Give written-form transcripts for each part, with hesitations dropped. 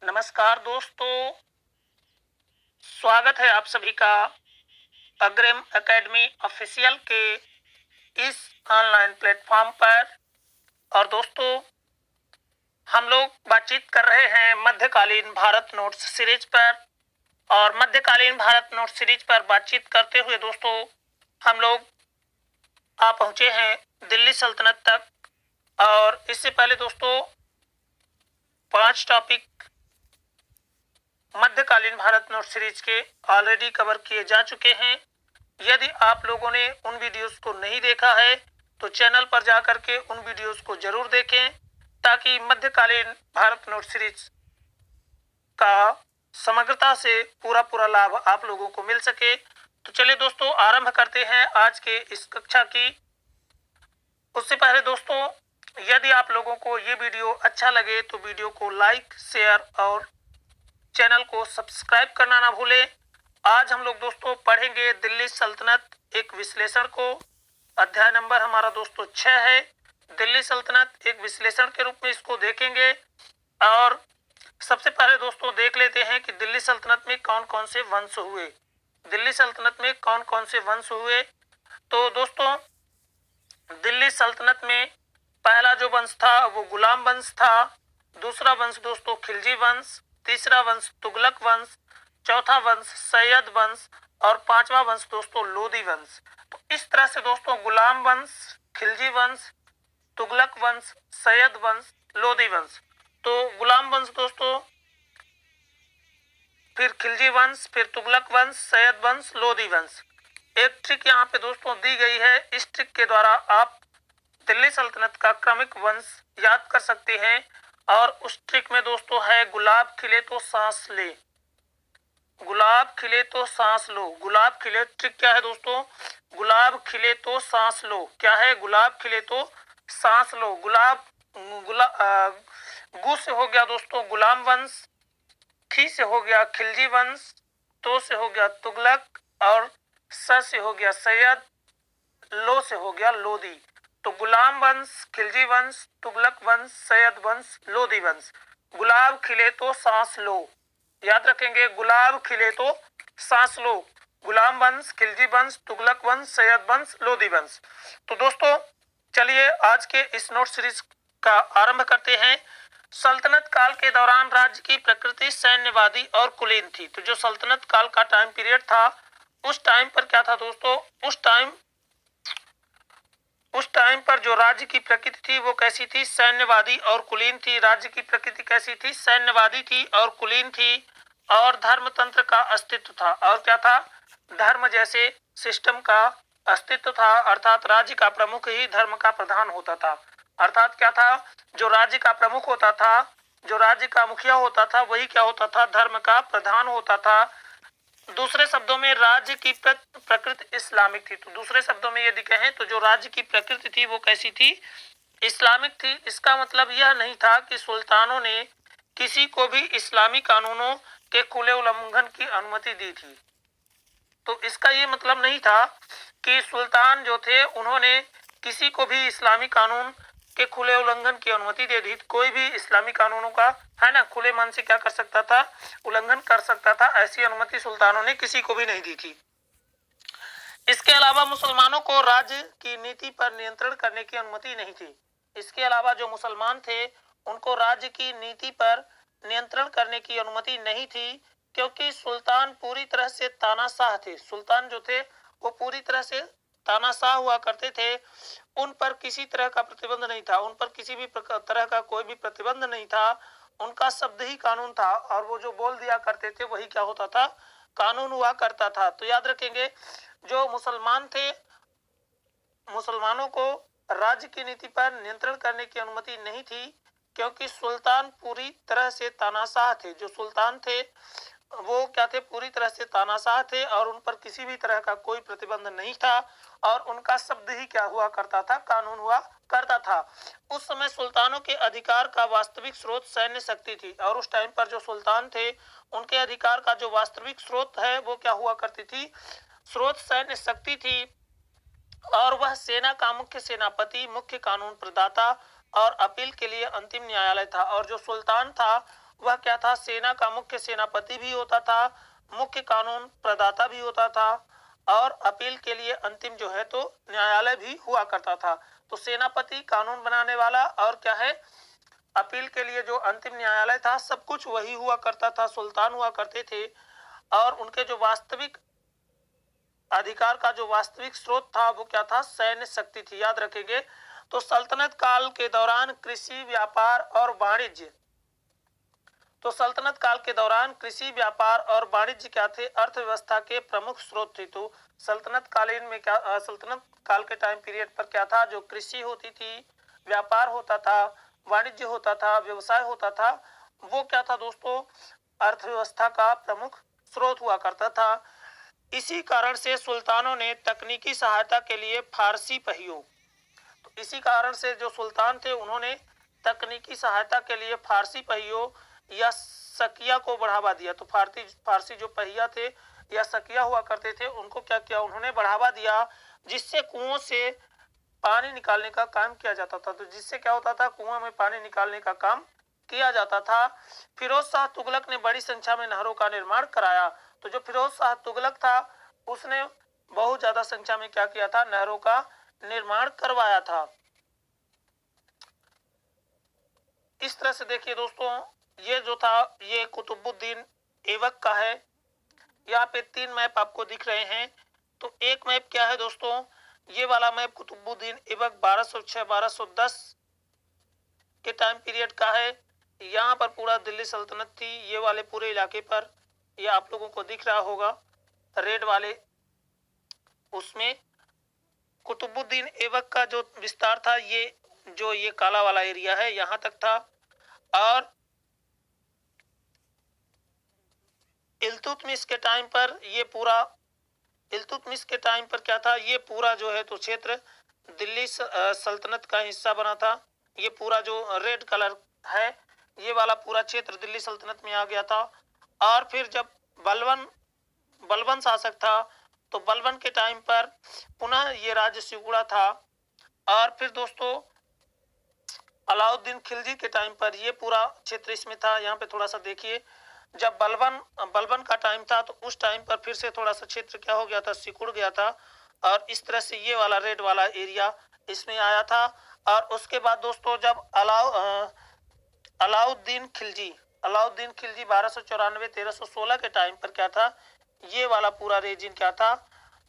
नमस्कार दोस्तों, स्वागत है आप सभी का अग्रिम एकेडमी ऑफिशियल के इस ऑनलाइन प्लेटफॉर्म पर। और दोस्तों, हम लोग बातचीत कर रहे हैं मध्यकालीन भारत नोट्स सीरीज पर। और मध्यकालीन भारत नोट्स सीरीज पर बातचीत करते हुए दोस्तों, हम लोग आ पहुंचे हैं दिल्ली सल्तनत तक। और इससे पहले दोस्तों 5 टॉपिक मध्यकालीन भारत नोट सीरीज के ऑलरेडी कवर किए जा चुके हैं। यदि आप लोगों ने उन वीडियोस को नहीं देखा है तो चैनल पर जाकर के उन वीडियोस को जरूर देखें, ताकि मध्यकालीन भारत नोट सीरीज का समग्रता से पूरा लाभ आप लोगों को मिल सके। तो चलिए दोस्तों, आरंभ करते हैं आज के इस कक्षा की। उससे पहले दोस्तों, यदि आप लोगों को ये वीडियो अच्छा लगे तो वीडियो को लाइक, शेयर और चैनल को सब्सक्राइब करना ना भूलें। आज हम लोग दोस्तों पढ़ेंगे दिल्ली सल्तनत एक विश्लेषण को। अध्याय नंबर हमारा दोस्तों 6 है। दिल्ली सल्तनत एक विश्लेषण के रूप में इसको देखेंगे। और सबसे पहले दोस्तों देख लेते हैं कि दिल्ली सल्तनत में कौन कौन से वंश हुए। दिल्ली सल्तनत में कौन कौन से वंश हुए। तो दोस्तों, दिल्ली सल्तनत में पहला जो वंश था वो गुलाम वंश था। दूसरा वंश दोस्तों खिलजी वंश। तीसरा वंश तुगलक वंश। चौथा वंश सैयद वंश। और पांचवा वंश दोस्तों लोदी वंश। तो इस तरह से दोस्तों गुलाम वंश, खिलजी वंश, तुगलक वंश, सैयद वंश, लोदी वंश। तो गुलाम वंश दोस्तों, फिर खिलजी वंश, फिर तुगलक वंश, सैयद वंश, लोदी वंश। एक ट्रिक यहाँ पे दोस्तों दी गई है। इस ट्रिक के द्वारा आप दिल्ली सल्तनत का क्रमिक वंश याद कर सकते हैं। और उस ट्रिक में दोस्तों है गुलाब खिले तो सांस ले। गुलाब खिले तो सांस लो। गुलाब खिले, ट्रिक क्या है दोस्तों? गुलाब खिले तो सांस लो। क्या है? गुलाब खिले तो सांस लो। गुलाब गु से हो गया दोस्तों गुलाम वंश, खी से हो गया खिलजी वंश, तो से हो गया तुगलक, और स से हो गया सैयद, लो से हो गया लोदी। तो गुलाम वंश, खिलजी वंश, तुगलक वंश, सैयद वंश, लोदी वंश। गुलाब खिले तो सांस लो, याद रखेंगे। गुलाब खिले तो सांस लो। गुलाम वंश, खिलजी वंश, तुगलक वंश, सैयद वंश, लोदी वंश। तो दोस्तों चलिए आज के इस नोट सीरीज का आरंभ करते हैं। सल्तनत काल के दौरान राज्य की प्रकृति सैन्यवादी और कुलीन थी। तो जो सल्तनत काल का टाइम पीरियड था, उस टाइम पर क्या था दोस्तों? उस टाइम पर जो राज्य की प्रकृति थी वो कैसी थी? सैन्यवादी और कुलीन थी। राज्य की प्रकृति कैसी थी? सैन्यवादी थी और कुलीन थी। और धर्मतंत्र का अस्तित्व था। और क्या था? धर्म जैसे सिस्टम का अस्तित्व था। अर्थात राज्य का प्रमुख ही धर्म का प्रधान होता था। अर्थात क्या था? जो राज्य का प्रमुख होता था, जो राज्य का मुखिया होता था, वही क्या होता था? धर्म का प्रधान होता था। दूसरे शब्दों में राज्य की प्रकृति इस्लामिक थी। तो दूसरे शब्दों में यदि कहें तो जो राज्य की प्रकृति थी वो कैसी थी? इस्लामिक थी। इसका मतलब यह नहीं था कि सुल्तानों ने किसी को भी इस्लामी कानूनों के खुले उल्लंघन की अनुमति दी थी। तो इसका ये मतलब नहीं था कि सुल्तान जो थे उन्होंने किसी को भी इस्लामी कानून के खुले उल्लंघन की अनुमति दे दी। कोई भी इस्लामी कानूनों का, है ना, खुले मन से क्या कर सकता था? उल्लंघन कर सकता था। ऐसी अनुमति सुल्तानों ने किसी को भी नहीं दी थी। इसके अलावा मुसलमानों को राज्य की नीति पर नियंत्रण करने की अनुमति नहीं थी। इसके अलावा जो मुसलमान थे उनको राज्य की नीति पर नियंत्रण करने की अनुमति नहीं थी, क्योंकि सुल्तान पूरी तरह से तानाशाह थे। सुल्तान जो थे वो पूरी तरह से तानाशाह हुआ करते थे। उन पर किसी तरह का प्रतिबंध नहीं था। उन पर किसी भी तरह का कोई भी प्रतिबंध नहीं था। उनका शब्द ही कानून था। और वो जो बोल दिया करते थे वही क्या होता था? कानून हुआ करता था। तो याद रखेंगे, जो मुसलमान थे, मुसलमानों को राज्य की नीति पर नियंत्रण करने की अनुमति नहीं थी, क्योंकि सुल्तान पूरी तरह से तानाशाह थे। जो सुल्तान थे वो क्या थे? पूरी तरह से तानाशाह थे। और उन पर किसी भी तरह का कोई प्रतिबंध नहीं था। और उनका शब्द ही क्या हुआ करता था? कानून हुआ करता था। उस समय सुल्तानों के अधिकार का वास्तविक स्रोत सैन्य शक्ति थी। और उस टाइम पर जो सुल्तान थे उनके अधिकार का जो वास्तविक स्रोत है वो क्या हुआ करती थी? स्रोत सैन्य शक्ति थी। और वह सेना का मुख्य सेनापति, मुख्य कानून प्रदाता और अपील के लिए अंतिम न्यायालय था। और जो सुल्तान था वह क्या था, सेना का मुख्य सेनापति भी होता था, मुख्य कानून प्रदाता भी होता था और अपील के लिए अंतिम जो है तो न्यायालय भी हुआ करता था। तो सेनापति कानून बनाने वाला और क्या है, अपील के लिए जो अंतिम न्यायालय था, सब कुछ वही हुआ करता था, सुल्तान हुआ करते थे। और उनके जो वास्तविक अधिकार का जो वास्तविक स्रोत था वो क्या था, सैन्य शक्ति थी, याद रखेंगे। तो सल्तनत काल के दौरान कृषि, व्यापार और वाणिज्य, तो सल्तनत काल के दौरान कृषि, व्यापार और वाणिज्य क्या थे, अर्थव्यवस्था के प्रमुख स्रोत थे। तो सल्तनत कालीन में क्या, सल्तनत काल के टाइम पीरियड पर क्या था, जो कृषि होती थी, व्यापार होता था, वाणिज्य होता था, व्यवसाय होता था, वो क्या था दोस्तों, अर्थव्यवस्था का प्रमुख स्रोत हुआ करता था। इसी कारण से सुल्तानों ने तकनीकी सहायता के लिए फारसी पहियों, तो इसी कारण से जो सुल्तान थे उन्होंने तकनीकी सहायता के लिए फारसी पहियों या सकिया को बढ़ावा दिया। तो फारसी जो पहिया थे या सकिया हुआ करते थे, उनको क्या किया, उन्होंने बढ़ावा दिया, जिससे कुओं से पानी निकालने का काम किया जाता था। तो जिससे क्या होता था, कुआं में पानी निकालने का काम किया जाता था। फिरोज शाह तुगलक ने बड़ी संख्या में नहरों का निर्माण कराया। तो जो फिरोज शाह तुगलक था उसने बहुत ज्यादा संख्या में क्या किया था, नहरों का निर्माण करवाया था। इस तरह से देखिए दोस्तों, ये जो था ये कुतुबुद्दीन ऐबक का है। यहाँ पे 3 मैप आपको दिख रहे हैं। तो एक मैप क्या है दोस्तों, ये वाला मैप कुतुबुद्दीन ऐबक 1206-1210 के टाइम पीरियड का है। यहाँ पर पूरा दिल्ली सल्तनत थी, ये वाले पूरे इलाके पर, ये आप लोगों को दिख रहा होगा रेड वाले, उसमें कुतुबुद्दीन ऐबक का जो विस्तार था, ये काला वाला एरिया है, यहाँ तक था। और इल्तुतमिश के टाइम पर ये पूरा, इल्तुतमिश के टाइम पर क्या था, ये पूरा जो है तो क्षेत्र दिल्ली सल्तनत का हिस्सा बना था। ये पूरा जो रेड कलर है, ये वाला पूरा क्षेत्र दिल्ली सल्तनत में आ गया था। और फिर जब बलबन शासक था, तो बलबन के टाइम पर पुनः ये राज्य सिकुड़ा था। और फिर दोस्तों अलाउद्दीन खिलजी के टाइम पर ये पूरा क्षेत्र इसमें था। यहाँ पे थोड़ा सा देखिए, जब बलबन का टाइम था तो उस टाइम पर फिर से थोड़ा सा क्षेत्र क्या हो गया था, सिकुड़ गया था। और इस तरह से ये वाला रेड वाला एरिया इसमें आया था। और उसके बाद दोस्तों जब अलाउद्दीन खिलजी 1294-1316 के टाइम पर क्या था, ये वाला पूरा रीजन क्या था,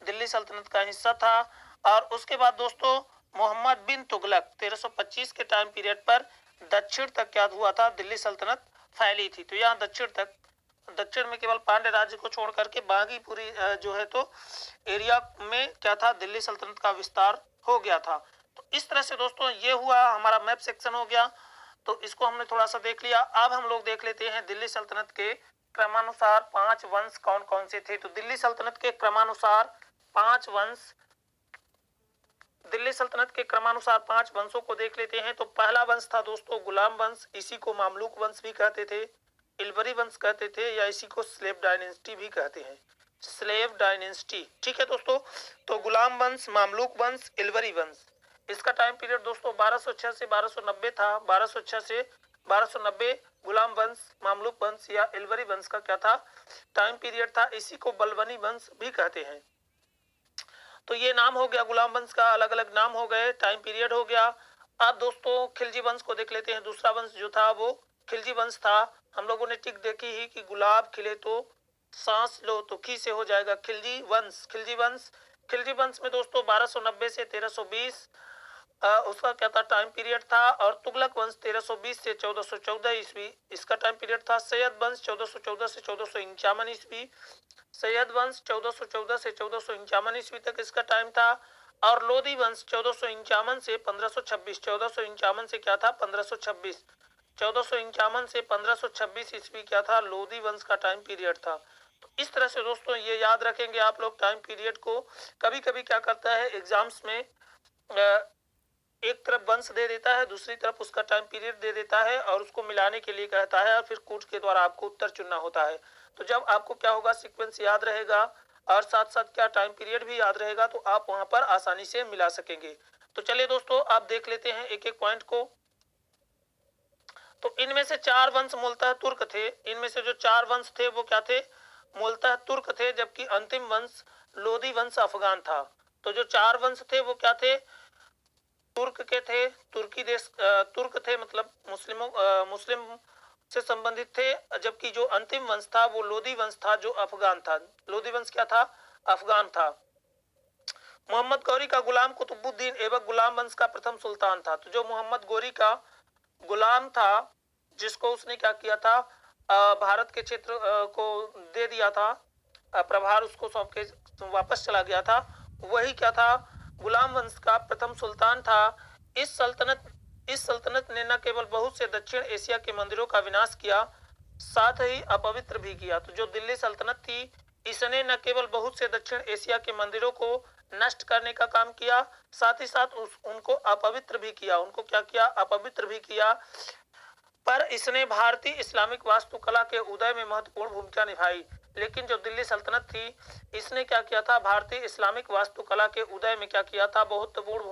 दिल्ली सल्तनत का हिस्सा था। और उसके बाद दोस्तों मोहम्मद बिन तुगलक 1325 के टाइम पीरियड पर दक्षिण तक क्या हुआ था, दिल्ली सल्तनत फैली थी। तो यहाँ दक्षिण में केवल पांड्य राज्य को छोड़ करके बाकी पूरी जो है तो एरिया में क्या था, दिल्ली सल्तनत का विस्तार हो गया था। तो इस तरह से दोस्तों ये हुआ, हमारा मैप सेक्शन हो गया। तो इसको हमने थोड़ा सा देख लिया। अब हम लोग देख लेते हैं दिल्ली सल्तनत के क्रमानुसार 5 वंश कौन कौन से थे। तो दिल्ली सल्तनत के क्रमानुसार 5 वंश, दिल्ली सल्तनत के क्रमानुसार 5 वंशों को देख लेते हैं। तो पहला वंश था दोस्तों गुलाम वंश, इसी को मामलुक वंश भी कहते थे, इल्बरी वंश कहते थे, या इसी को स्लेव डायनेस्टी भी कहते हैं, स्लेव डायनेस्टी। ठीक है दोस्तों, तो गुलाम वंश, मामलुक वंश, इल्बरी वंश, इसका टाइम पीरियड दोस्तों 1206 से 1290 था। 1206 से 1290 गुलाम वंश, मामलुक वंश या इल्बरी वंश का क्या था, टाइम पीरियड था। इसी को बलबनी वंश भी कहते हैं। तो ये नाम हो गया गुलाम वंश का, अलग अलग नाम हो गए, टाइम पीरियड हो गया। अब दोस्तों खिलजी वंश को देख लेते हैं। दूसरा वंश जो था वो खिलजी वंश था। हम लोगों ने टिक देखी ही कि गुलाब खिले तो सांस लो तो खी से हो जाएगा खिलजी वंश। खिलजी वंश में दोस्तों 1290 से 1320 उसका क्या था, टाइम पीरियड था। और तुगलक वंश 1320 से 1414 ईस्वी, इसका टाइम पीरियड था। सैयद वंश 1414 से 1451 ईस्वी, सैयद वंश 1414 से 1451 ईस्वी तक इसका टाइम था। और लोधी वंश 1451 से 1526, 1451 से क्या था 1526, 1451 से 1526 ईस्वी क्या था, लोधी वंश का टाइम पीरियड था। तो इस तरह से दोस्तों ये याद रखेंगे आप लोग टाइम पीरियड को। कभी कभी क्या करता है एग्जाम्स में, एक तरफ वंश दे देता है, दूसरी तरफ उसका टाइम पीरियड दे देता है और उसको मिलाने के लिए कहता है, और फिर कूट के द्वारा आपको उत्तर चुनना होता है। तो जब आपको क्या होगा, सीक्वेंस याद रहेगा और साथ साथ क्या टाइम पीरियड भी याद रहेगा, तो आप वहां पर आसानी से मिला सकेंगे। तो चलिए दोस्तों आप देख लेते हैं एक एक पॉइंट को। तो इनमें से 4 वंश मूलतः तुर्क थे। इनमें से जो 4 वंश थे वो क्या थे? मूलतः तुर्क थे, जबकि अंतिम वंश लोदी वंश अफगान था। तो जो 4 वंश थे वो क्या थे? तुर्क के थे। तुर्की देश तुर्क थे, मतलब मुस्लिम से संबंधित थे। जबकि जो अंतिम वंश था वो लोदी वंश था, जो अफगान था। लोदी वंश क्या था? अफगान था। मोहम्मद गौरी का गुलाम कुतुबुद्दीन ऐबक गुलाम वंश का प्रथम सुल्तान था। तो जो मोहम्मद गौरी का गुलाम था, जिसको उसने क्या किया था, भारत के क्षेत्र को दे दिया था, प्रभार उसको सौंप के वापस चला गया था, वही क्या था? गुलाम वंश का प्रथम सुल्तान था। इस सल्तनत ने न केवल बहुत से दक्षिण एशिया के मंदिरों का विनाश किया, साथ ही अपवित्र भी किया। तो जो दिल्ली सल्तनत थी, इसने न केवल बहुत से दक्षिण एशिया के मंदिरों को नष्ट करने का काम किया, साथ ही साथ उनको अपवित्र भी किया। उनको क्या किया? अपवित्र भी किया। पर इसने भारतीय इस्लामिक वास्तुकला के उदय में महत्वपूर्ण भूमिका निभाई। लेकिन जो दिल्ली सल्तनत थी, इसने क्या किया था? भारतीय इस्लामिक वास्तुकला के उदय में क्या किया था? महत्वपूर्ण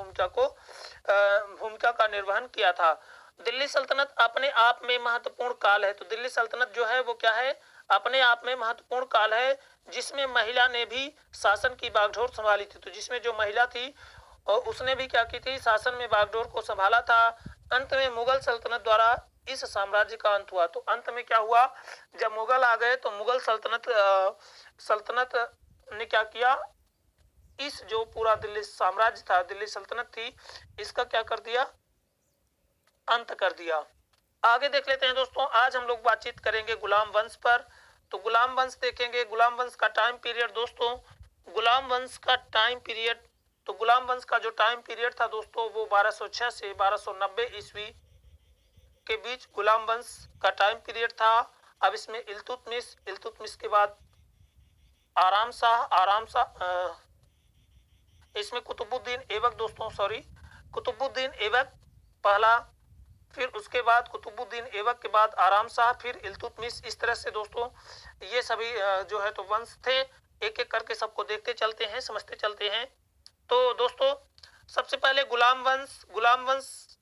भूमिका का निर्वहन किया था। दिल्ली सल्तनत अपने आप में महत्वपूर्ण काल है। तो दिल्ली सल्तनत जो है वो क्या है? अपने आप में महत्वपूर्ण काल है, जिसमें महिला ने भी शासन की बागडोर संभाली थी। तो जिसमें जो महिला थी और उसने भी क्या की थी? शासन में बागडोर को संभाला था। अंत में मुगल सल्तनत द्वारा इस साम्राज्य का अंत हुआ। तो अंत में क्या हुआ? जब मुगल आ गए तो मुगल सल्तनत ने क्या किया? इस जो पूरा दिल्ली साम्राज्य था, दिल्ली सल्तनत थी, इसका क्या कर दिया? अंत कर दिया। आगे देख लेते हैं दोस्तों। आज हम लोग बातचीत करेंगे गुलाम वंश पर। तो गुलाम वंश देखेंगे। गुलाम वंश का टाइम पीरियड दोस्तों, गुलाम वंश का टाइम पीरियड, तो गुलाम वंश का जो टाइम पीरियड था दोस्तों, वो 1206 से 1290 ईस्वी के बीच गुलाम वंश का टाइम पीरियड था। अब इसमें इल्तुतमिश के बाद आराम शाह, इसमें कुतुबुद्दीन ऐबक दोस्तों, कुतुबुद्दीन ऐबक पहला, फिर उसके बाद कुतुबुद्दीन ऐबक के बाद आराम शाह, फिर इल्तुतमिश। इस तरह से दोस्तों ये सभी जो है तो वंश थे। एक एक करके सबको देखते चलते हैं, समझते चलते हैं। तो दोस्तों सबसे पहले गुलाम वंश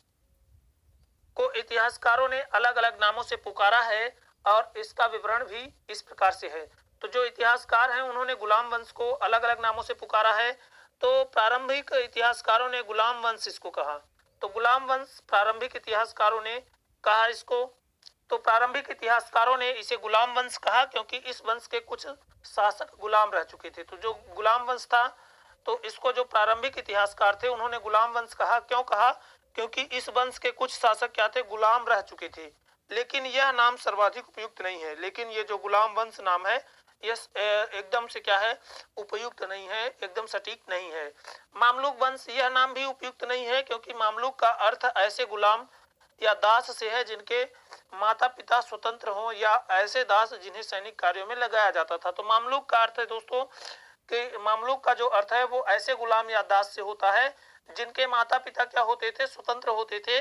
को इतिहासकारों ने अलग अलग नामों से पुकारा है, और इसका विवरण भी इस प्रकार से है। तो जो इतिहासकार हैं उन्होंने गुलाम वंश को अलग अलग नामों से पुकारा है। तो प्रारंभिक इतिहासकारों ने गुलाम वंश इसको कहा। तो गुलाम वंश प्रारंभिक इतिहासकारों ने कहा इसको। तो प्रारंभिक इतिहासकारों ने इसे गुलाम वंश कहा, क्योंकि इस वंश के कुछ शासक गुलाम रह चुके थे। तो जो गुलाम वंश था, तो इसको जो प्रारंभिक इतिहासकार थे उन्होंने गुलाम वंश कहा। क्यों कहा? क्योंकि इस वंश के कुछ शासक क्या थे? गुलाम रह चुके थे। लेकिन यह नाम सर्वाधिक उपयुक्त नहीं है। लेकिन ये जो गुलाम वंश नाम है, यह एकदम से क्या है? उपयुक्त नहीं है, एकदम सटीक नहीं है। मामलुक वंश, यह नाम भी उपयुक्त नहीं है, क्योंकि मामलुक का अर्थ ऐसे गुलाम या दास से है जिनके माता पिता स्वतंत्र हों, या ऐसे दास जिन्हें सैनिक कार्यों में लगाया जाता था। तो मामलुक का अर्थ है दोस्तों कि मामलुक का जो अर्थ है वो ऐसे गुलाम या दास से होता है जिनके माता पिता क्या होते थे? स्वतंत्र होते थे,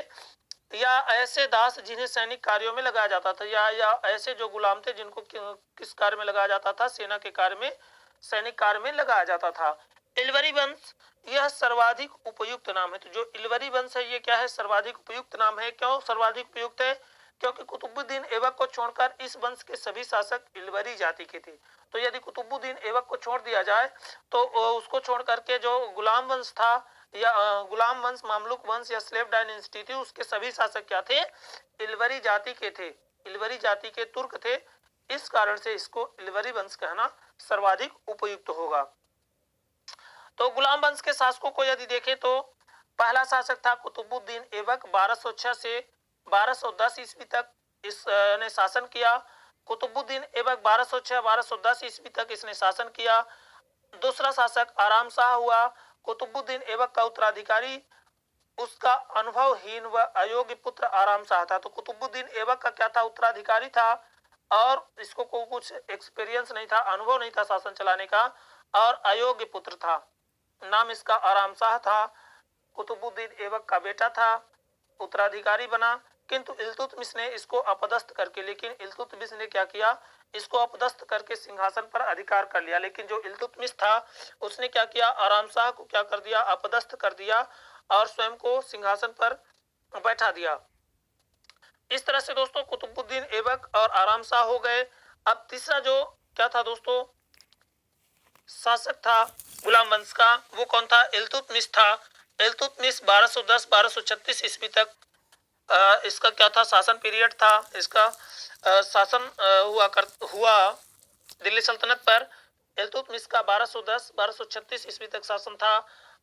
या ऐसे दास जिन्हें सैनिक कार्यों में लगाया जाता था, या ऐसे जो गुलाम थे जिनको किस कार्य में लगाया जाता था? सेना के कार्य में, सैनिक कार्य में लगाया जाता था। इलवरी वंश, यह सर्वाधिक उपयुक्त नाम है। तो जो इलवरी वंश है ये क्या है? सर्वाधिक उपयुक्त नाम है। क्यों सर्वाधिक उपयुक्त है? क्योंकि कुतुबुद्दीन ऐबक को छोड़कर इस वंश के सभी शासक इलवरी जाति के थे। तो यदि कुतुबुद्दीन ऐबक को छोड़ दिया जाए तो उसको छोड़ करके जो गुलाम वंश था, या गुलाम वंश, मामलुक वंश या स्लेव डायनेस्टी थी, उसके सभी शासक क्या थे? इलवरी जाति के थे, इलवरी जाति के तुर्क थे। इस कारण से इसको इलवरी वंश कहना सर्वाधिक उपयुक्त होगा। तो गुलाम वंश के शासकों को यदि देखें तो पहला शासक था कुतुबुद्दीन ऐबक, 1206 से 1210 ईस्वी तक इसने शासन किया। कुतुबुद्दीन ऐबक 1206-1210 ईस्वी तक इसने शासन किया। दूसरा शासक आराम शाह हुआ। कुतुबुद्दीन ऐबक का उत्तराधिकारी उसका अनुभवहीन व अयोग्य पुत्र आराम शाह था। तो कुतुबुद्दीन ऐबक का क्या था? उत्तराधिकारी था, और इसको कुछ एक्सपीरियंस नहीं था, अनुभव नहीं था शासन चलाने का, और अयोग्य पुत्र था। नाम इसका आराम शाह था, कुतुबुद्दीन ऐबक का बेटा था, उत्तराधिकारी बना। किंतु इल्तुतमिश ने इसको अपदस्थ करके, लेकिन इल्तुतमिश ने क्या किया? इसको अपदस्थ करके सिंहासन पर अधिकार कर लिया। लेकिन जो इल्तुतमिश था उसने क्या किया? आराम शाह को क्या कर दिया? अपदस्थ कर दिया, और स्वयं को सिंहासन पर बैठा दिया। इस तरह से दोस्तों कुतुबुद्दीन ऐबक और आराम शाह हो गए। अब तीसरा जो क्या था दोस्तों शासक था गुलाम वंश का, वो कौन था? इल्तुतमिश था। इल्तुतमिश 1210-1236 ईस्वी तक इसका क्या था शासन पीरियड था। इसका शासन हुआ दिल्ली सल्तनत पर। इल्तुतमिश का 1210-1236 ईस्वी तक शासन था।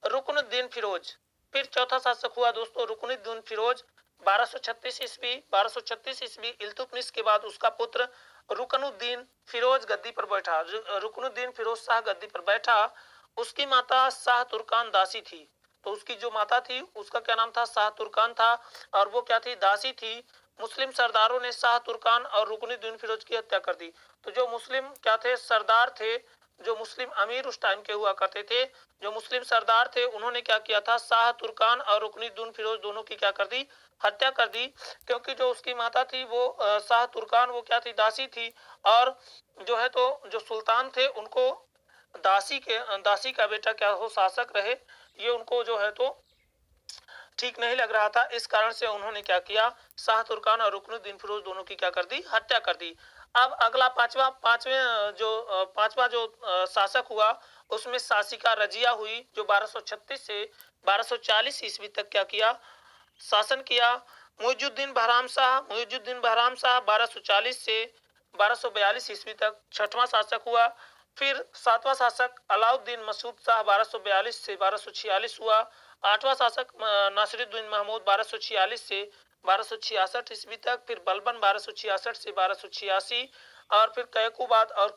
रुकनुद्दीन फिरोज फिर चौथा शासक हुआ दोस्तों रुकनुद्दीन फिरोज 1236 ईस्वी। 1236 ईस्वी इल्तुतमिश के बाद उसका पुत्र रुकनुद्दीन फिरोज गद्दी पर बैठा। रुकनुद्दीन फिरोज शाह गद्दी पर बैठा। उसकी माता शाह तुर्कान दासी थी। तो उसकी जो माता थी उसका क्या नाम था? शाह तुर्कान था। और वो क्या थी? दासी थी। मुस्लिम सरदारों ने शाह तुर्कान और रुकनुद्दीन फिरोज की हत्या कर दी। तो जो मुस्लिम क्या थे? सरदार थे, जो मुस्लिम अमीर उस टाइम के हुआ करते थे, जो मुस्लिम सरदार थे, उन्होंने क्या किया था? शाह तुर्कान और रुकनुद्दीन फिरोज दोनों की क्या कर दी? हत्या कर दी। क्योंकि जो उसकी माता थी वो शाह तुर्कान वो क्या थी? दासी थी। और जो है तो जो सुल्तान थे उनको दासी का बेटा क्या हो शासक रहे, ये उनको जो है तो ठीक नहीं लग रहा था। इस कारण से उन्होंने क्या किया? शाह तुर्कान और रुकनुद्दीन फिरोज दोनों की क्या कर दी? हत्या कर दी। अब अगला पांचवा जो शासक हुआ उसमें शासिका रजिया हुई, जो 1236 से 1240 ईस्वी तक क्या किया? शासन किया। मुइजुद्दीन बहराम शाह 1240 से 1242 ईस्वी तक छठवां शासक हुआ। फिर सातवां शासक अलाउद्दीन मसूद शाह 1242 से 1246 हुआ। आठवां शासक नासिरुद्दीन महमूद 1246 से 1266 ईस्वी तक। फिर बलबन 1266 से 1286। और फिर कैकुबाद और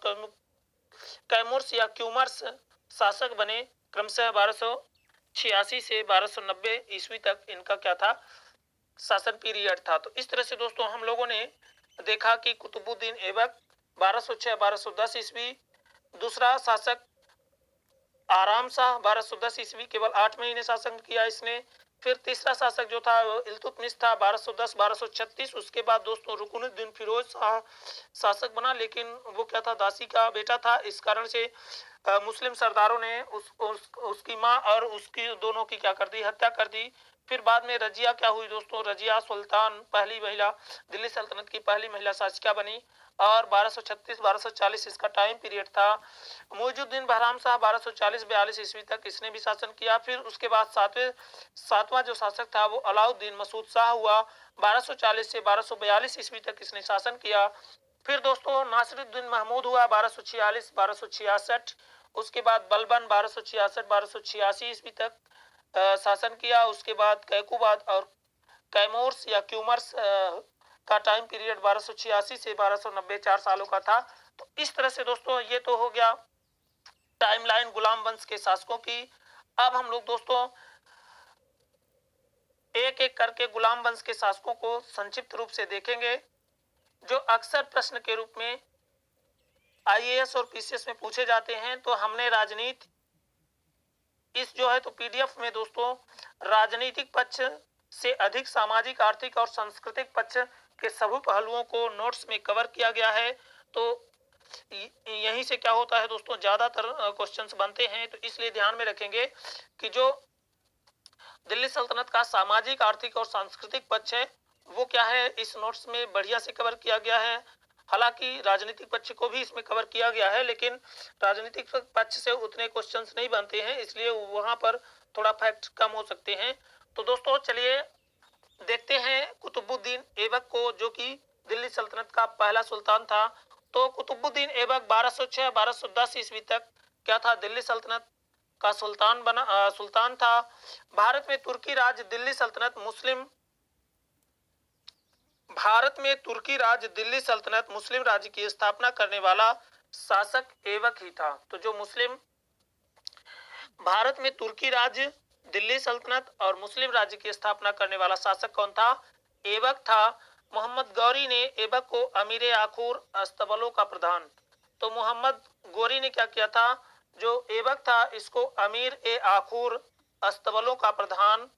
कैमूर्स या क्यूमर्स शासक बने क्रमशः 1286 से 1290 ईस्वी तक इनका क्या था? शासन पीरियड था। तो इस तरह से दोस्तों हम लोगों ने देखा कि कुतुबुद्दीन ऐबक 1206-1210 ईस्वी। दूसरा शासक आराम शाह 1210 ईस्वी, केवल 8 महीने शासन किया इसने। फिर तीसरा शासक जो था वो इल्तुतमिश था 1210-1236। उसके बाद दोस्तों रुकनुद्दीन फिरोज शाह शासक बना, लेकिन वो क्या था? दासी का बेटा था। इस कारण से मुस्लिम सरदारों ने उसकी माँ और उसकी दोनों की क्या कर दी? हत्या कर दी। फिर बाद में रजिया क्या हुई दोस्तों? रजिया सुल्तान पहली महिला, दिल्ली सल्तनत की पहली महिला शासिका बनी। और 1236-1240 इसका टाइम पीरियड था। मुइजुद्दीन बहराम शाह 1240-42 ईस्वी तक इसने भी शासन किया। फिर उसके बाद सातवां जो शासक था वो अलाउद्दीन मसूद शाह हुआ। 1240 से 1242 ईस्वी तक इसने शासन किया। फिर दोस्तों नासिरुद्दीन महमूद हुआ 1246-1266। उसके बाद बलबन 1266-1286 ईस्वी तक शासन किया। उसके बाद कैकुबाद और कैमोर्स या क्यूमर्स का टाइम पीरियड 1286 से 1290 4 सालों का था। तो इस तरह से दोस्तों ये तो हो गया टाइमलाइन गुलाम वंश के शासकों की। अब हम लोग दोस्तों एक एक करके गुलाम वंश के शासकों को संक्षिप्त रूप से देखेंगे, जो अक्सर प्रश्न के रूप में आईएएस और पीसीएस में पूछे जाते हैं। तो हमने राजनीति इस जो है तो पीडीएफ में दोस्तों राजनीतिक पक्ष से अधिक सामाजिक, आर्थिक और सांस्कृतिक पक्ष के सभी पहलुओं को नोट्स में कवर किया गया है। तो यहीं से क्या होता है दोस्तों, ज्यादातर क्वेश्चंस बनते हैं। तो इसलिए ध्यान में रखेंगे कि जो दिल्ली सल्तनत का सामाजिक, आर्थिक और सांस्कृतिक पक्ष है वो क्या है, इस नोट्स में बढ़िया से कवर किया गया है। हालांकि राजनीतिक पक्ष को भी इसमें कवर किया गया है, लेकिन राजनीतिक पक्ष से उतने क्वेश्चंस नहीं बनते हैं, इसलिए वहां पर थोड़ा फैक्ट कम हो सकते हैं। तो दोस्तों चलिए देखते हैं कुतुबुद्दीन ऐबक को, जो कि दिल्ली सल्तनत का पहला सुल्तान था। तो कुतुबुद्दीन ऐबक 1206-1210 ईस्वी तक क्या था? दिल्ली सल्तनत का सुल्तान था। भारत में तुर्की राज दिल्ली सल्तनत मुस्लिम राज्य की स्थापना करने वाला शासक ऐबक ही था। तो जो भारत में तुर्की राज्य, दिल्ली सल्तनत और मुस्लिम राज्य की स्थापना करने वाला शासक कौन था? ऐबक था। मोहम्मद गौरी ने ऐबक को अमीर आखूर अस्तबलों का प्रधान, तो मोहम्मद गौरी ने क्या किया था? जो ऐबक था इसको अमीर ए आखूर अस्तबलों का प्रधान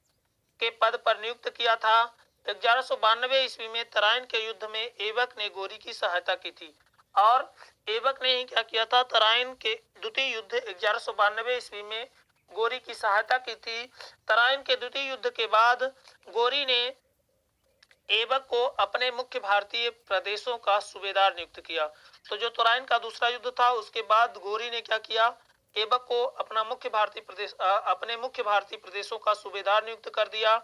के पद पर नियुक्त किया था। 1192 ईस्वी में तराइन के युद्ध में ऐबक ने गौरी की सहायता की थी। और ऐबक ने ही क्या किया था? तराइन के द्वितीय युद्ध 1192 ईस्वी में गौरी की सहायता की थी। तराइन के द्वितीय युद्ध के बाद गौरी ने ऐबक को अपने मुख्य भारतीय प्रदेशों का सूबेदार नियुक्त किया। तो जो तोराइन का दूसरा युद्ध था उसके बाद गोरी ने क्या किया, ऐबक को अपने मुख्य भारतीय प्रदेशों का सूबेदार नियुक्त कर दिया।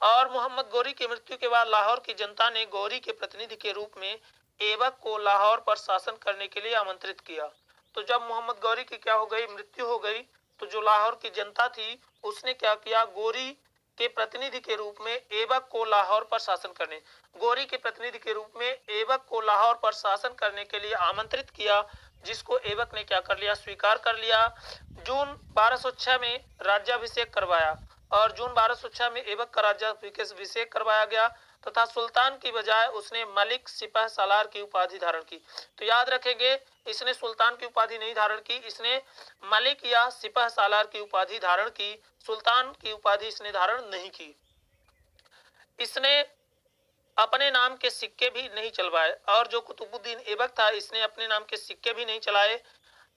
और मोहम्मद गौरी की मृत्यु के बाद लाहौर की जनता ने गौरी के प्रतिनिधि के रूप में ऐबक को लाहौर पर शासन करने के लिए आमंत्रित किया। तो जब मोहम्मद गौरी की क्या हो गई, मृत्यु हो गई, तो जो लाहौर की जनता थी उसने क्या किया, गौरी के प्रतिनिधि के रूप में ऐबक को लाहौर पर शासन करने गौरी के प्रतिनिधि के रूप में ऐबक को लाहौर पर शासन करने के लिए आमंत्रित किया, जिसको ऐबक ने क्या कर लिया, स्वीकार कर लिया। जून 1206 में राज्याभिषेक करवाया और जून 1206 में ऐबक का राज्याभिषेक करवाया गया तथा सुल्तान की बजाय उसने मलिक सिपह सालार की उपाधि धारण की। तो याद रखेंगे, इसने सुल्तान की उपाधि नहीं धारण की, इसने मलिक या सिपह सालार की उपाधि धारण की, सुल्तान की उपाधि इसने धारण नहीं की। इसने अपने नाम के सिक्के भी नहीं चलवाए और जो कुतुबुद्दीन ऐबक था इसने अपने नाम के सिक्के भी नहीं चलाए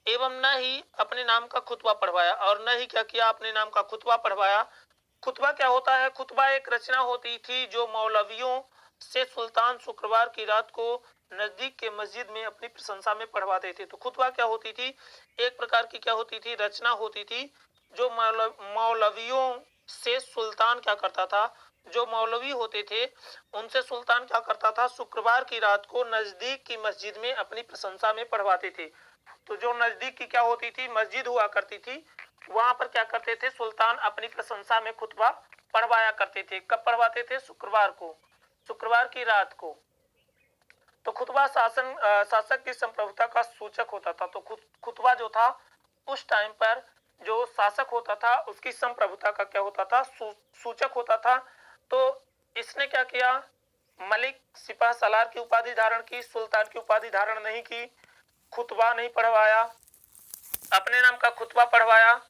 एवं न ही अपने नाम का खुतबा पढ़वाया और न ही क्या किया, अपने नाम का खुतबा पढ़वाया। खुतबा क्या होता है, खुतबा एक रचना होती थी जो मौलवियों से सुल्तान शुक्रवार की रात को नजदीक के मस्जिद में अपनी प्रशंसा में पढ़वाते थे। तो खुतबा क्या होती थी, एक प्रकार की क्या होती थी, रचना होती थी जो मौलवियों से सुल्तान क्या करता था, जो मौलवी होते थे उनसे सुल्तान क्या करता था, शुक्रवार की रात को नजदीक की मस्जिद में अपनी प्रशंसा में पढ़वाते थे। तो जो नजदीक की क्या होती थी, मस्जिद हुआ करती थी, वहां पर क्या करते थे, सुल्तान अपनी प्रशंसा में खुतबा पढ़वाया करते थे। कब पढ़वाते थे, शुक्रवार को, शुक्रवार की रात को। तो खुतबा शासक की संप्रभुता का सूचक होता था। तो खुतबा जो था उस टाइम पर जो शासक होता था उसकी संप्रभुता का क्या होता था, सूचक होता था। तो इसने क्या किया, मलिक सिपह सालार की उपाधि धारण की, सुल्तान की उपाधि धारण नहीं की, खुतबा नहीं पढ़वाया, अपने नाम का खुतबा पढ़वाया,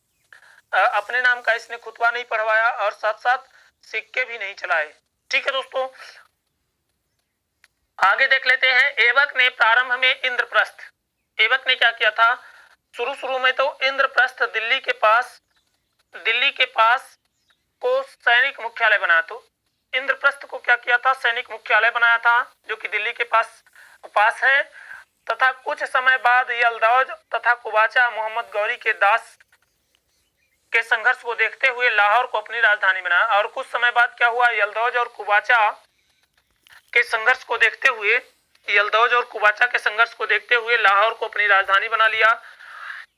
अपने नाम का इसने खुतबा नहीं पढ़वाया और साथ साथ सिक्के भी नहीं चलाए। ठीक है दोस्तों, आगे देख लेते हैं। ऐबक ने प्रारंभ में इंद्रप्रस्थ, ऐबक ने क्या किया था, शुरू में तो इंद्रप्रस्थ दिल्ली के पास को सैनिक मुख्यालय बनाया। तो इंद्रप्रस्थ को क्या किया था, सैनिक मुख्यालय बनाया था जो कि दिल्ली के पास है। तथा कुछ समय बाद यलदौज तथा कुबाचा मोहम्मद गौरी के दास के संघर्ष को देखते हुए लाहौर को अपनी राजधानी बनाया। और कुछ समय बाद क्या हुआ, यलदौज और कुबाचा के संघर्ष को देखते हुए लाहौर को अपनी राजधानी बना लिया।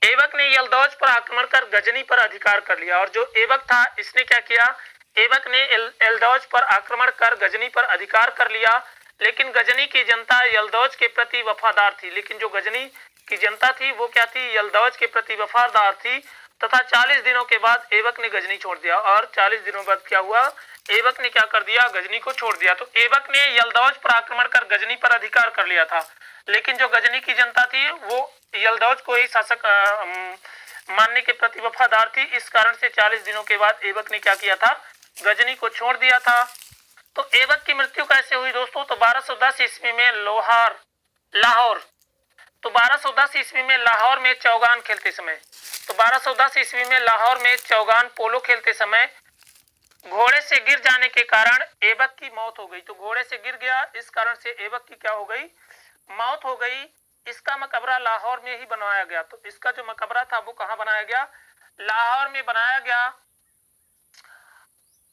ऐबक ने यलदौज पर आक्रमण कर गजनी पर अधिकार कर लिया। और जो ऐबक था इसने क्या किया, ऐबक ने यलदौज पर आक्रमण कर गजनी पर अधिकार कर लिया। लेकिन गजनी की जनता यलदौज के प्रति वफादार थी। लेकिन जो गजनी की जनता थी वो क्या थी, यलदौज के प्रति वफादार थी। तथा 40 दिनों के बाद ऐबक ने गजनी छोड़ दिया। और 40 दिनों बाद क्या हुआ, ऐबक ने क्या कर दिया, गजनी को छोड़ दिया। तो ऐबक ने यलदौज पर आक्रमण कर गजनी पर अधिकार कर लिया था। लेकिन जो गजनी की जनता थी वो यलदौज को ही शासक मानने के प्रति वफादार थी। इस कारण से 40 दिनों के बाद ऐबक ने क्या किया था, गजनी को छोड़ दिया था। तो ऐबक की मृत्यु कैसे हुई दोस्तों, तो 1210 ईस्वी में लाहौर तो 1210 ईस्वी में लाहौर में चौगान खेलते समय, तो 1210 ईस्वी में लाहौर में चौगान पोलो खेलते समय घोड़े से गिर जाने के कारण ऐबक की मौत हो गई। तो घोड़े से गिर गया, इस कारण से ऐबक की क्या हो गई, मौत हो गई। इसका मकबरा लाहौर में ही बनवाया गया। तो इसका जो मकबरा था वो कहाँ बनाया गया, लाहौर में बनाया गया।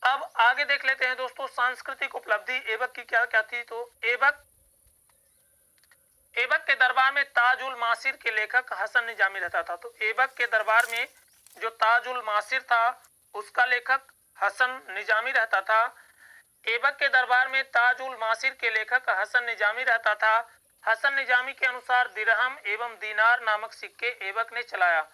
अब आगे देख लेते हैं दोस्तों, सांस्कृतिक उपलब्धि ऐबक की क्या क्या थी। तो ऐबक के दरबार में ताजुल मासिर के लेखक हसन निजामी रहता था। तो ऐबक के दरबार में जो ताजुल मासिर था उसका लेखक हसन निजामी रहता था। ऐबक के दरबार में ताजुल मासिर के लेखक हसन निजामी रहता था। हसन निजामी के अनुसार दिरहम एवं दीनार नामक सिक्के ऐबक ने चलाया।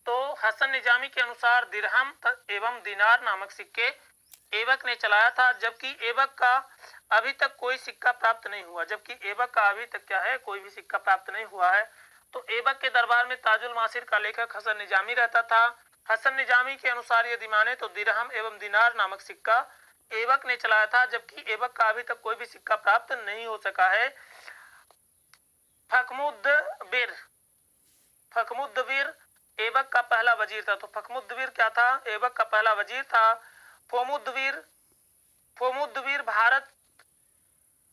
तो हसन निजामी के अनुसार दिरहम एवं दीनार नामक सिक्के ऐबक ने चलाया था, जबकि ऐबक का अभी तक कोई सिक्का प्राप्त नहीं हुआ। कोई भी सिक्का प्राप्त नहीं हुआ है। तो ऐबक के दरबार में ताजुल मासिर का लेखक हसन निजामी रहता था। हसन निजामी के अनुसार यदि माने तो दिरहम एवं दिनार नामक सिक्का ऐबक ने चलाया था, जबकि ऐबक का अभी तक कोई भी सिक्का प्राप्त नहीं हो सका है। फखमुद्दबीर ऐबक का पहला वजीर था। तो फखमुद्दबीर क्या था, ऐबक का पहला वजीर था। फोमुद्दबीर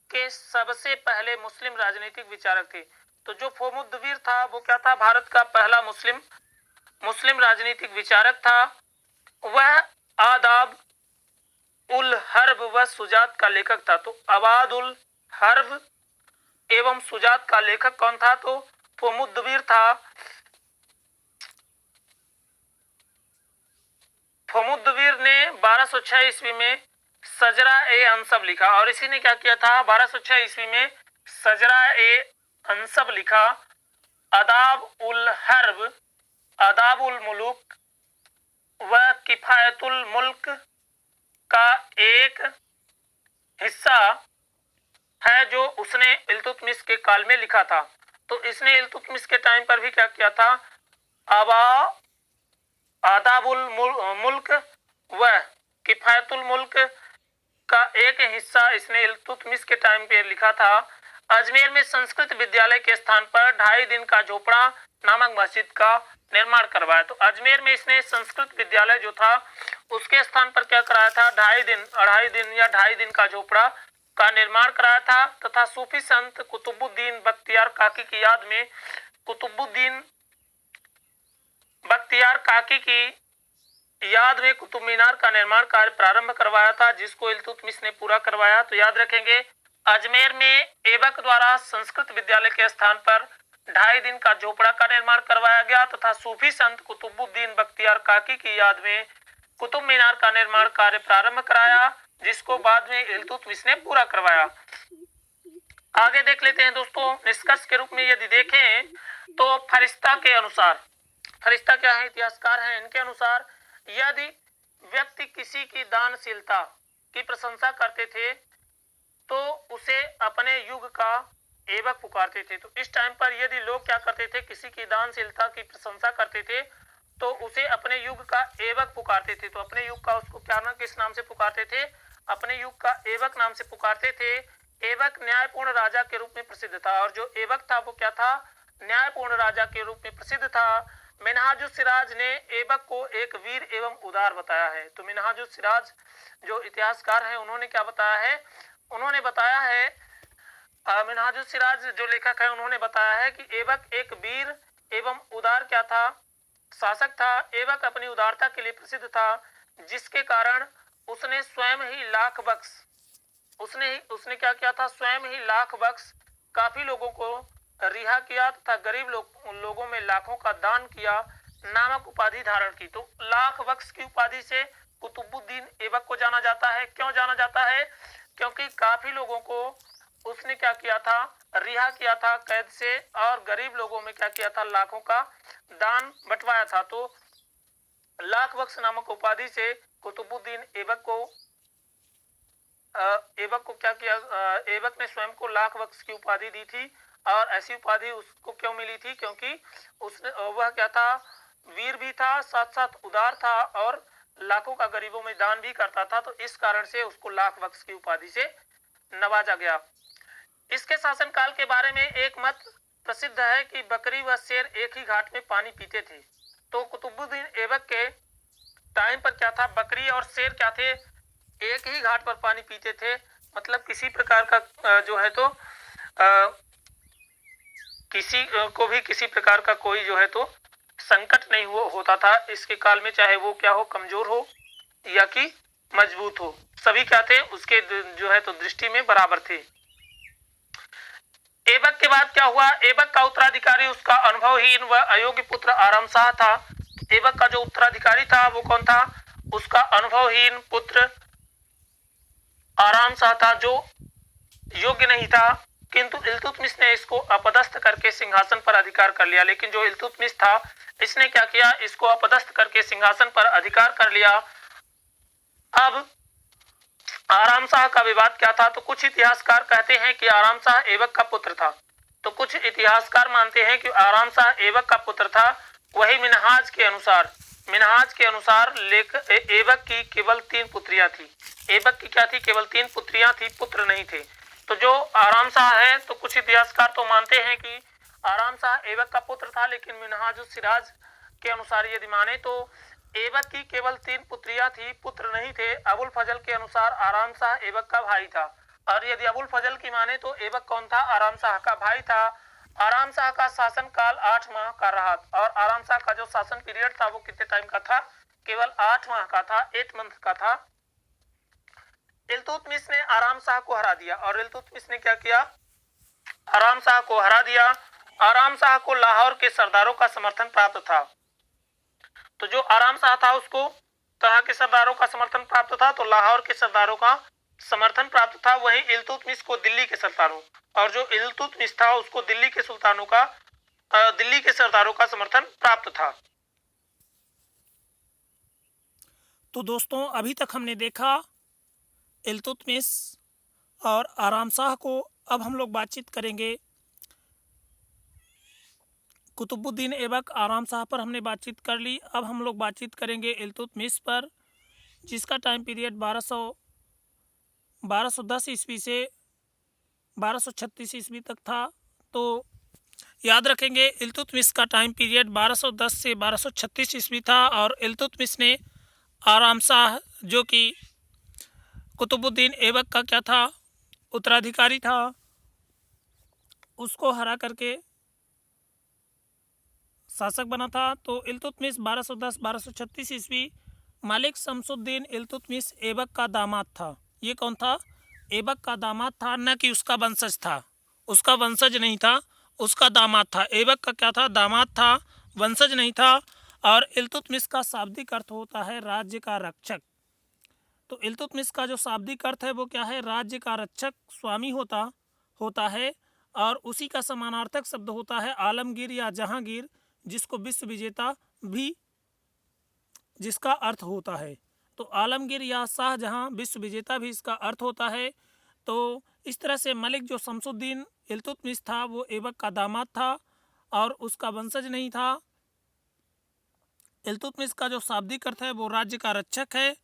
के सबसे पहले मुस्लिम राजनीतिक विचारक थे। तो जो फहमुद्दीन था वो क्या था, भारत का पहला मुस्लिम राजनीतिक विचारक था। वह आदाब उल हर्ब व सुजात का लेखक था। तो आबाद उल हर्ब एवं सुजात का लेखक कौन था, तो फहमुद्दीन था। फहमुद्दीन ने 1206 ईस्वी में सजरा ए अंसब लिखा, और इसी ने क्या किया था, 1206 ईस्वी में सजरा ए अंसब लिखा। अदाब उल हर्ब, अदाब उल मुलुक व किफायतुल मुल्क का एक हिस्सा है जो उसने इल्तुतमिश के काल में लिखा था। तो इसने इल्तुतमिश के टाइम पर भी क्या किया था, आदाबुल मुल्क व किफायतुल मुल्क का एक हिस्सा इसने इल्तुतमिश के टाइम पे लिखा था। अजमेर में संस्कृत विद्यालय के स्थान पर 2.5 दिन का झोपड़ा नामक मस्जिद का निर्माण करवाया। तो अजमेर में इसने संस्कृत विद्यालय जो था उसके स्थान पर क्या कराया था, 2.5 दिन का झोपड़ा का निर्माण कराया था, तथा सूफी संत कुतुबुद्दीन बख्तियार काकी की याद में कुतुबुद्दीन बख्तियार काकी की याद में कुतुब मीनार का निर्माण कार्य प्रारंभ करवाया था, जिसको इल्तुतमिश ने पूरा करवाया। तो याद रखेंगे, अजमेर में ऐबक द्वारा संस्कृत विद्यालय के स्थान पर 2.5 दिन का झोपड़ा का निर्माण करवाया गया, तथा सूफी संत कुतुबुद्दीन बख्तियार काकी की याद में कुतुब मीनार का निर्माण कार्य प्रारंभ कराया, जिसको बाद में इल्तुतमिश ने पूरा करवाया। आगे देख लेते हैं दोस्तों, निष्कर्ष के रूप में यदि देखें तो फरिश्ता के अनुसार, फरिश्ता क्या है, इतिहासकार हैं, इनके अनुसार यदि व्यक्ति किसी की दानशीलता की प्रशंसा करते थे तो उसे अपने युग का ऐबक पुकारते थे। तो इस टाइम पर यदि लोग क्या करते थे, किसी की दानशीलता की प्रशंसा करते थे तो उसे अपने युग का ऐबक पुकारते थे। तो अपने युग का उसको क्या नाम, किस नाम से पुकारते थे, अपने युग का ऐबक नाम से पुकारते थे। ऐबक न्यायपूर्ण राजा के रूप में प्रसिद्ध था, और जो ऐबक था वो क्या था, न्यायपूर्ण राजा के रूप में प्रसिद्ध था। मिनहाजुस सिराज ने ऐबक को एक वीर एवं उदार बताया है। तो मिनहाजुस सिराज जो इतिहासकार हैं उन्होंने क्या बताया है, उन्होंने बताया है, मिनहाजुस सिराज जो लेखक है उन्होंने बताया है कि ऐबक एक वीर एवं उदार क्या था, शासक था। ऐबक अपनी उदारता के लिए प्रसिद्ध था, जिसके कारण उसने स्वयं ही लाख बख्श, उसने क्या किया था, स्वयं ही लाख बख्श काफी लोगों को रिहा किया तथा गरीब लोगों में लाखों का दान किया नामक उपाधि धारण की। तो लाख बख्श की उपाधि से कुतुबुद्दीन ऐबक को जाना जाता है। क्यों जाना जाता है, क्योंकि काफी लोगों को उसने क्या किया था, रिहा किया था कैद से, और गरीब लोगों में क्या किया था, लाखों का दान बंटवाया था। तो लाख बख्श नामक उपाधि से कुतुबुद्दीन ऐबक को क्या किया, ऐबक ने स्वयं को लाख बख्श की उपाधि दी थी। और ऐसी उपाधि उसको क्यों मिली थी, क्योंकि उसने वह क्या था, वीर भी था, साथ साथ उदार था, और लाखों का गरीबों में दान भी करता था। तो इस कारण से उसको लाख बख्श की उपाधि से नवाजा गया। इसके शासनकाल के बारे में एक मत प्रसिद्ध है कि बकरी व शेर एक ही घाट में पानी पीते थे। तो कुतुबुद्दीन ऐबक के टाइम पर क्या था, बकरी और शेर क्या थे, एक ही घाट पर पानी पीते थे। मतलब किसी प्रकार का जो है तो किसी को भी किसी प्रकार का कोई जो है तो संकट नहीं होता था इसके काल में, चाहे वो क्या हो, कमजोर हो या कि मजबूत हो, सभी क्या थे, उसके जो है तो दृष्टि में बराबर थे। ऐबक के बाद क्या हुआ, ऐबक का उत्तराधिकारी उसका अनुभवहीन व अयोग्य पुत्र आराम शाह था। ऐबक का जो उत्तराधिकारी था वो कौन था, उसका अनुभवहीन पुत्र आराम शाह था, जो योग्य नहीं था। किंतु इल्तुतमिश ने इसको अपदस्थ करके सिंहासन पर अधिकार कर लिया। लेकिन जो इल्तुतमिश था इसने क्या किया, इसको अपदस्थ करके सिंहासन पर अधिकार कर लिया। अब आराम शाह का विवाद क्या था, तो कुछ इतिहासकार कहते हैं कि आराम शाह ऐबक का पुत्र था, तो कुछ इतिहासकार मानते हैं कि आराम शाह ऐबक का पुत्र था। वही मिनहाज के अनुसार ऐबक की केवल 3 पुत्रियां थी। ऐबक की क्या थी, केवल 3 पुत्रियां थी, पुत्र नहीं थे। तो जो आराम शाह है, तो कुछ इतिहासकार तो मानते हैं कि आराम शाह ऐबक का पुत्र था, लेकिन मिनहाजुस सिराज के अनुसार यदि माने तो ऐबक की केवल 3 पुत्रियां थी, पुत्र नहीं थे। अबुल फजल के अनुसार आराम शाह ऐबक का भाई था। और यदि अबुल फजल की माने तो ऐबक कौन था? आराम शाह का भाई था। आराम शाह का शासन काल 8 माह का रहा और आराम शाह का जो शासन पीरियड था वो कितने टाइम का था? केवल 8 माह का था, 8 मंथ का था। इल्तुतमिश ने आराम शाह को हरा दिया और इल्तुतमिश ने क्या किया? आराम शाह को हरा दिया। आराम शाह को लाहौर के सरदारों का समर्थन प्राप्त था। तो जो आराम शाह था उसको कहाँ के सरदारों का समर्थन प्राप्त था? तो लाहौर के सरदारों का समर्थन प्राप्त था। वहीं इल्तुतमिश को दिल्ली के सरदारों, और जो इल्तुतमिश था उसको दिल्ली के सुल्तानों का, दिल्ली के सरदारों का समर्थन प्राप्त था। तो दोस्तों अभी तक हमने देखा इल्तुतमिश और आराम शाह को। अब हम लोग बातचीत करेंगे कुतुबुद्दीन ऐबक, आराम शाह पर हमने बातचीत कर ली। अब हम लोग बातचीत करेंगे इल्तुतमिश पर, जिसका टाइम पीरियड 1210 ईस्वी से 1236 ईस्वी तक था। तो याद रखेंगे इल्तुतमिश का टाइम पीरियड 1210 से 1236 ईस्वी था और इल्तुतमिश ने आराम शाह जो कि कुतुबुद्दीन ऐबक का क्या था? उत्तराधिकारी था, उसको हरा करके शासक बना था। तो इल्तुतमिश 1210-1236 ईस्वी मालिक शमसुद्दीन इल्तुतमिश ऐबक का दामाद था। ये कौन था? ऐबक का दामाद था, न कि उसका वंशज था। उसका वंशज नहीं था, उसका दामाद था। ऐबक का क्या था? दामाद था, वंशज नहीं था। और इल्तुतमिश का शाब्दिक अर्थ होता है राज्य का रक्षक। तो इल्तुतमिश का जो शाब्दिक अर्थ है वो क्या है? राज्य का रक्षक, स्वामी होता है। और उसी का समानार्थक शब्द होता है आलमगीर या जहांगीर, जिसको विश्व विजेता भी जिसका अर्थ होता है। तो आलमगीर या शाहजहां, विश्व विजेता भी इसका अर्थ होता है। तो इस तरह से मलिक जो शमसुद्दीन इल्तुतमिश था वो ऐबक का दामाद था और उसका वंशज नहीं था। इल्तुतमिश का जो शाब्दिक अर्थ है वो राज्य का रक्षक है,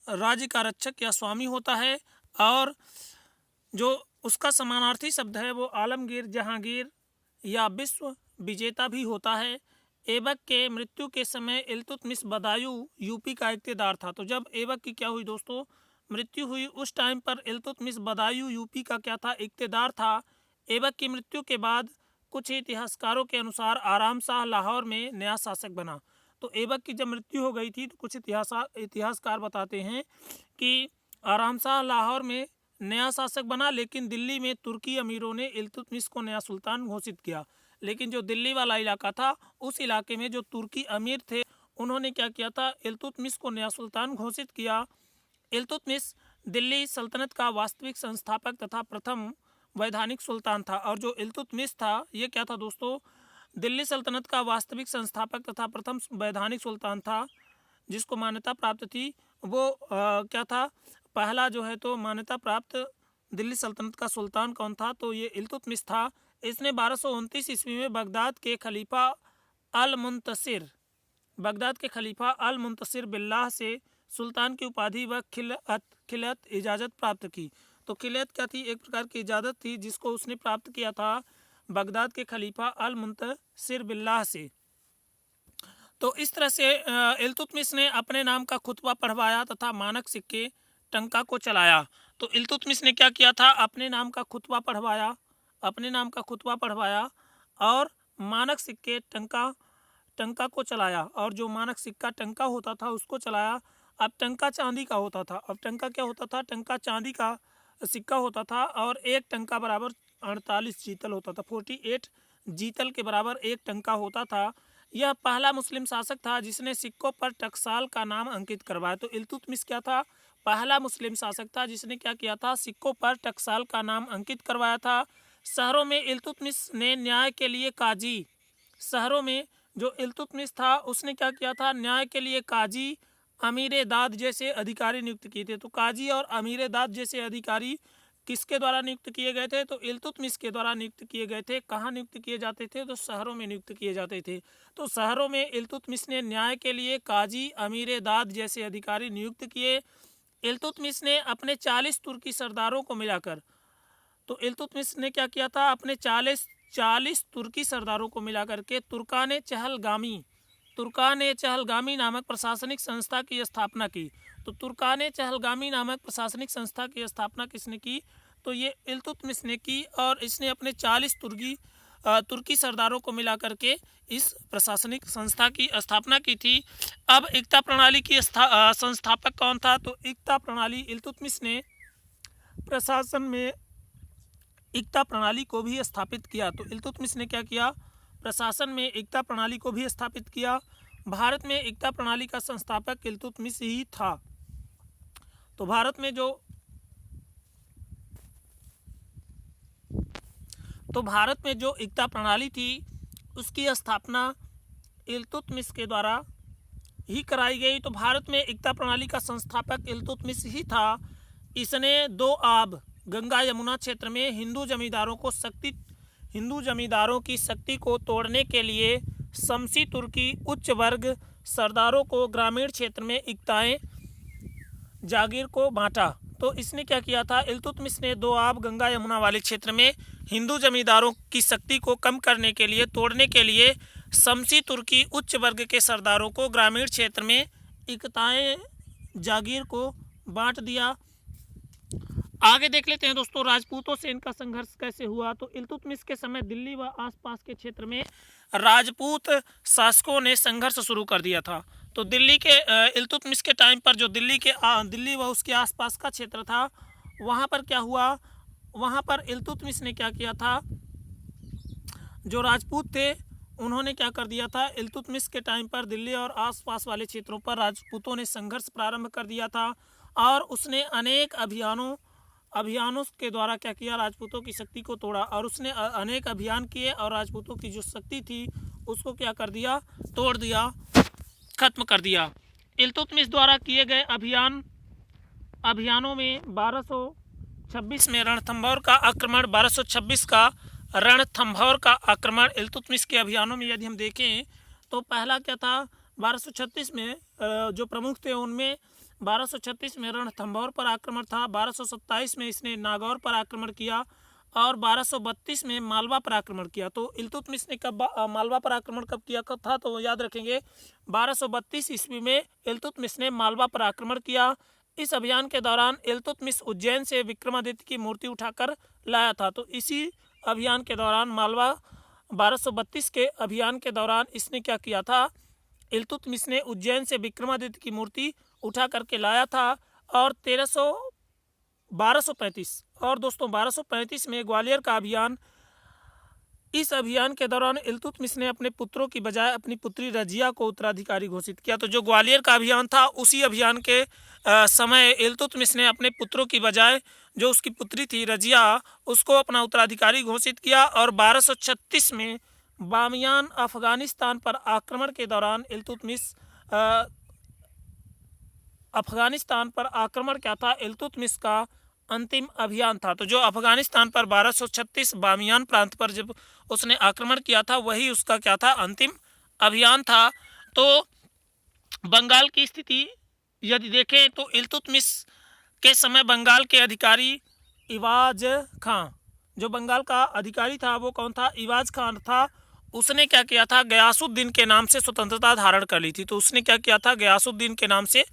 राज्य का रक्षक या स्वामी होता है। और जो उसका समानार्थी शब्द है वो आलमगीर, जहांगीर या विश्व विजेता भी होता है। ऐबक के मृत्यु के समय इल्तुतमिश बदायूं यूपी का इक्तेदार था। तो जब ऐबक की क्या हुई दोस्तों? मृत्यु हुई, उस टाइम पर इल्तुतमिश बदायूं यूपी का क्या था? इक्तेदार था। ऐबक की मृत्यु के बाद कुछ इतिहासकारों के अनुसार आराम शाह लाहौर में नया शासक बना। तो ऐबक की जब मृत्यु हो गई थी तो कुछ इतिहासकार बताते हैं कि आराम शाह लाहौर में नया शासक बना, लेकिन दिल्ली में तुर्की अमीरों ने इल्तुतमिश को नया सुल्तान घोषित किया। लेकिन जो दिल्ली वाला इलाका था उस इलाके में जो तुर्की अमीर थे उन्होंने क्या किया था? इल्तुतमिश को नया सुल्तान घोषित किया। इल्तुतमिश दिल्ली सल्तनत का वास्तविक संस्थापक तथा प्रथम वैधानिक सुल्तान था। और जो इल्तुतमिश था ये क्या था दोस्तों? दिल्ली सल्तनत का वास्तविक संस्थापक तथा प्रथम वैधानिक सुल्तान था, जिसको मान्यता प्राप्त थी। वो क्या था? पहला जो है तो मान्यता प्राप्त दिल्ली सल्तनत का सुल्तान कौन था? तो ये इल्तुतमिश था। इसने 1229 ईस्वी में बगदाद के खलीफा अल मुंतसिर बिल्लाह से सुल्तान की उपाधि व खिलत इजाज़त प्राप्त की। तो खिलत क्या थी? एक प्रकार की इजाज़त थी जिसको उसने प्राप्त किया था बगदाद के खलीफा अल मुंतसिर बिल्लाह से। तो इस तरह से इल्तुतमिश ने अपने नाम का खुतबा पढ़वाया तथा मानक सिक्के टंका को चलाया। तो इल्तुतमिश ने क्या किया था? अपने नाम का खुतबा पढ़वाया और मानक सिक्के टंका को चलाया। और जो मानक सिक्का टंका होता था उसको चलाया। अब टंका चांदी का होता था। अब टंका क्या होता था? टंका चांदी का सिक्का होता था और एक टंका बराबर 48 जीतल होता था। 48 जीतल के बराबर एक टंका होता था। यह पहला मुस्लिम शासक था जिसने सिक्कों पर टकसाल का नाम अंकित करवाया। तो इल्तुतमिश क्या था? पहला मुस्लिम शासक था जिसने क्या किया था? सिक्कों पर टकसाल का नाम अंकित करवाया था। शहरों में इल्तुतमिश ने न्याय के लिए काजी, शहरों में जो इल्तुतमिश था उसने क्या किया था? न्याय के लिए काजी, अमीर दाद जैसे अधिकारी नियुक्त किए थे। तो काजी और अमीर दाद जैसे अधिकारी किसके द्वारा नियुक्त किए गए थे? तो इल्तुतमिश के द्वारा नियुक्त किए गए थे। कहाँ नियुक्त किए जाते थे? तो शहरों में नियुक्त किए जाते थे। तो शहरों में इल्तुतमिश ने न्याय के लिए काजी, अमीर दाद जैसे अधिकारी नियुक्त किए। इल्तुतमिश ने अपने 40 तुर्की सरदारों को मिलाकर, तो इल्तुतमिश ने क्या किया था? अपने 40 तुर्की सरदारों को मिलाकर के तुर्कान-ए-चहलगामी नामक प्रशासनिक संस्था की स्थापना की। तो तुर्काने चहलगामी नामक प्रशासनिक संस्था की स्थापना किसने की? तो ये इल्तुतमिश ने की और इसने अपने 40 तुर्की सरदारों को मिला करके इस प्रशासनिक संस्था की स्थापना की थी। अब इक्ता प्रणाली की संस्थापक कौन था? तो इक्ता प्रणाली इल्तुतमिश ने प्रशासन में इक्ता प्रणाली को भी स्थापित किया। तो इल्तुतमिश ने क्या किया? प्रशासन में इक्ता प्रणाली को भी स्थापित किया। भारत में इक्ता प्रणाली का संस्थापक इल्तुतमिश ही था। तो भारत में जो इक्ता प्रणाली थी उसकी स्थापना इल्तुतमिश के द्वारा ही कराई गई। तो भारत में इक्ता प्रणाली का संस्थापक इल्तुतमिश ही था। इसने 2 आब गंगा यमुना क्षेत्र में हिंदू जमींदारों की शक्ति को तोड़ने के लिए शमसी तुर्की उच्च वर्ग सरदारों को ग्रामीण क्षेत्र में इक्ताए जागीर को बांटा। तो इसने क्या किया था? इल्तुतमिश ने 2 आब गंगा यमुना वाले क्षेत्र में हिंदू जमींदारों की शक्ति को कम करने के लिए तोड़ने के लिए शमसी तुर्की उच्च वर्ग के सरदारों को ग्रामीण क्षेत्र में इक्ताए जागीर को बांट दिया। आगे देख लेते हैं दोस्तों, राजपूतों से इनका संघर्ष कैसे हुआ। तो इल्तुतमिश के समय दिल्ली व आसपास के क्षेत्र में राजपूत शासकों ने संघर्ष शुरू कर दिया था। तो दिल्ली के इल्तुतमिश के टाइम पर जो दिल्ली व उसके आसपास का क्षेत्र था वहाँ पर क्या हुआ? वहाँ पर इल्तुतमिश ने क्या किया था? जो राजपूत थे उन्होंने क्या कर दिया था? इल्तुतमिश के टाइम पर दिल्ली और आसपास वाले क्षेत्रों पर राजपूतों ने संघर्ष प्रारंभ कर दिया था और उसने अनेक अभियानों के द्वारा क्या किया? राजपूतों की शक्ति को तोड़ा और उसने अनेक अभियान किए और राजपूतों की जो शक्ति थी उसको क्या कर दिया? तोड़ दिया, खत्म कर दिया। इल्तुतमिश द्वारा किए गए अभियानों में 1226 में रणथंभौर का आक्रमण, 1226 का रणथंभौर का आक्रमण इल्तुतमिश के अभियानों में यदि हम देखें तो पहला क्या था? 1236 में जो प्रमुख थे उनमें 1236 में रणथंभौर पर आक्रमण था, 1227 में इसने नागौर पर आक्रमण किया और 1232 में मालवा पर आक्रमण किया। तो इल्तुतमिश ने कब मालवा पर आक्रमण कब किया था? तो याद रखेंगे 1232 ईस्वी में इल्तुतमिश ने मालवा पर आक्रमण किया। इस अभियान के दौरान इल्तुतमिश उज्जैन से विक्रमादित्य की मूर्ति उठाकर लाया था। तो इसी अभियान के दौरान 1232 के अभियान के दौरान इसने क्या किया था? इल्तुतमिश ने उज्जैन से विक्रमादित्य की मूर्ति उठा करके लाया था और 1235 और दोस्तों 1235 में ग्वालियर का अभियान। इस अभियान के दौरान इल्तुतमिश ने अपने पुत्रों की बजाय अपनी पुत्री रजिया को उत्तराधिकारी घोषित किया। तो जो ग्वालियर का अभियान था उसी अभियान के समय इल्तुतमिश ने अपने पुत्रों की बजाय जो उसकी पुत्री थी रजिया उसको अपना उत्तराधिकारी घोषित किया और 1236 में बामियान अफगानिस्तान पर आक्रमण के दौरान इल्तुतमिश अफगानिस्तान पर आक्रमण क्या था? इल्तुतमिश का अंतिम अभियान था। तो जो अफगानिस्तान पर 1236 बामियान प्रांत पर जब उसने आक्रमण किया था वही उसका क्या था? अंतिम अभियान था। तो बंगाल की स्थिति यदि देखें तो इल्तुतमिश के समय बंगाल के अधिकारी इवाज खां, जो बंगाल का अधिकारी था वो कौन था? इवाज खान था। उसने क्या किया था? गयासुद्दीन के नाम से स्वतंत्रता धारण कर ली थी। तो उसने क्या किया था? गयासुद्दीन के नाम से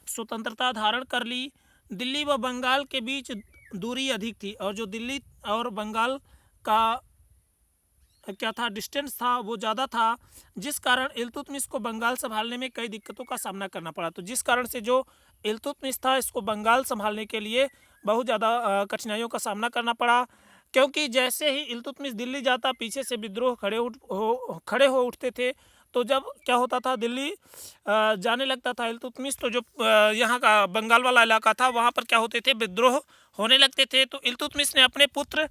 स्वतंत्रता धारण कर ली। दिल्ली व बंगाल के बीच दूरी अधिक थी और जो दिल्ली और बंगाल का क्या था? डिस्टेंस था वो ज़्यादा था, जिस कारण इल्तुतमिश को बंगाल संभालने में कई दिक्कतों का सामना करना पड़ा। तो जिस कारण से जो इल्तुतमिश था इसको बंगाल संभालने के लिए बहुत ज़्यादा कठिनाइयों का सामना करना पड़ा, क्योंकि जैसे ही इल्तुतमिश दिल्ली जाता पीछे से विद्रोह खड़े हो उठते थे। तो जब क्या होता था? दिल्ली जाने लगता था इल्तुतमिश, तो जो यहाँ का बंगाल वाला इलाका था वहाँ पर क्या होते थे? विद्रोह होने लगते थे। तो इल्तुतमिश ने अपने पुत्र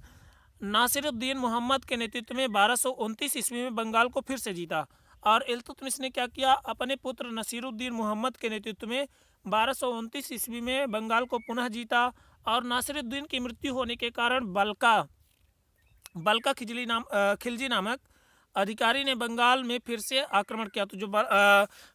नासिरुद्दीन मोहम्मद के नेतृत्व में 1229 ईस्वी में बंगाल को फिर से जीता और इल्तुतमिश ने क्या किया? अपने पुत्र नासिरुद्दीन मोहम्मद के नेतृत्व में 1229 ईस्वी में बंगाल को पुनः जीता और नासिरुद्दीन की मृत्यु होने के कारण बल्का खिलजी नामक अधिकारी ने बंगाल में फिर से आक्रमण किया। तो जो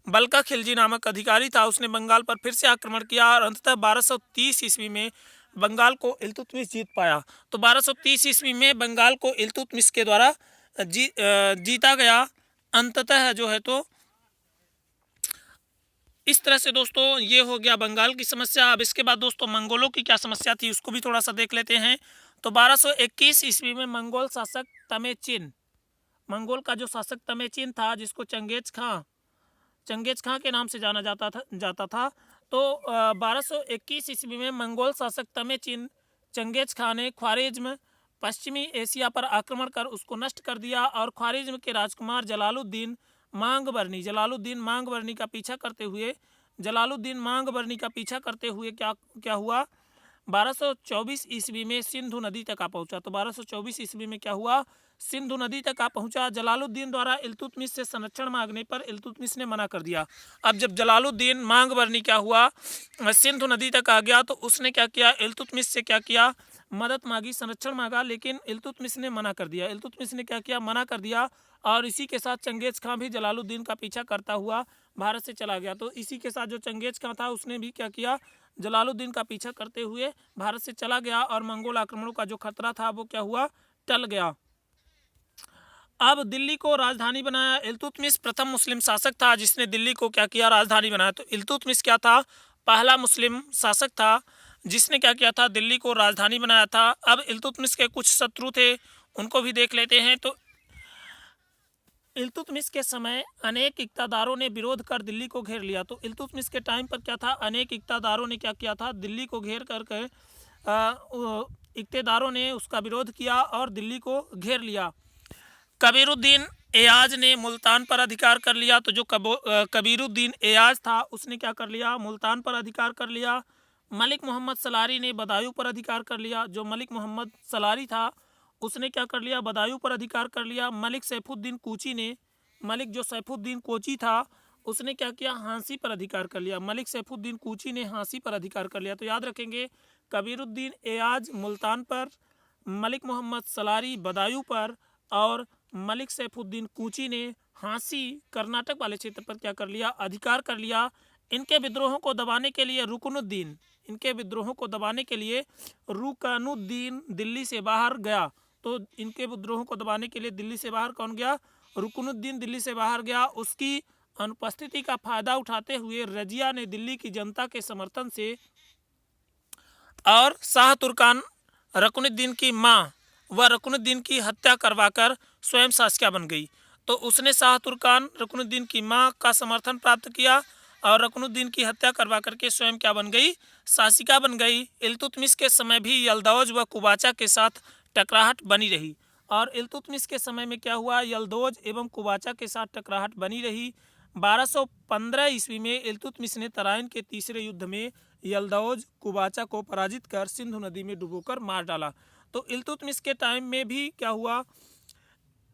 बल्का खिलजी नामक अधिकारी था उसने बंगाल पर फिर से आक्रमण किया और अंततः 1230 ईस्वी में बंगाल को इल्तुतमिश जीत पाया। तो 1230 ईस्वी में बंगाल को इल्तुतमिश के द्वारा जीता गया। अंततः जो है तो इस तरह से दोस्तों ये हो गया बंगाल की समस्या। अब इसके बाद दोस्तों मंगोलों की क्या समस्या थी उसको भी थोड़ा सा देख लेते हैं। तो 1221 ईस्वी में मंगोल शासक तमेचिन, मंगोल का जो शासक तमेचिन था जिसको चंगेज खां के नाम से जाना जाता था। तो 1221 ईस्वी में मंगोल शासक तमेचिन चंगेज खां ने ख्वारिज्म पश्चिमी एशिया पर आक्रमण कर उसको नष्ट कर दिया और ख्वारिज्म के राजकुमार जलालुद्दीन मांगबरनी का पीछा करते हुए क्या हुआ 1224 ईस्वी में सिंधु नदी तक आ पहुंचा। तो 1224 ईस्वी में क्या हुआ, सिंधु नदी तक आ पहुंचा। जलालुद्दीन द्वारा इल्तुतमिश से संरक्षण मांगने पर इल्तुतमिश ने मना कर दिया। अब जब जलालुद्दीन मांगबरनी क्या हुआ सिंधु नदी तक आ गया तो उसने क्या किया, इल्तुतमिश से क्या किया, मदद मांगी, संरक्षण मांगा, लेकिन इल्तुतमिश ने मना कर दिया। इल्तुतमिश ने क्या किया, मना कर दिया और इसी के साथ चंगेज खां भी जलालुद्दीन का पीछा करता हुआ भारत से चला गया। तो इसी के साथ जो चंगेज खां था उसने भी क्या किया, जलालुद्दीन का पीछा करते हुए भारत से चला गया और मंगोल आक्रमणों का जो खतरा था वो क्या हुआ, टल गया। अब दिल्ली को राजधानी बनाया। इल्तुतमिश प्रथम मुस्लिम शासक था जिसने दिल्ली को क्या किया, राजधानी बनाया। तो इल्तुतमिश क्या था, पहला मुस्लिम शासक था जिसने क्या किया था, दिल्ली को राजधानी बनाया था। अब इल्तुतमिश के कुछ शत्रु थे उनको भी देख लेते हैं। तो इल्तुतमिश के समय अनेक इक़्तिदारों ने विरोध कर दिल्ली को घेर लिया। तो इल्तुतमिश के टाइम पर क्या था, अनेक इक़्तिदारों ने क्या किया था, दिल्ली को घेर करके इक़्तिदारों ने उसका विरोध किया और दिल्ली को घेर लिया। कबीरुद्दीन एयाज ने मुल्तान पर अधिकार कर लिया। तो जो कबीरुद्दीन एयाज था उसने क्या कर लिया, मुल्तान पर अधिकार कर लिया। मलिक मोहम्मद सलारी ने बदायूं पर अधिकार कर लिया। जो मलिक मोहम्मद सलारी था उसने क्या कर लिया, बदायूं पर अधिकार कर लिया। मलिक सैफुद्दीन कोची था उसने क्या किया, हाँसी पर अधिकार कर लिया। मलिक सैफुद्दीन कोची ने हाँसी पर अधिकार कर लिया। तो याद रखेंगे, कबीरुद्दीन एयाज मुल्तान पर, मलिक मोहम्मद सलारी बदायूं पर और मलिक सैफुद्दीन कोची ने हाँसी कर्नाटक वाले क्षेत्र पर क्या कर लिया, अधिकार कर लिया। इनके विद्रोहों को दबाने के लिए रुकनुद्दीन दिल्ली से बाहर गया। तो इनके विद्रोहों को दबाने के लिए दिल्ली से बाहर कौन गया, रुकनुद्दीन दिल्ली से बाहर गया। उसकी अनुपस्थिति का फायदा उठाते हुए रजिया ने दिल्ली की जनता के समर्थन से और शाह तुर्कान रुकनुद्दीन की मां व रुकनुद्दीन की हत्या करवाकर स्वयं शासिका बन गई। तो उसने शाह तुर्कान रुकनुद्दीन की मां का समर्थन प्राप्त किया और रुकनुद्दीन की हत्या करवा करके स्वयं क्या बन गई, शासिका बन गई। इल्तुतमिश के समय भी यल्दौज व कुबाचा के साथ टकराहट बनी रही और इल्तुतमिश के समय में क्या हुआ, यल्दौज एवं कुबाचा के साथ टकराहट बनी रही। 1215 ईस्वी में इल्तुतमिश ने तराइन के तीसरे युद्ध में यल्दौज कुबाचा को पराजित कर सिंधु नदी में डुबोकर मार डाला। तो इल्तुतमिश के टाइम में भी क्या हुआ,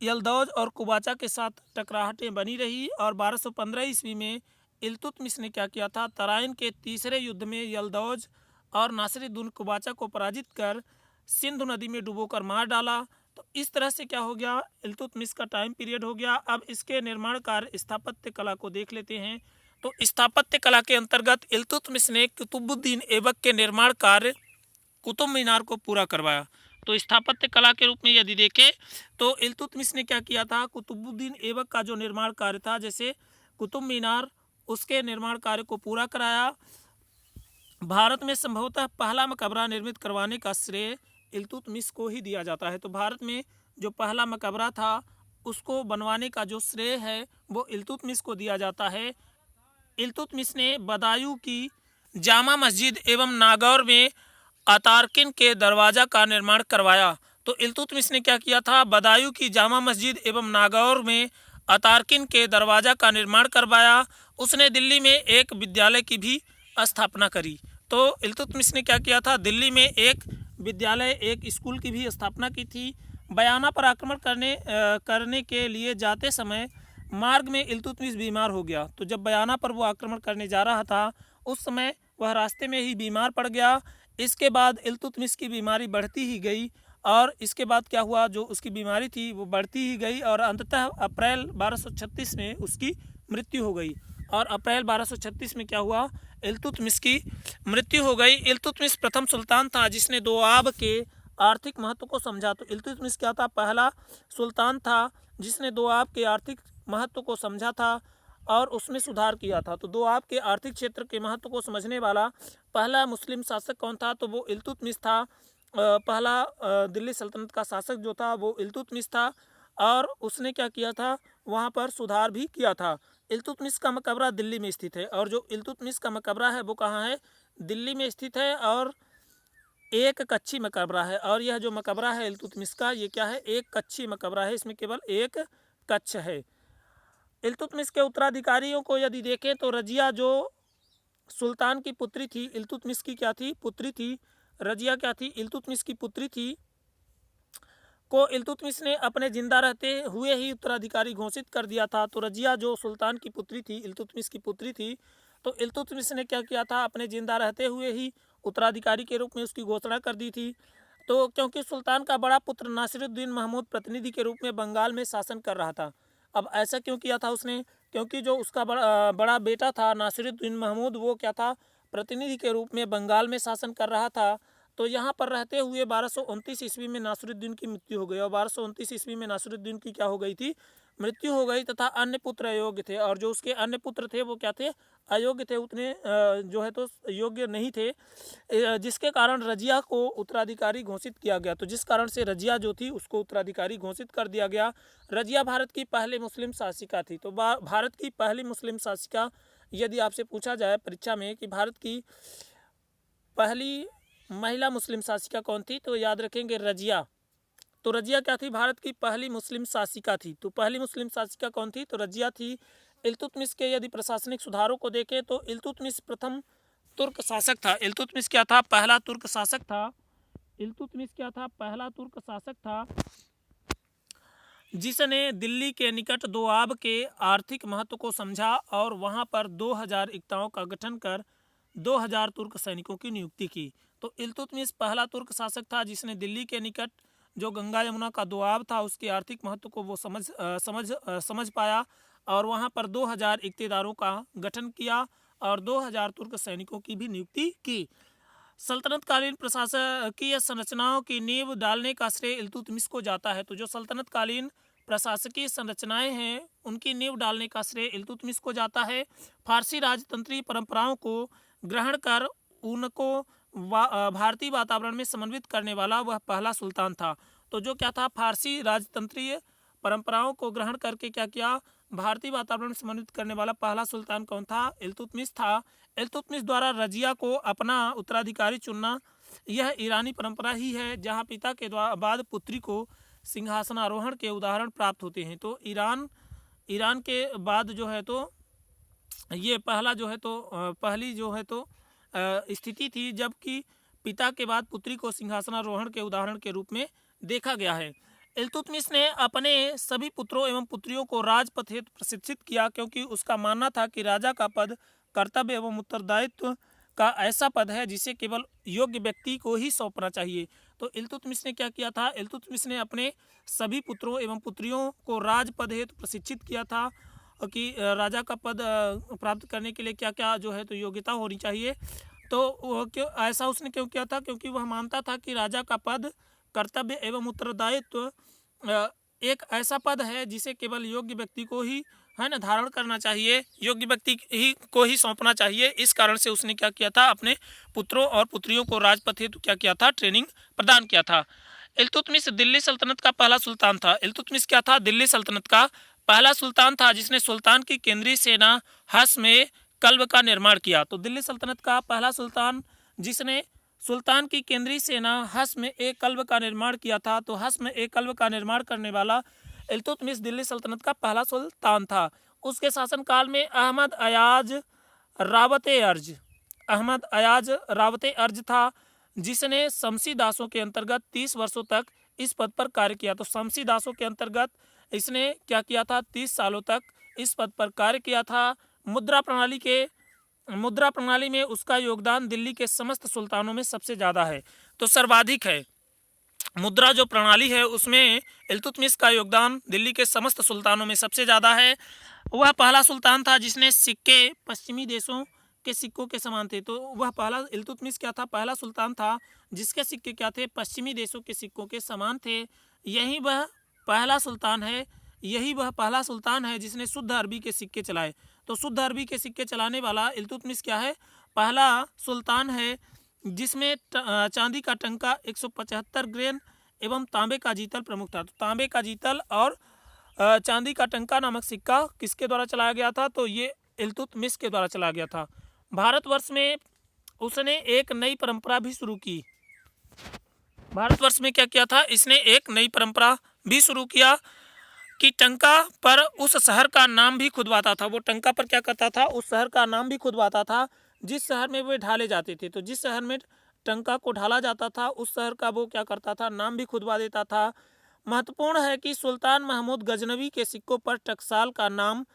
यल्दौज और कुबाचा के साथ टकराहटें बनी रही और 1215 ईस्वी में इल्तुतमिश ने क्या किया था, तराइन के तीसरे युद्ध में यल्दौज और नासिरुद्दीन कुबाचा को पराजित कर सिंधु नदी में डुबोकर मार डाला। तो इस तरह से क्या हो गया, इल्तुतमिश का टाइम पीरियड हो गया। अब इसके निर्माण कार्य स्थापत्य कला को देख लेते हैं। तो स्थापत्य कला के अंतर्गत इल्तुतमिश ने कुतुबुद्दीन ऐबक के निर्माण कार्य कुतुब मीनार को पूरा करवाया। तो स्थापत्य कला के रूप में यदि देखें तो इल्तुतमिश ने क्या किया था, कुतुबुद्दीन ऐबक का जो निर्माण कार्य था जैसे कुतुब मीनार, उसके निर्माण कार्य को पूरा कराया। भारत में संभवतः पहला मकबरा निर्मित करवाने का श्रेय इल्तुतमिश को ही दिया जाता है। तो भारत में जो पहला मकबरा था उसको बनवाने का जो श्रेय है वो इल्तुतमिश को दिया जाता है। इल्तुतमिश ने बदायूं की जामा मस्जिद एवं नागौर में अतारकिन के दरवाज़ा का निर्माण करवाया। तो इल्तुतमिश ने क्या किया था, बदायूं की जामा मस्जिद एवं नागौर में अतारकिन के दरवाज़ा का निर्माण करवाया। उसने दिल्ली में एक विद्यालय की भी स्थापना करी। तो इल्तुतमिश ने क्या किया था, दिल्ली में एक विद्यालय, एक स्कूल की भी स्थापना की थी। बयाना पर आक्रमण करने के लिए जाते समय मार्ग में इल्तुतमिश बीमार हो गया। तो जब बयाना पर वो आक्रमण करने जा रहा था उस समय वह रास्ते में ही बीमार पड़ गया। इसके बाद इल्तुतमिश की बीमारी बढ़ती ही गई और इसके बाद क्या हुआ, जो उसकी बीमारी थी वो बढ़ती ही गई और अंततः अप्रैल 1236 में उसकी मृत्यु हो गई। और अप्रैल 1236 में क्या हुआ, इल्तुतमिश की मृत्यु हो गई। इल्तुतमिश प्रथम सुल्तान था जिसने दोआब के आर्थिक महत्व को समझा। तो इल्तुतमिश क्या था, पहला सुल्तान था जिसने दोआब के आर्थिक महत्व को समझा था और उसमें सुधार किया था। तो दोआब के आर्थिक क्षेत्र के महत्व को समझने वाला पहला मुस्लिम शासक कौन था? तो वो इल्तुतमिश था। पहला दिल्ली सल्तनत का शासक जो था वो इल्तुतमिश था और उसने क्या किया था? वहाँ पर सुधार भी किया था। इल्तुतमिश का मकबरा दिल्ली में स्थित है और जो इल्तुतमिश का मकबरा है वो कहाँ है? दिल्ली में स्थित है और एक कच्ची मकबरा है। और यह जो मकबरा है इल्तुतमिश का, ये क्या है? एक कच्ची मकबरा है, इसमें केवल एक कच्छ है। इल्तुतमिश के उत्तराधिकारियों को यदि देखें तो रजिया जो सुल्तान की पुत्री थी, इल्तुतमिश की क्या थी? पुत्री थी। रजिया क्या थी? इल्तुतमिश की पुत्री थी, को इल्तुतमिश ने अपने जिंदा रहते हुए ही उत्तराधिकारी घोषित कर दिया था। तो रजिया जो सुल्तान की पुत्री थी, इल्तुतमिश की पुत्री थी, तो इल्तुतमिश ने क्या किया था? अपने जिंदा रहते हुए ही उत्तराधिकारी के रूप में उसकी घोषणा कर दी थी। तो क्योंकि सुल्तान का बड़ा पुत्र नासिरुद्दीन महमूद प्रतिनिधि के रूप में बंगाल में शासन कर रहा था। अब ऐसा क्यों किया था उसने? क्योंकि जो उसका बड़ा बेटा था नासिरुद्दीन महमूद, वो क्या था? प्रतिनिधि के रूप में बंगाल में शासन कर रहा था। तो यहाँ पर रहते हुए 1229 ईस्वी में नासिरुद्दीन की मृत्यु हो गई और 1229 ईस्वी में नासिरुद्दीन की क्या हो गई थी? मृत्यु हो गई तथा अन्य पुत्र अयोग्य थे। और जो उसके अन्य पुत्र थे वो क्या थे? अयोग्य थे, उतने जो है तो योग्य नहीं थे, जिसके कारण रजिया को उत्तराधिकारी घोषित किया गया। तो जिस कारण से रजिया जो थी उसको उत्तराधिकारी घोषित कर दिया गया। रजिया भारत की पहली मुस्लिम शासिका थी। तो भारत की पहली मुस्लिम शासिका, यदि आपसे पूछा जाए परीक्षा में कि भारत की पहली महिला मुस्लिम शासिका कौन थी, तो याद रखेंगे रजिया। तो रजिया क्या थी? भारत की पहली मुस्लिम शासिका थी। तो पहली मुस्लिम शासिका कौन थी? तो रजिया थी। इल्तुतमिश के यदि प्रशासनिक सुधारों को देखें तो इल्तुतमिश प्रथम तुर्क शासक था। इल्तुतमिश क्या था? पहला तुर्क शासक था। इल्तुतमिश क्या था? पहला तुर्क शासक था जिसने दिल्ली के निकट दोआब के आर्थिक महत्व को समझा और वहां पर 2000 इक्ताओं का गठन कर 2000 तुर्क सैनिकों की नियुक्ति की। तो इल्तुतमिश पहला तुर्क शासक था जिसने दिल्ली के निकट जो गंगा यमुना का दोआब था उसके आर्थिक महत्व को वो समझ पाया और वहां पर 2000 इक्तेदारों का गठन किया और 2000 तुर्क सैनिकों की भी नियुक्ति की। सल्तनतकालीन प्रशासकीय संरचनाओं की नींव डालने का श्रेय इल्तुतमिश को जाता है। तो जो सल्तनतकालीन प्रशासकीय संरचनाएं हैं उनकी नींव डालने का श्रेय इल्तुतमिश को जाता है। फारसी राजतंत्री परंपराओं को ग्रहण कर उनको भारतीय वातावरण में समन्वित करने वाला वह पहला सुल्तान था। तो जो क्या था? फारसी राजतंत्रीय परंपराओं को ग्रहण करके क्या किया? भारतीय वातावरण में समन्वित करने वाला पहला सुल्तान कौन था? इल्तुतमिश था। इल्तुतमिश द्वारा रजिया को अपना उत्तराधिकारी चुनना यह ईरानी परंपरा ही है जहां पिता के बाद पुत्री को सिंहासनारोहण के उदाहरण प्राप्त होते हैं। तो ईरान के बाद जो है तो ये पहला जो है तो पहली जो है तो स्थिति थी जबकि पिता के बाद पुत्री को सिंहासनारोहण के उदाहरण के रूप में देखा गया है। इल्तुतमिश ने अपने सभी पुत्रों एवं पुत्रियों को राजपथ हेतु प्रशिक्षित किया क्योंकि उसका मानना था कि राजा का पद कर्तव्य एवं उत्तरदायित्व का ऐसा पद है जिसे केवल योग्य व्यक्ति को ही सौंपना चाहिए। तो इल्तुतमिश ने क्या किया था? इल्तुतमिश ने अपने सभी पुत्रों एवं पुत्रियों को राजपद हेतु प्रशिक्षित किया था कि राजा का पद प्राप्त करने के लिए क्या क्या जो है तो योग्यता होनी चाहिए। तो क्यों ऐसा उसने क्यों किया था? क्योंकि वह मानता था कि राजा का पद कर्तव्य एवं उत्तरदायित्व एक ऐसा पद है जिसे केवल योग्य व्यक्ति को ही है ना धारण करना चाहिए, योग्य व्यक्ति ही को ही सौंपना चाहिए। इस कारण से उसने क्या किया था? अपने पुत्रों और पुत्रियों को राजपथ हेतु क्या किया था? ट्रेनिंग प्रदान किया था। इल्तुतमिश दिल्ली सल्तनत का पहला सुल्तान था। इल्तुतमिश क्या था? दिल्ली सल्तनत का पहला सुल्तान था जिसने सुल्तान की केंद्रीय सेना हस में कल्ब का निर्माण किया। तो दिल्ली सल्तनत का पहला सुल्तान जिसने सुल्तान की केंद्रीय सेना हस में एक कल्ब का निर्माण किया था। तो हस में एक कल्ब का निर्माण करने वाला इल्तुतमिश दिल्ली सल्तनत का पहला सुल्तान था। उसके शासनकाल में अहमद अयाज रावते अर्ज था जिसने शमसी दासों के अंतर्गत 30 वर्षों तक इस पद पर कार्य किया। तो शमसी दासों के अंतर्गत इसने क्या किया था? 30 सालों तक इस पद पर कार्य किया था। मुद्रा प्रणाली में उसका योगदान दिल्ली के समस्त सुल्तानों में सबसे ज़्यादा है, तो सर्वाधिक है। मुद्रा जो प्रणाली है उसमें इल्तुतमिश का योगदान दिल्ली के समस्त सुल्तानों में सबसे ज़्यादा है। वह पहला सुल्तान था जिसने सिक्के पश्चिमी देशों के सिक्कों के समान थे। तो वह पहला इल्तुतमिश क्या था? पहला सुल्तान था जिसके सिक्के क्या थे? पश्चिमी देशों के सिक्कों के समान थे। यही वह पहला सुल्तान है जिसने शुद्ध अरबी के सिक्के चलाए। तो शुद्ध अरबी के सिक्के चलाने वाला इल्तुतमिश क्या है, पहला सुल्तान है जिसमें चांदी का टंका 175 ग्रेन एवं तांबे का जीतल प्रमुख था। तो तांबे का जीतल और चांदी का टंका नामक सिक्का किसके द्वारा चलाया गया था, तो ये इल्तुतमिश के द्वारा चलाया गया था। भारतवर्ष में उसने एक नई परंपरा भी शुरू की। भारतवर्ष में क्या किया था, इसने एक नई परंपरा भी शुरू किया कि टंका पर उस शहर का नाम भी खुदवाता था। वो टंका पर क्या करता था, उस शहर का नाम भी खुदवाता था जिस शहर में वे ढाले जाते थे। तो जिस शहर में टंका को ढाला जाता था उस शहर का वो क्या करता था, नाम भी खुदवा देता था। महत्वपूर्ण है कि सुल्तान महमूद गजनवी के सिक्कों पर टकसाल का नाम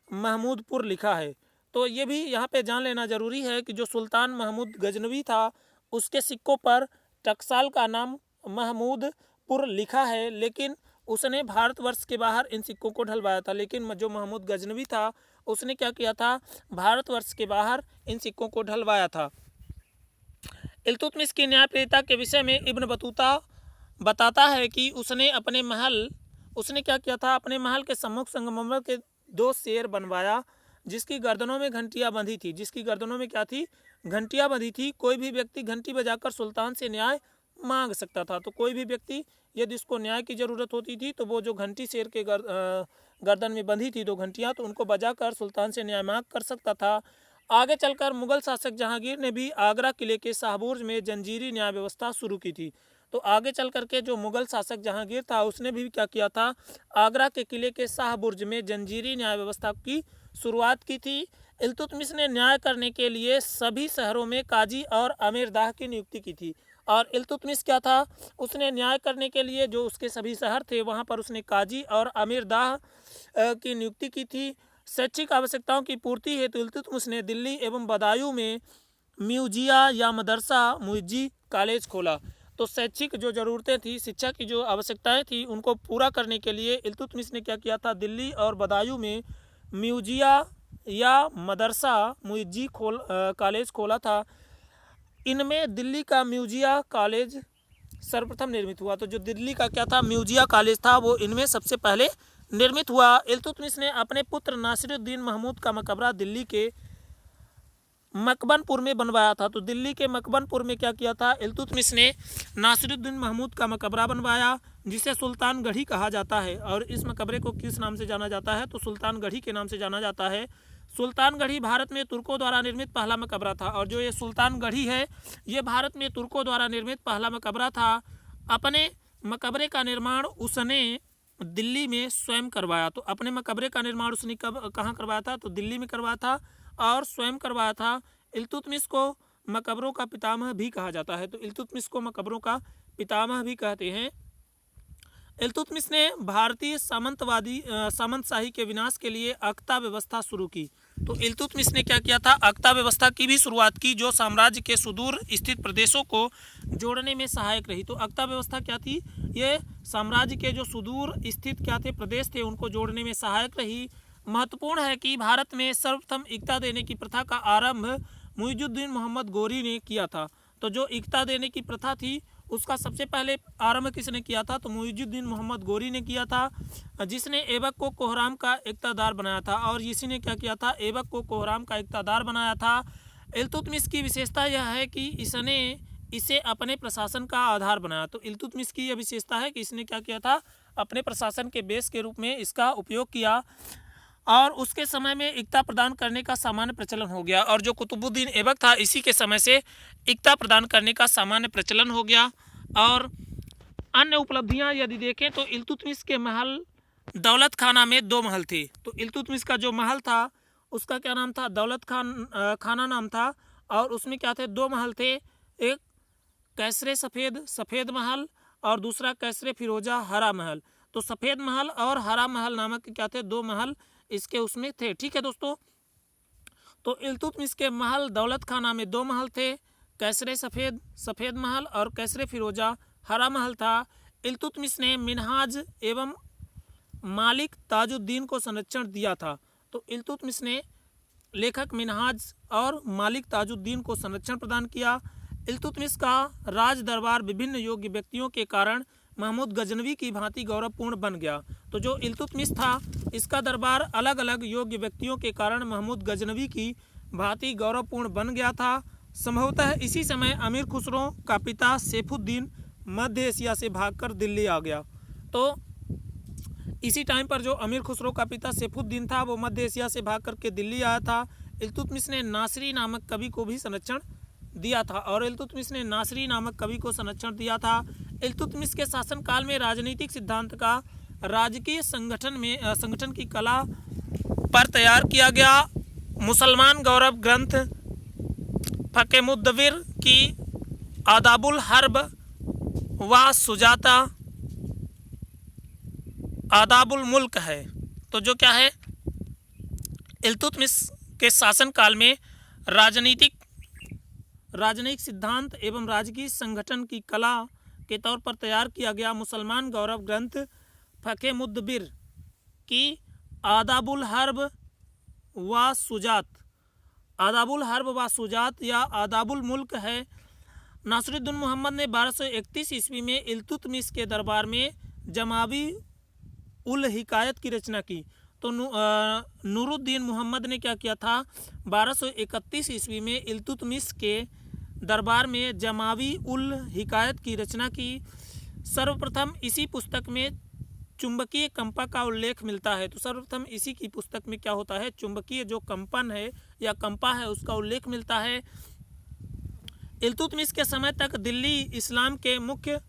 महमूदपुर लिखा है। तो ये भी यहाँ पे जान लेना जरूरी है कि जो सुल्तान महमूद गजनवी था उसके सिक्कों पर टकसाल का नाम महमूदपुर लिखा है, लेकिन उसने भारतवर्ष के बाहर इन सिक्कों को ढलवाया था। लेकिन जो महमूद गजनवी था उसने क्या किया था, भारतवर्ष के बाहर इन सिक्कों को ढलवाया था। इल्तुतमिश की न्यायप्रियता के विषय में इब्न बतूता बताता है कि उसने क्या किया था, अपने महल के सम्मुख संगमरमर के 2 शेर बनवाया जिसकी गर्दनों में घंटियां बंधी थी। जिसकी गर्दनों में क्या थी, घंटियां बंधी थी। कोई भी व्यक्ति घंटी बजाकर सुल्तान से न्याय मांग सकता था। तो कोई भी व्यक्ति यदि उसको न्याय की ज़रूरत होती थी तो वो जो घंटी शेर के गर्दन में बंधी थी 2 घंटियां, तो उनको बजाकर सुल्तान से न्याय मांग कर सकता था। आगे चलकर मुगल शासक जहांगीर ने भी आगरा किले के शाहबुर्ज में जंजीरी न्याय व्यवस्था शुरू की थी। तो आगे चल करके जो मुगल शासक जहांगीर था उसने भी क्या किया था, आगरा के किले के शाहबुर्ज में जंजीरी न्याय व्यवस्था की शुरुआत की थी। इल्तुतमिश ने न्याय करने के लिए सभी शहरों में काजी और अमीरदाह की नियुक्ति की थी। और इल्तुतमिश क्या था, उसने न्याय करने के लिए जो उसके सभी शहर थे वहाँ पर उसने काजी और अमीरदाह की नियुक्ति की थी। शैक्षिक आवश्यकताओं की पूर्ति हेतु इल्तुतमिश ने दिल्ली एवं बदायूं में म्यूजिया या मदरसा मुइज्जी कॉलेज खोला। तो शैक्षिक जो ज़रूरतें थी, शिक्षा की जो आवश्यकताएं थी उनको पूरा करने के लिए इल्तुतमिश ने क्या किया था, दिल्ली और बदायूं में म्यूजिया या मदरसा मुइज्जी कॉलेज खोला था। इनमें दिल्ली का म्यूजिया कॉलेज सर्वप्रथम निर्मित हुआ। तो जो दिल्ली का क्या था, म्यूजिया कॉलेज था, वो इनमें सबसे पहले निर्मित हुआ। इल्तुतमिश ने अपने पुत्र नासिरुद्दीन महमूद का मकबरा दिल्ली के मकबनपुर में बनवाया था। तो दिल्ली के मकबनपुर में क्या किया था, इल्तुतमिश ने नासिरुद्दीन महमूद का मकबरा बनवाया जिसे सुल्तान गढ़ी कहा जाता है। और इस मकबरे को किस नाम से जाना जाता है, तो सुल्तान गढ़ी के नाम से जाना जाता है। सुल्तान गढ़ी भारत में तुर्कों द्वारा निर्मित पहला मकबरा था। और जो ये सुल्तान गढ़ी है ये भारत में तुर्कों द्वारा निर्मित पहला मकबरा था। अपने मकबरे का निर्माण उसने दिल्ली में स्वयं करवाया। तो अपने मकबरे का निर्माण उसने कहाँ करवाया था, तो दिल्ली में करवाया था और स्वयं करवाया था। इल्तुतमिश को मकबरों का पितामह भी कहा जाता है। तो इल्तुतमिश को मकबरों का पितामह भी कहते हैं। इल्तुतमिश ने भारतीय सामंतशाही के विनाश के लिए अख्ता व्यवस्था शुरू की। तो इल्तुतमिश ने क्या किया था, अख्ता व्यवस्था की भी शुरुआत की जो साम्राज्य के सुदूर स्थित प्रदेशों को जोड़ने में सहायक रही। तो अख्ता व्यवस्था क्या थी, ये साम्राज्य के जो सुदूर स्थित क्या थे, प्रदेश थे, उनको जोड़ने में सहायक रही। महत्वपूर्ण है कि भारत में सर्वप्रथम इक्ता देने की प्रथा का आरंभ मुइजुद्दीन मोहम्मद गोरी ने किया था। तो जो इक्ता देने की प्रथा थी उसका सबसे पहले आरंभ किसने किया था, तो मुइजुद्दीन मोहम्मद गोरी ने किया था, जिसने ऐबक को कोहराम का इक्तादार बनाया था। और इसी ने क्या किया था, ऐबक को कोहराम का इक्तादार बनाया था। इल्तुतमिश की विशेषता यह है कि इसने इसे अपने प्रशासन का आधार बनाया। तो इल्तुतमिश की यह विशेषता है कि इसने क्या किया था, अपने प्रशासन के बेस के रूप में इसका उपयोग किया। और उसके समय में इक्ता प्रदान करने का सामान्य प्रचलन हो गया। और जो कुतुबुद्दीन ऐबक था इसी के समय से इक्ता प्रदान करने का सामान्य प्रचलन हो गया। और अन्य उपलब्धियां यदि देखें तो इल्तुतमिश के महल दौलत खाना में 2 महल थे। तो इल्तुतमिश का जो महल था उसका क्या नाम था, दौलत खाना नाम था। और उसमें क्या थे, 2 महल थे, एक कैसरे सफ़ेद महल और दूसरा कैसरे फिरोजा हरा महल। तो सफ़ेद महल और हरा महल नामक क्या थे, 2 महल इसके उसमें थे। ठीक है दोस्तों, तो इल्तुतमिश के महल दौलत खाना में 2 महल थे, कैसरे सफ़ेद महल और कैसरे फिरोजा हरा महल था। इल्तुतमिश ने मिनहाज एवं मालिक ताजुद्दीन को संरक्षण दिया था। तो इल्तुतमिश ने लेखक मिनहाज और मालिक ताजुद्दीन को संरक्षण प्रदान किया। इल्तुतमिश का राज दरबार विभिन्न योग्य व्यक्तियों के कारण महमूद गजनवी की भांति गौरवपूर्ण बन गया। तो जो इल्तुतमिश था, इसका दरबार अलग अलग योग्य व्यक्तियों के कारण महमूद गजनवी की भांति गौरवपूर्ण बन गया था। संभवतः इसी समय अमीर खुसरो का पिता सैफुद्दीन मध्य एशिया से भागकर दिल्ली आ गया। तो इसी टाइम पर जो अमीर खुसरो का पिता सैफुद्दीन था, वो मध्य एशिया से भाग करके दिल्ली आया था। इल्तुतमिश ने नासिरी नामक कवि को भी संरक्षण दिया था और इल्तुतमिश ने नासिरी नामक कवि को संरक्षण दिया था। इल्तुतमिश के शासनकाल में राजनीतिक सिद्धांत का राजकीय संगठन की कला पर तैयार किया गया। मुसलमान गौरव ग्रंथ फकेमुद्दवीर की आदाबुल हर्ब व सुजाता आदाबुल मुल्क है। तो जो क्या है, इल्तुतमिश के शासनकाल में राजनीतिक सिद्धांत एवं राजकीय संगठन की कला के तौर पर तैयार किया गया मुसलमान गौरव ग्रंथ फकेमुद्दवीर की आदाबुल हर्ब व सुजात या आदाबुल मुल्क है। नासिरुद्दीन मोहम्मद ने 1231 ईस्वी में इल्तुतमिश के दरबार में जमावी उल हिकायत की रचना की। तो नूरुद्दीन मोहम्मद ने क्या किया था, 1231 ईस्वी में इल्तुतमिश के दरबार में जमावी उल हिकायत की रचना की। सर्वप्रथम इसी पुस्तक में चुंबकीय कंपा का उल्लेख मिलता है। तो सर्वप्रथम इसी की पुस्तक में क्या होता है, चुंबकीय जो कंपन है या कंपा है उसका उल्लेख मिलता है। इल्तुतमिश के समय तक दिल्ली इस्लाम के मुख्य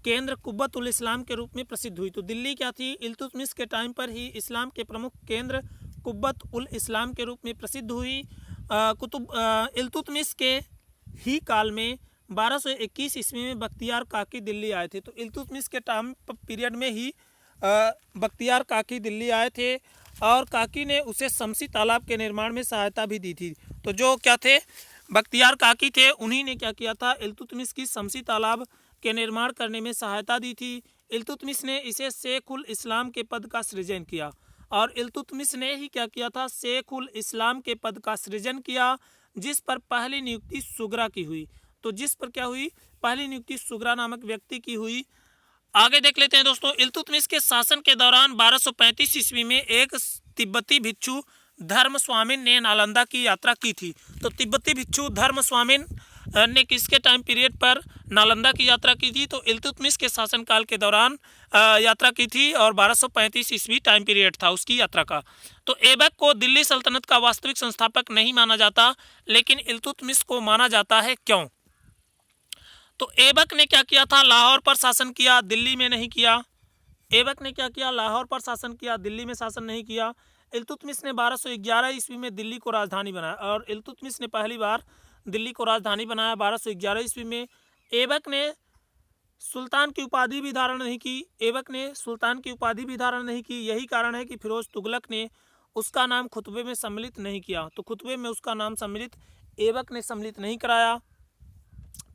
केंद्र कुब्बत उल इस्लाम के रूप में प्रसिद्ध हुई। तो दिल्ली क्या थी, इल्तुतमिश के टाइम पर ही इस्लाम के प्रमुख केंद्र कुब्बत उल इस्लाम के रूप में प्रसिद्ध हुई। इल्तुतमिश के ही काल में 1221 ईस्वी में बख्तियार काकी दिल्ली आए थे। तो इल्तुतमिश के टाइम पीरियड में ही बख्तियार काकी दिल्ली आए थे और काकी ने उसे शमसी तालाब के निर्माण में सहायता भी दी थी। तो जो क्या थे, बख्तियार काकी थे, उन्हीं ने क्या किया था, इल्तुतमिश की शमसी तालाब के निर्माण करने में सहायता दी थी। इल्तुतमिश ने इसे शेख उल इस्लाम के पद का सृजन किया और इल्तुतमिश ने ही क्या किया था, शेख उल इस्लाम के पद का सृजन किया, जिस पर पहली नियुक्ति सुगरा की हुई। तो जिस पर क्या हुई, पहली नियुक्ति सुगरा नामक व्यक्ति की हुई। आगे देख लेते हैं दोस्तों, इल्तुतमिश के शासन के दौरान 1235 ईस्वी में एक तिब्बती भिक्षु धर्मस्वामिन ने नालंदा की यात्रा की थी। तो तिब्बती भिक्षु धर्मस्वामिन ने किसके टाइम पीरियड पर नालंदा की यात्रा की थी, तो इल्तुतमिश के शासनकाल के दौरान यात्रा की थी और 1235 ईस्वी टाइम पीरियड था उसकी यात्रा का। तो ऐबक को दिल्ली सल्तनत का वास्तविक संस्थापक नहीं माना जाता, लेकिन इल्तुतमिश को माना जाता है। क्यों? तो ऐबक ने क्या किया था, लाहौर पर शासन किया, दिल्ली में नहीं किया। ऐबक ने क्या किया, लाहौर पर शासन किया, दिल्ली में शासन नहीं किया। इल्तुतमिश ने 1211 ईस्वी में दिल्ली को राजधानी बनाया और इल्तुतमिश ने पहली बार दिल्ली को राजधानी बनाया 1211 ईस्वी में। ऐबक ने सुल्तान की उपाधि भी धारण नहीं की। ऐबक ने सुल्तान की उपाधि भी धारण नहीं की। यही कारण है कि फिरोज तुगलक ने उसका नाम खुतबे में सम्मिलित नहीं किया। तो खुतबे में उसका नाम सम्मिलित ऐबक ने सम्मिलित नहीं कराया।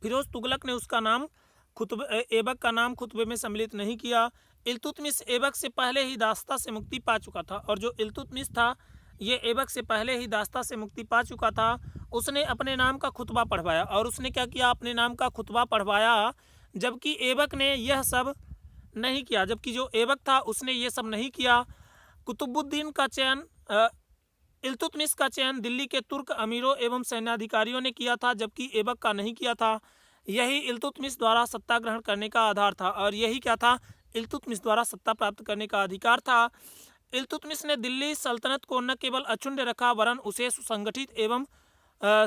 फिरोज तुगलक ने उसका नाम ऐबक का नाम खुतबे में सम्मिलित नहीं किया। इल्तुतमिश ऐबक से पहले ही दास्ता से मुक्ति पा चुका था और जो इल्तुतमिश था ये ऐबक से पहले ही दास्ता से मुक्ति पा चुका था। उसने अपने नाम का खुतबा पढ़वाया और उसने क्या किया, अपने नाम का खुतबा पढ़वाया, जबकि ऐबक ने यह सब नहीं किया। जबकि जो ऐबक था उसने ये सब नहीं किया। कुतुबुद्दीन का चयन, इल्तुतमिश का चयन दिल्ली के तुर्क अमीरों एवं सैन्याधिकारियों ने किया था, जबकि ऐबक का नहीं किया था। यही इल्तुतमिश द्वारा सत्ता ग्रहण करने का आधार था और यही क्या था, इल्तुतमिश द्वारा सत्ता प्राप्त करने का अधिकार था। इल्तुतमिश ने दिल्ली सल्तनत को न केवल अक्षुण्ण रखा वरन उसे सुसंगठित एवं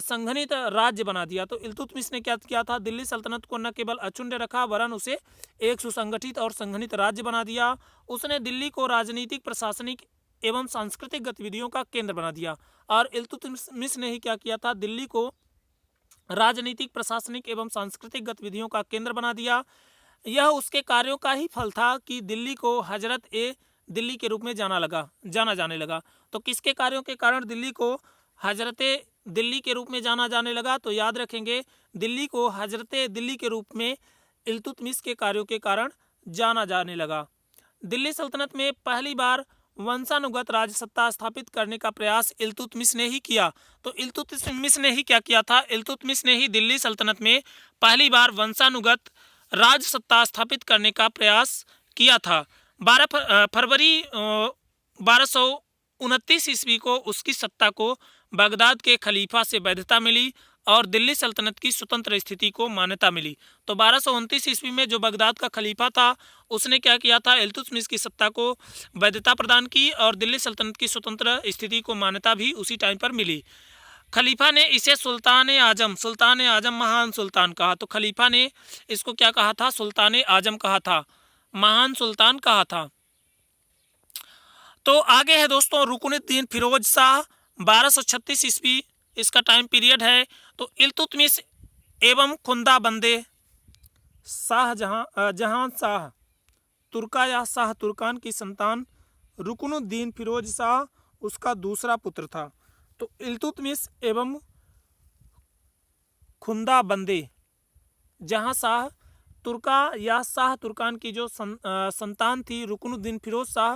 संघनित राज्य बना दिया। तो इल्तुतमिश ने क्या किया था, दिल्ली सल्तनत को न केवल अक्षुण्ण रखा वरन उसे एक सुसंगठित और संघनित राज्य बना दिया। उसने दिल्ली को राजनीतिक, प्रशासनिक एवं सांस्कृतिक गतिविधियों का केंद्र बना दिया और इल्तुतमिश ने ही क्या किया था, दिल्ली को राजनीतिक, प्रशासनिक एवं सांस्कृतिक गतिविधियों का केंद्र बना दिया। यह उसके कार्यों का ही फल था कि दिल्ली को हजरत ए दिल्ली के रूप में जाना जाने लगा। तो किसके कार्यों के कारण दिल्ली को हजरत दिल्ली के रूप में जाना जाने लगा? तो याद रखेंगे, दिल्ली को हजरत दिल्ली के रूप में इल्तुतमिश के कार्यों के कारण जाना जाने लगा। दिल्ली सल्तनत में पहली बार वंशानुगत राज सत्ता स्थापित करने का प्रयास इल्तुतमिश ने ही किया। तो इल्तुतमिश ने ही क्या किया था, इल्तुतमिश ने ही दिल्ली सल्तनत में पहली बार वंशानुगत राज सत्ता स्थापित करने का प्रयास किया था। 12 फरवरी 1229 ईस्वी को उसकी सत्ता को बगदाद के खलीफा से वैधता मिली और दिल्ली सल्तनत की स्वतंत्र स्थिति को मान्यता मिली। तो 1229 ईस्वी में जो बगदाद का खलीफा था उसने क्या किया था, इल्तुतमिश की सत्ता को वैधता प्रदान की और दिल्ली सल्तनत की स्वतंत्र स्थिति को मान्यता भी उसी टाइम पर मिली। खलीफा ने इसे सुल्तान आजम महान सुल्तान कहा। तो खलीफा ने इसको क्या कहा था, सुल्तान आजम कहा था, महान सुल्तान कहा था। तो आगे है दोस्तों रुकनुद्दीन फिरोज शाह 1236 ईस्वी इसका टाइम पीरियड है। तो इल्तुतमिश एवं खुंदा बंदे जहां शाह तुर्का या शाह तुर्कान की संतान रुकनुद्दीन फिरोज शाह उसका दूसरा पुत्र था। तो इल्तुतमिश एवं खुंदा बंदे जहां शाह तुर्का या शाह तुर्कान की जो संतान थी रुकनुद्दीन फिरोज शाह,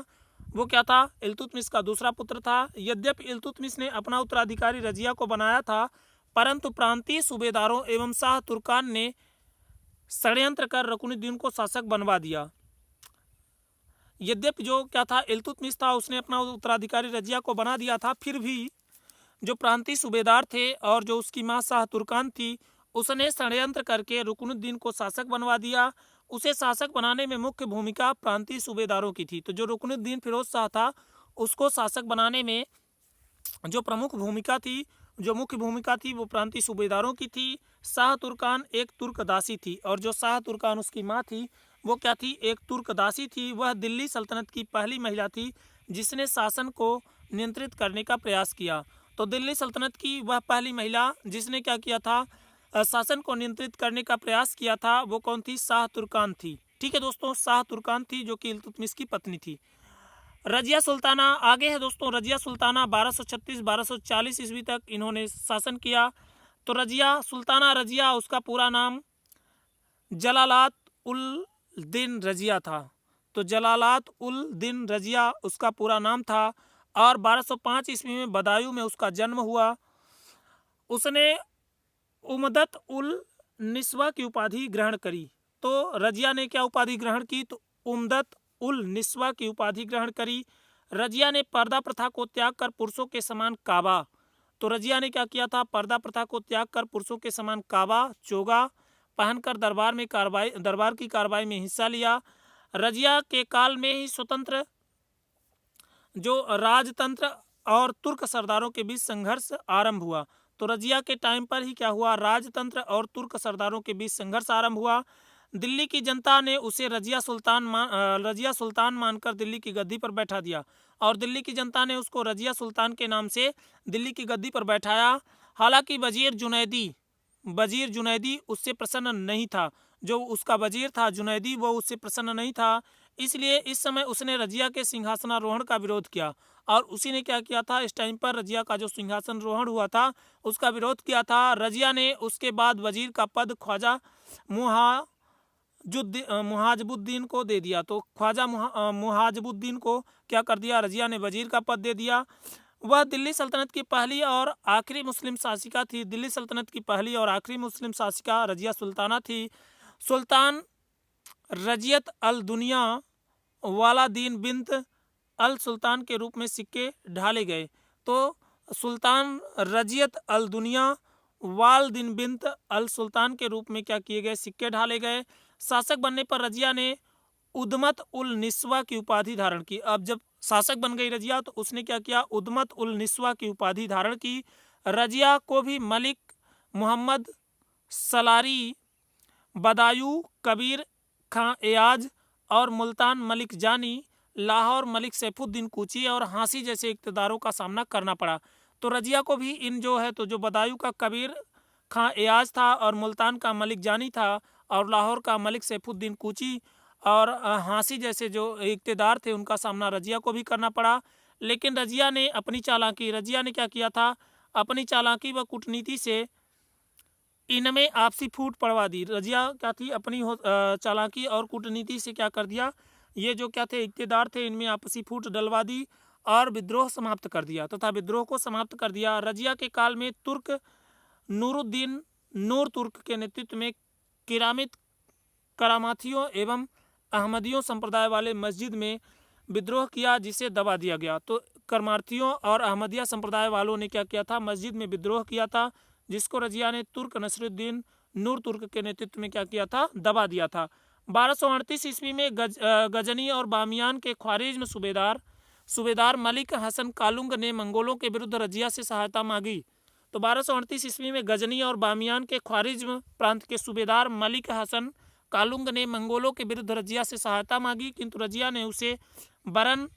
वो क्या था, इल्तुतमिश का दूसरा पुत्र था। यद्यपि इल्तुतमिश ने अपना उत्तराधिकारी रजिया को बनाया था, परंतु प्रांतीय सूबेदारों एवं शाह तुर्कान ने षड्यंत्र कर रुकनुद्दीन को शासक बनवा दिया। यद्यपि जो क्या था, इल्तुतमिश था, उसने अपना उत्तराधिकारी रजिया को बना दिया था, फिर भी जो प्रांतीय सूबेदार थे और जो उसकी माँ शाह तुर्कान थी, उसने षड्यंत्र करके रुकनुद्दीन को शासक बनवा दिया। उसे शासक बनाने में मुख्य भूमिका प्रांतीय सूबेदारों की थी। तो जो रुकनुद्दीन फिरोज शाह था उसको शासक बनाने में जो मुख्य भूमिका थी वो प्रांतीय सूबेदारों की थी। शाह तुर्कान एक तुर्क दासी थी और जो शाह तुर्कान उसकी माँ थी वो क्या थी, एक तुर्क दासी थी। वह दिल्ली सल्तनत की पहली महिला थी जिसने शासन को नियंत्रित करने का प्रयास किया। तो दिल्ली सल्तनत की वह पहली महिला जिसने क्या किया था, शासन को नियंत्रित करने का प्रयास किया था, वो कौन थी, शाह तुर्कान थी। ठीक है दोस्तों, शाह तुर्कान थी जो कि इल्तुतमिश की पत्नी थी। रजिया सुल्ताना आगे है दोस्तों। रजिया सुल्ताना 1236-1240 ईस्वी तक इन्होंने शासन किया। तो रजिया उसका पूरा नाम जलालात उल दिन रजिया था। तो जलालात उल दिन रजिया उसका पूरा नाम था और 1205 ईस्वी में बदायूं में उसका जन्म हुआ। उसने उमदत उल निस्वा की उपाधि ग्रहण करी। तो रजिया ने क्या उपाधि ग्रहण की, तो उमदत उल निस्वा की उपाधि ग्रहण करी। रजिया ने पर्दा प्रथा को त्याग कर पुरुषों के समान काबा, तो रजिया ने क्या किया था, पर्दा प्रथा को त्याग कर पुरुषों के समान काबा चोगा पहनकर दरबार की कार्रवाई में हिस्सा लिया। रजिया के काल में ही स्वतंत्र जो राजतंत्र और तुर्क सरदारों के बीच संघर्ष आरंभ हुआ। तो रजिया के टाइम पर ही क्या हुआ, राजतंत्र और तुर्क सरदारों के बीच संघर्ष आरंभ हुआ। दिल्ली की जनता ने उसे रजिया सुल्तान मानकर दिल्ली की गद्दी पर बैठा दिया और दिल्ली की जनता ने उसको रजिया सुल्तान के नाम से दिल्ली की गद्दी पर बैठाया। हालांकि वजीर जुनैदी उससे प्रसन्न नहीं था। जो उसका वजीर था जुनैदी, वो उससे प्रसन्न नहीं था, इसलिए इस समय उसने रजिया के सिंहासनारोहण का विरोध किया। और उसी ने क्या किया था, इस टाइम पर रजिया का जो सिंहासनारोहण हुआ था उसका विरोध किया था। रजिया ने उसके बाद वजीर का पद ख्वाजा मुहाजबुद्दीन को दे दिया। तो ख्वाजा मुहाजबुद्दीन को क्या कर दिया, रजिया ने वजीर का पद दे दिया। वह दिल्ली सल्तनत की पहली और आखिरी मुस्लिम शासिका थी। दिल्ली सल्तनत की पहली और आखिरी मुस्लिम शासिका रजिया सुल्ताना थी। सुल्तान रजियत अल दुनिया वाला दीन बिन्त अल सुल्तान के रूप में सिक्के ढाले गए। तो सुल्तान रजियत अल दुनिया वाल दिन बिन्त अल सुल्तान के रूप में क्या किए गए, सिक्के ढाले गए। शासक बनने पर रजिया ने उद्मत उल निस्वा की उपाधि धारण की। अब जब शासक बन गई रजिया तो उसने क्या किया, उद्मत उल निस्वा की उपाधि धारण की। रजिया को भी मलिक मोहम्मद सलारी, बदायूं कबीर खां एयाज और मुल्तान मलिक जानी, लाहौर मलिक सैफुद्दीन कूची और हांसी जैसे इक़्तिदारों का सामना करना पड़ा। तो रजिया को भी इन जो है तो जो बदायूं का कबीर खां एयाज था और मुल्तान का मलिक जानी था और लाहौर का मलिक सैफुद्दीन कूची और हांसी जैसे जो इक़्तिदार थे उनका सामना रजिया को भी करना पड़ा। लेकिन रजिया ने क्या किया था, अपनी चालाकी व कूटनीति से इनमें आपसी फूट पड़वा दी। रजिया क्या थी, अपनी चालाकी और कूटनीति से क्या कर दिया, ये जो क्या थे इक़्तिदार थे इनमें आपसी फूट डलवा दी और विद्रोह समाप्त कर दिया तथा विद्रोह को समाप्त कर दिया। रजिया के काल में तुर्क नूर तुर्क के नेतृत्व में किरामित करामाथियों एवं अहमदियों संप्रदाय वाले मस्जिद में विद्रोह किया, जिसे दबा दिया गया। तो करामाथियों और अहमदिया संप्रदाय वालों ने क्या किया था, मस्जिद में विद्रोह किया था, जिसको रजिया ने तुर्क नसरुद्दीन नूर तुर्क के नेतृत्व में क्या किया था, दबा दिया था। 1238 ईस्वी में गजनी और बामियान के ख्वारिज्म सूबेदार मलिक हसन कालुंग ने मंगोलों के विरुद्ध रजिया से सहायता मांगी। तो 1238 ईस्वी में गजनी और बामियान के ख्वारिज्म प्रांत के सूबेदार मलिक हसन कालुंग ने मंगोलों के विरुद्ध रजिया से सहायता मांगी, किंतु रजिया ने उसे बरन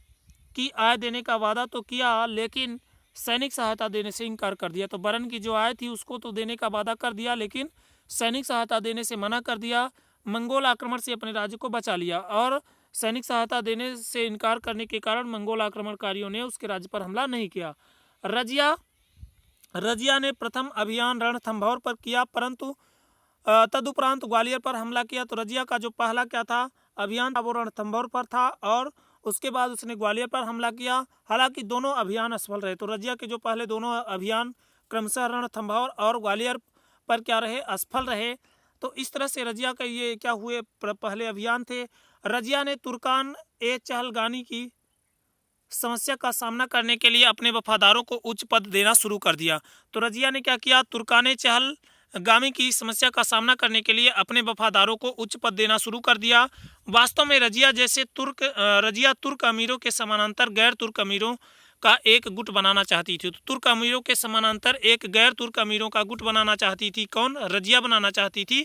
की आय देने का वादा तो किया, लेकिन सैनिक सहायता देने से इनकार कर दिया। तो बरन की जो आय थी उसको तो देने का वादा कर दिया, लेकिन सैनिक सहायता देने से मना कर दिया। मंगोल आक्रमण से अपने राज्य को बचा लिया, और सैनिक सहायता देने से इनकार करने के कारण मंगोल आक्रमणकारियों ने उसके राज्य पर हमला नहीं किया। रजिया ने प्रथम अभियान रणथंभौर पर किया, परंतु तदुपरांत ग्वालियर पर हमला किया। तो रजिया का जो पहला क्या था अभियान था वो रणथंभौर पर था, और उसके बाद उसने ग्वालियर पर हमला किया। हालांकि दोनों अभियान असफल रहे। तो रजिया के जो पहले दोनों अभियान क्रमशः रणथंभौर और ग्वालियर पर क्या रहे, असफल रहे। तो इस तरह से रजिया का ये क्या हुए पहले अभियान थे। रजिया ने तुर्कान ए चहलगानी की समस्या का सामना करने के लिए अपने वफादारों को उच्च पद देना शुरू कर दिया। तो रजिया ने क्या किया, तुर्कान चहलगामी की समस्या का सामना करने के लिए अपने वफादारों को उच्च पद देना शुरू कर दिया। वास्तव में रजिया तुर्क अमीरों के समानांतर गैर तुर्क अमीरों का एक गुट बनाना चाहती थी। तो तुर्क अमीरों के समानांतर एक गैर तुर्क अमीरों का गुट बनाना चाहती थी। कौन? रजिया बनाना चाहती थी।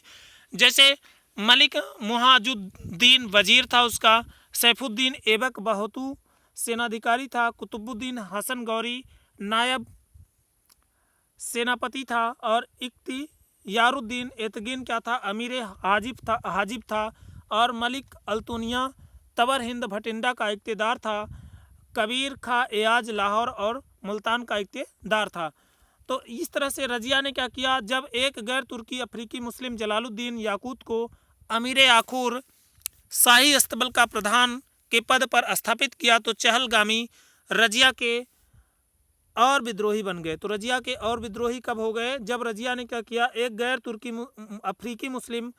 जैसे मलिक मुहाजुद्दीन वजीर था उसका, सैफुद्दीन ऐबक बहतू सेनाधिकारी था, कुतुबुद्दीन हसन गौरी नायब सेनापति था, और इख्तियारुद्दीन एतगिन क्या था, अमीर हाजिब था, और मलिक अल्तुनिया तबर हिंद भटिंडा का इख्तियार था। कबीर खा एयाज लाहौर और मुल्तान का इख्तियार था। तो इस तरह से रजिया ने क्या किया, जब एक गैर तुर्की अफ्रीकी मुस्लिम जलालुद्दीन याकूत को अमीर आखुर शाही अस्तबल का प्रधान के पद पर स्थापित किया, तो चहलगामी रजिया के और विद्रोही बन गए। तो रजिया के और विद्रोही कब हो गए, जब रजिया ने क्या किया, एक गैर तुर्की अफ्रीकी मुस्लिम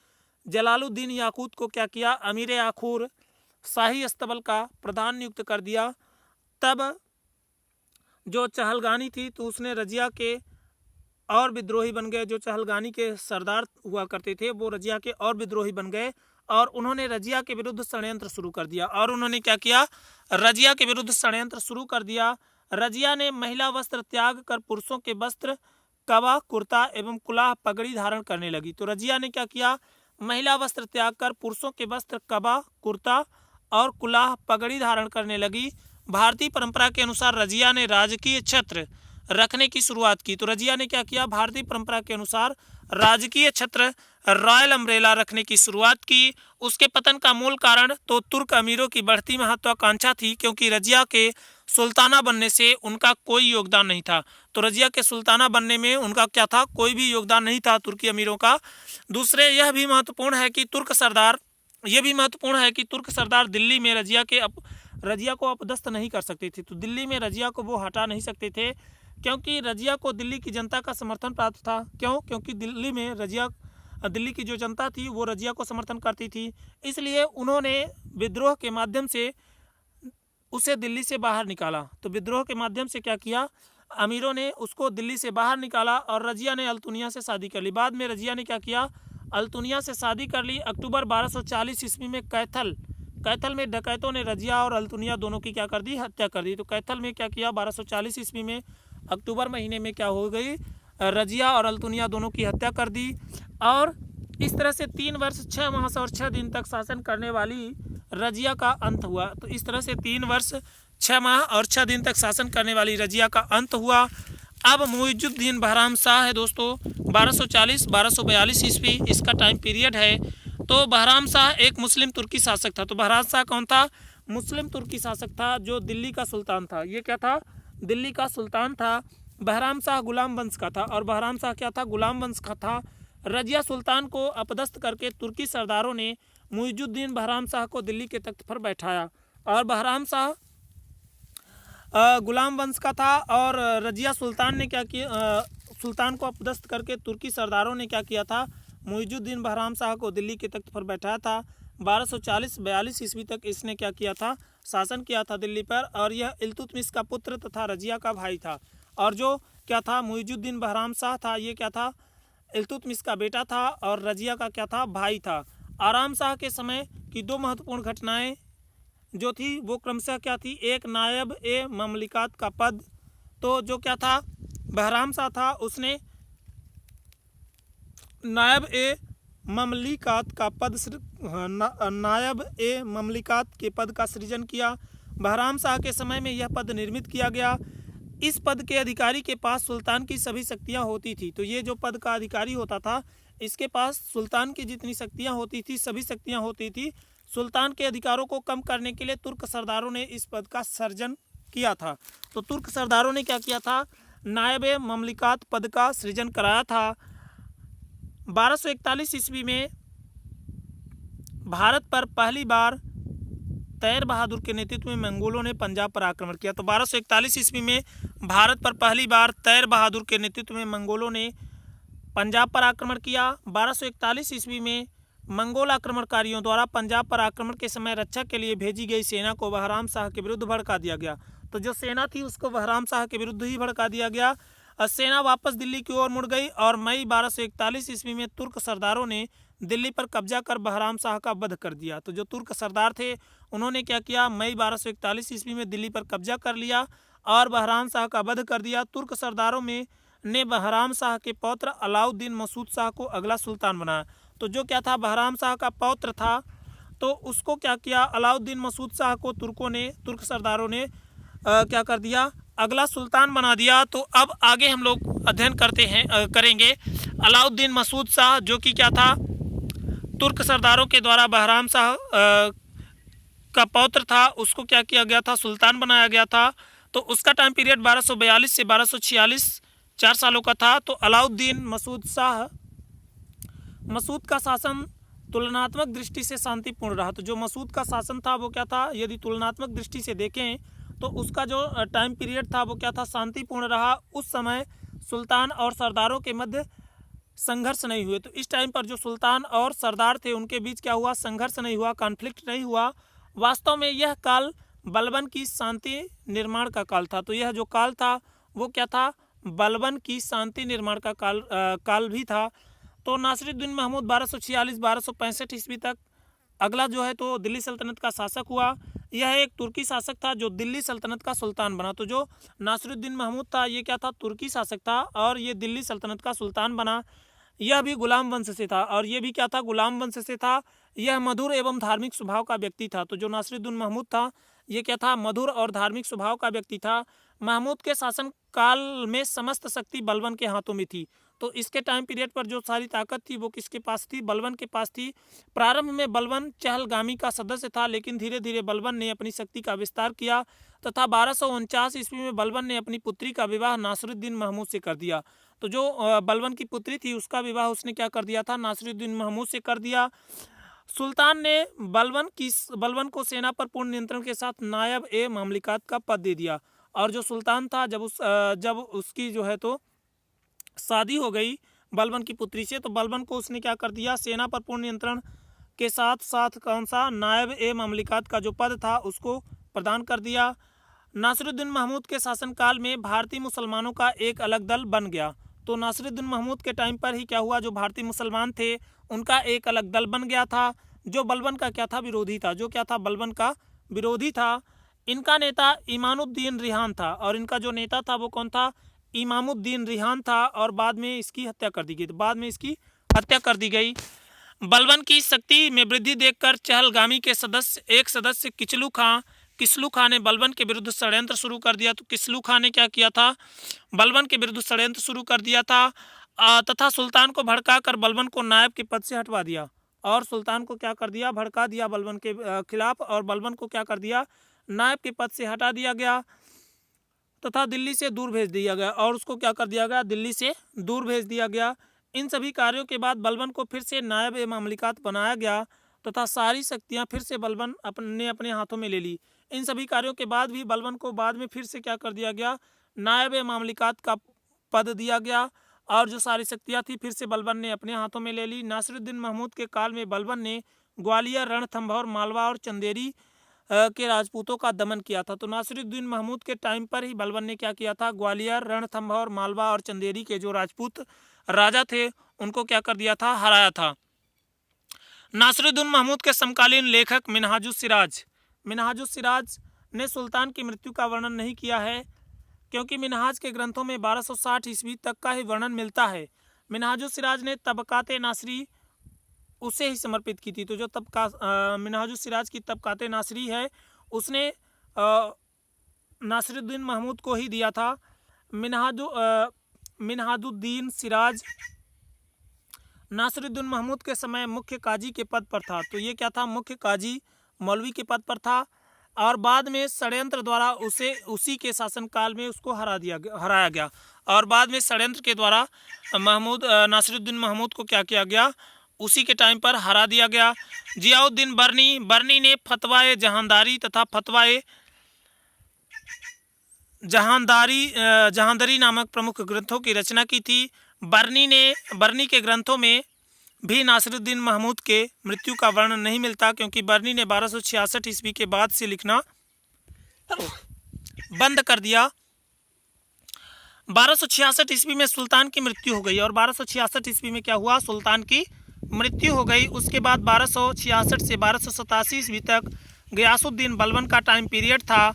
जलालुद्दीन याकूत को क्या किया, अमीर आखुर शाही अस्तबल का प्रधान नियुक्त कर दिया। तब जो चहलगानी थी तो उसने रजिया के और विद्रोही बन गए। जो चहलगानी के सरदार हुआ करते थे वो रजिया के और विद्रोही बन गए, और उन्होंने रजिया के विरुद्ध षड्यंत्र शुरू कर दिया। और उन्होंने क्या किया, रजिया के विरुद्ध षड्यंत्र शुरू कर दिया। रजिया ने महिला वस्त्र त्याग कर पुरुषों के वस्त्र कबा कुर्ता एवं कुलाह पगड़ी धारण करने लगी। तो रजिया ने क्या किया, महिला वस्त्र त्याग कर पुरुषों के वस्त्र कबा कुर्ता और कुलाह पगड़ी धारण करने लगी। भारतीय परंपरा के अनुसार रजिया ने राजकीय छत्र रखने की शुरुआत की। तो रजिया ने क्या किया, भारतीय परंपरा के अनुसार राजकीय छत्र रॉयल अम्ब्रेला रखने की शुरुआत की। उसके पतन का मूल कारण तो तुर्क अमीरों की बढ़ती महत्वाकांक्षा थी, क्योंकि रजिया के सुल्ताना बनने से उनका कोई योगदान नहीं था। तो रजिया के सुल्ताना बनने में उनका क्या था, कोई भी योगदान नहीं था तुर्की अमीरों का। दूसरे यह भी महत्वपूर्ण है कि तुर्क सरदार दिल्ली में रजिया को अपदस्थ नहीं कर सकते थे। तो दिल्ली में रजिया को वो हटा नहीं सकते थे, क्योंकि रजिया को दिल्ली की जनता का समर्थन प्राप्त था। क्यों? क्योंकि दिल्ली की जो जनता थी वो रजिया को समर्थन करती थी, इसलिए उन्होंने विद्रोह के माध्यम से उसे दिल्ली से बाहर निकाला। तो विद्रोह के माध्यम से क्या किया, अमीरों ने उसको दिल्ली से बाहर निकाला, और रजिया ने अल्तुनिया से शादी कर ली। बाद में रजिया ने क्या किया, अल्तुनिया से शादी कर ली। अक्टूबर 1240 ईस्वी में कैथल में डकैतों ने रजिया और अल्तुनिया दोनों की क्या कर दी, हत्या कर दी। तो कैथल में क्या किया, 1240 ईस्वी में अक्टूबर महीने में क्या हो गई, रजिया और अल्तुनिया दोनों की हत्या कर दी। और इस तरह से 3 वर्ष 6 माह और 6 दिन तक शासन करने वाली रजिया का अंत हुआ। तो इस तरह से 3 वर्ष 6 माह और 6 दिन तक शासन करने वाली रजिया का अंत हुआ। अब मुइजुद्दीन बहराम शाह है दोस्तों, 1240-1242 ईस्वी इसका टाइम पीरियड है। तो बहराम शाह एक मुस्लिम तुर्की शासक था। तो बहराम शाह कौन था, मुस्लिम तुर्की शासक था, जो दिल्ली का सुल्तान था। ये क्या था, दिल्ली का सुल्तान था। बहराम शाह गुलाम वंश का था, और बहराम शाह क्या था, गुलाम वंश का था। रजिया सुल्तान को अपदस्थ करके तुर्की सरदारों ने मुइजुद्दीन बहराम शाह को दिल्ली के तख्त पर बैठाया। और बहराम शाह गुलाम वंश का था, और रजिया सुल्तान ने क्या किया, सुल्तान को अपदस्थ करके तुर्की सरदारों ने क्या किया था, मुइजुद्दीन बहराम शाह को दिल्ली के तख्त पर बैठाया था। 1240-42 ईस्वी तक इसने क्या किया था, शासन किया था दिल्ली पर, और यह इल्तुतमिश का पुत्र तथा रजिया का भाई था। और जो क्या था, मुइजुद्दीन बहराम शाह था, ये क्या था, इल्तुतमिश का बेटा था और रजिया का क्या था, भाई था। आराम शाह के समय की दो महत्वपूर्ण घटनाएं जो थी वो क्रमशः क्या थी, एक नायब ए ममलिकात का पद, तो जो क्या था, बहराम शाह था उसने नायब ए ममलिकात का पद नायब ए ममलिकात के पद का सृजन किया। बहराम शाह के समय में यह पद निर्मित किया गया। इस पद के अधिकारी के पास सुल्तान की सभी शक्तियां होती थी। तो ये जो पद का अधिकारी होता था, इसके पास सुल्तान की जितनी शक्तियां होती थी, सभी शक्तियां होती थी। सुल्तान के अधिकारों को कम करने के लिए तुर्क सरदारों ने इस पद का सृजन किया था। तो तुर्क सरदारों ने क्या किया था, नायब ए ममलिकात पद का सृजन कराया था। 1241 ईस्वी में भारत पर पहली बार तैर बहादुर के नेतृत्व में मंगोलों ने पंजाब पर आक्रमण किया। तो 1241 ईस्वी में भारत पर पहली बार तैर बहादुर के नेतृत्व में मंगोलों ने पंजाब पर आक्रमण किया। 1241 ईस्वी में मंगोल आक्रमणकारियों द्वारा पंजाब पर आक्रमण के समय रक्षा के लिए भेजी गई सेना को बहराम शाह के विरुद्ध भड़का दिया गया। तो जो सेना थी उसको बहराम शाह के विरुद्ध ही भड़का दिया गया। सेना वापस दिल्ली की ओर मुड़ गई और मई 1241 ईस्वी में तुर्क सरदारों ने दिल्ली पर कब्जा कर बहराम शाह का वध कर दिया। तो जो तुर्क सरदार थे उन्होंने क्या किया, मई 1241 ईस्वी में दिल्ली पर कब्जा कर लिया और बहराम शाह का वध कर दिया। तुर्क सरदारों में ने बहराम शाह के पौत्र अलाउद्दीन मसूद शाह को अगला सुल्तान बनाया। तो जो क्या था, बहराम शाह का पौत्र था, तो उसको क्या किया, अलाउद्दीन मसूद शाह को तुर्क सरदारों ने क्या कर दिया, अगला सुल्तान बना दिया। तो अब आगे हम लोग अध्ययन करेंगे अलाउद्दीन मसूद शाह, जो कि क्या था, तुर्क सरदारों के द्वारा बहराम शाह का पौत्र था, उसको क्या किया गया था, सुल्तान बनाया गया था। तो उसका टाइम पीरियड 1242 से 1246 4 सालों का था। तो अलाउद्दीन मसूद का शासन तुलनात्मक दृष्टि से शांतिपूर्ण रहा। तो जो मसूद का शासन था वो क्या था, यदि तुलनात्मक दृष्टि से देखें तो उसका जो टाइम पीरियड था वो क्या था, शांतिपूर्ण रहा। उस समय सुल्तान और सरदारों के मध्य संघर्ष नहीं हुए। तो इस टाइम पर जो सुल्तान और सरदार थे उनके बीच क्या हुआ, संघर्ष नहीं हुआ, कॉन्फ्लिक्ट नहीं हुआ। वास्तव में यह काल बलबन की शांति निर्माण का काल था। तो यह जो काल था वो क्या था, बलबन की शांति निर्माण का काल भी था। तो नासिरुद्दीन महमूद 1246-1265 ईस्वी तक अगला जो है तो दिल्ली सल्तनत का शासक हुआ। यह एक तुर्की शासक था जो दिल्ली सल्तनत का सुल्तान बना। तो जो नासिरुद्दीन महमूद था ये क्या था, तुर्की शासक था और ये दिल्ली सल्तनत का सुल्तान बना। यह भी गुलाम वंश से था और ये भी क्या था, गुलाम वंश से था। यह मधुर एवं धार्मिक स्वभाव का व्यक्ति था। तो जो नासिरुद्दीन महमूद था ये क्या था, मधुर और धार्मिक स्वभाव का व्यक्ति था। महमूद के शासन काल में समस्त शक्ति बलबन के हाथों में थी। तो इसके टाइम पीरियड पर जो सारी ताकत थी वो किसके पास थी, बलबन के पास थी। प्रारंभ में बलबन चहलगामी का सदस्य था, लेकिन धीरे धीरे बलबन ने अपनी शक्ति का विस्तार किया तथा 1249 ईस्वी में बलबन ने अपनी पुत्री का विवाह नासिरुद्दीन महमूद से कर दिया। तो जो बलबन की पुत्री थी उसका विवाह उसने क्या कर दिया था, नासिरुद्दीन महमूद से कर दिया। सुल्तान ने बलबन को सेना पर पूर्ण नियंत्रण के साथ नायब ए ममलिकात का पद दे दिया। और जो सुल्तान था जब उसकी जो है तो शादी हो गई बलबन की पुत्री से, तो बलबन को उसने क्या कर दिया, सेना पर पूर्ण नियंत्रण के साथ साथ कौन सा, नायब ए ममलिकात का जो पद था उसको प्रदान कर दिया। नासिरुद्दीन महमूद के शासनकाल में भारतीय मुसलमानों का एक अलग दल बन गया। तो नासिरुद्दीन महमूद के टाइम पर ही क्या हुआ, जो भारतीय मुसलमान थे उनका एक अलग दल बन गया था जो बलबन का क्या था, विरोधी था। जो क्या था, बलबन का विरोधी था। इनका नेता इमामुद्दीन रिहान था और इनका जो नेता था वो कौन था, इमामुद्दीन रिहान था। और बाद में इसकी हत्या कर दी गई। तो बाद में इसकी हत्या कर दी गई। बलबन की शक्ति में वृद्धि देखकर चहलगामी के एक सदस्य किसलू खां ने बलबन के विरुद्ध षड्यंत्र शुरू कर दिया। तो किसलू खां ने क्या किया था, बलबन के विरुद्ध षड्यंत्र शुरू कर दिया था तथा सुल्तान को भड़काकर बलबन को नायब के पद से हटवा दिया। और सुल्तान को क्या कर दिया, भड़का दिया बलबन के खिलाफ, और बलबन को क्या कर दिया, नायब के पद से हटा दिया गया तथा दिल्ली से दूर भेज दिया गया। और उसको क्या कर दिया गया, दिल्ली से दूर भेज दिया गया। इन सभी कार्यों के बाद बलबन को फिर से नायब ए ममलिकात बनाया गया तथा सारी शक्तियां फिर से बलबन अपने हाथों में ले ली। इन सभी कार्यों के बाद भी बलबन को बाद में फिर से क्या कर दिया गया, नायब ए ममलिकात का पद दिया गया और जो सारी शक्तियाँ थी फिर से बलबन ने अपने हाथों में ले ली। नासिरुद्दीन महमूद के काल में बलबन ने ग्वालियर, रणथंभौर, मालवा और चंदेरी के राजपूतों का दमन किया था। तो नासिरुद्दीन महमूद के टाइम पर ही बलबन ने क्या किया था, ग्वालियर, रणथंभौर, मालवा और चंदेरी के जो राजपूत राजा थे उनको क्या कर दिया था, हराया था। नासिरुद्दीन महमूद के समकालीन लेखक मिनहाजुस सिराज ने सुल्तान की मृत्यु का वर्णन नहीं किया है, क्योंकि मिनहाज के ग्रंथों में 1260 ईस्वी तक का ही वर्णन मिलता है। मिनहाजुस सिराज ने तबकाते नासरी उसे ही समर्पित की थी। तो जो मिनहाजुस सिराज की तबकाते नासरी है उसने नासिरुद्दीन महमूद को ही दिया था। मिनहाजुद्दीन सिराज नासिरुद्दीन महमूद के समय मुख्य काजी के पद पर था। तो ये क्या था, मुख्य काजी मौलवी के पद पर था, और बाद में षड्यंत्र द्वारा उसी के शासनकाल में उसको हराया गया, और बाद में षड्यंत्र के द्वारा नासिरुद्दीन महमूद को क्या किया गया, उसी के टाइम पर हरा दिया गया। जियाउद्दीन बर्नी ने फतवाए जहांदारी तथा फतवाए जहांदरी नामक प्रमुख ग्रंथों की रचना की थी। बर्नी के ग्रंथों में भी नासिरुद्दीन महमूद के मृत्यु का वर्णन नहीं मिलता, क्योंकि बर्नी ने 1266 ईस्वी के बाद से लिखना बंद कर दिया। 1266 ईस्वी में सुल्तान की मृत्यु हो गई, और 1266 ईस्वी में क्या हुआ, सुल्तान की मृत्यु हो गई। उसके बाद 1266 से 1287 ईस्वी तक गयासुद्दीन बलबन का टाइम पीरियड था।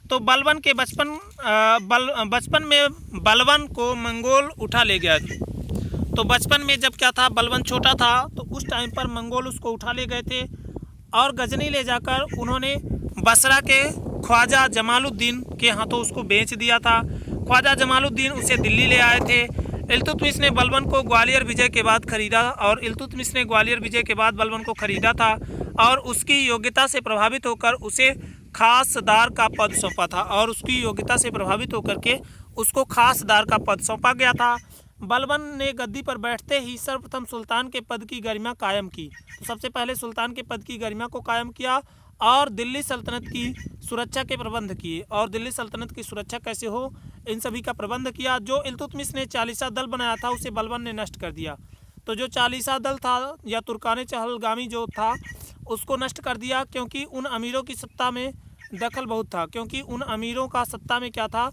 तो बलबन के बचपन में बलबन को मंगोल उठा ले गया। तो बचपन में जब क्या था, बलबन छोटा था, तो उस टाइम पर मंगोल उसको उठा ले गए थे, और गजनी ले जाकर उन्होंने बसरा के ख्वाजा जमालुद्दीन के हाथों उसको बेच दिया था। ख्वाजा जमालुद्दीन उसे दिल्ली ले आए थे। इल्तुतमिश ने बलबन को ग्वालियर विजय के बाद खरीदा, और इल्तुतमिश ने ग्वालियर विजय के बाद बलबन को खरीदा था, और उसकी योग्यता से प्रभावित होकर उसे खासदार का पद सौंपा था, और उसकी योग्यता से प्रभावित होकर के उसको खासदार का पद सौंपा गया था। बलबन ने गद्दी पर बैठते ही सर्वप्रथम सुल्तान के पद की गरिमा कायम की। तो सबसे पहले सुल्तान के पद की गरिमा को कायम किया, और दिल्ली सल्तनत की सुरक्षा के प्रबंध किए। और दिल्ली सल्तनत की सुरक्षा कैसे हो, इन सभी का प्रबंध किया। जो इल्तुतमिश ने चालीसा दल बनाया था उसे बलबन ने नष्ट कर दिया। तो जो चालीसा दल था या तुर्काने चहलगामी जो था उसको नष्ट कर दिया, क्योंकि उन अमीरों की सत्ता में दखल बहुत था, क्योंकि उन अमीरों का सत्ता में क्या था,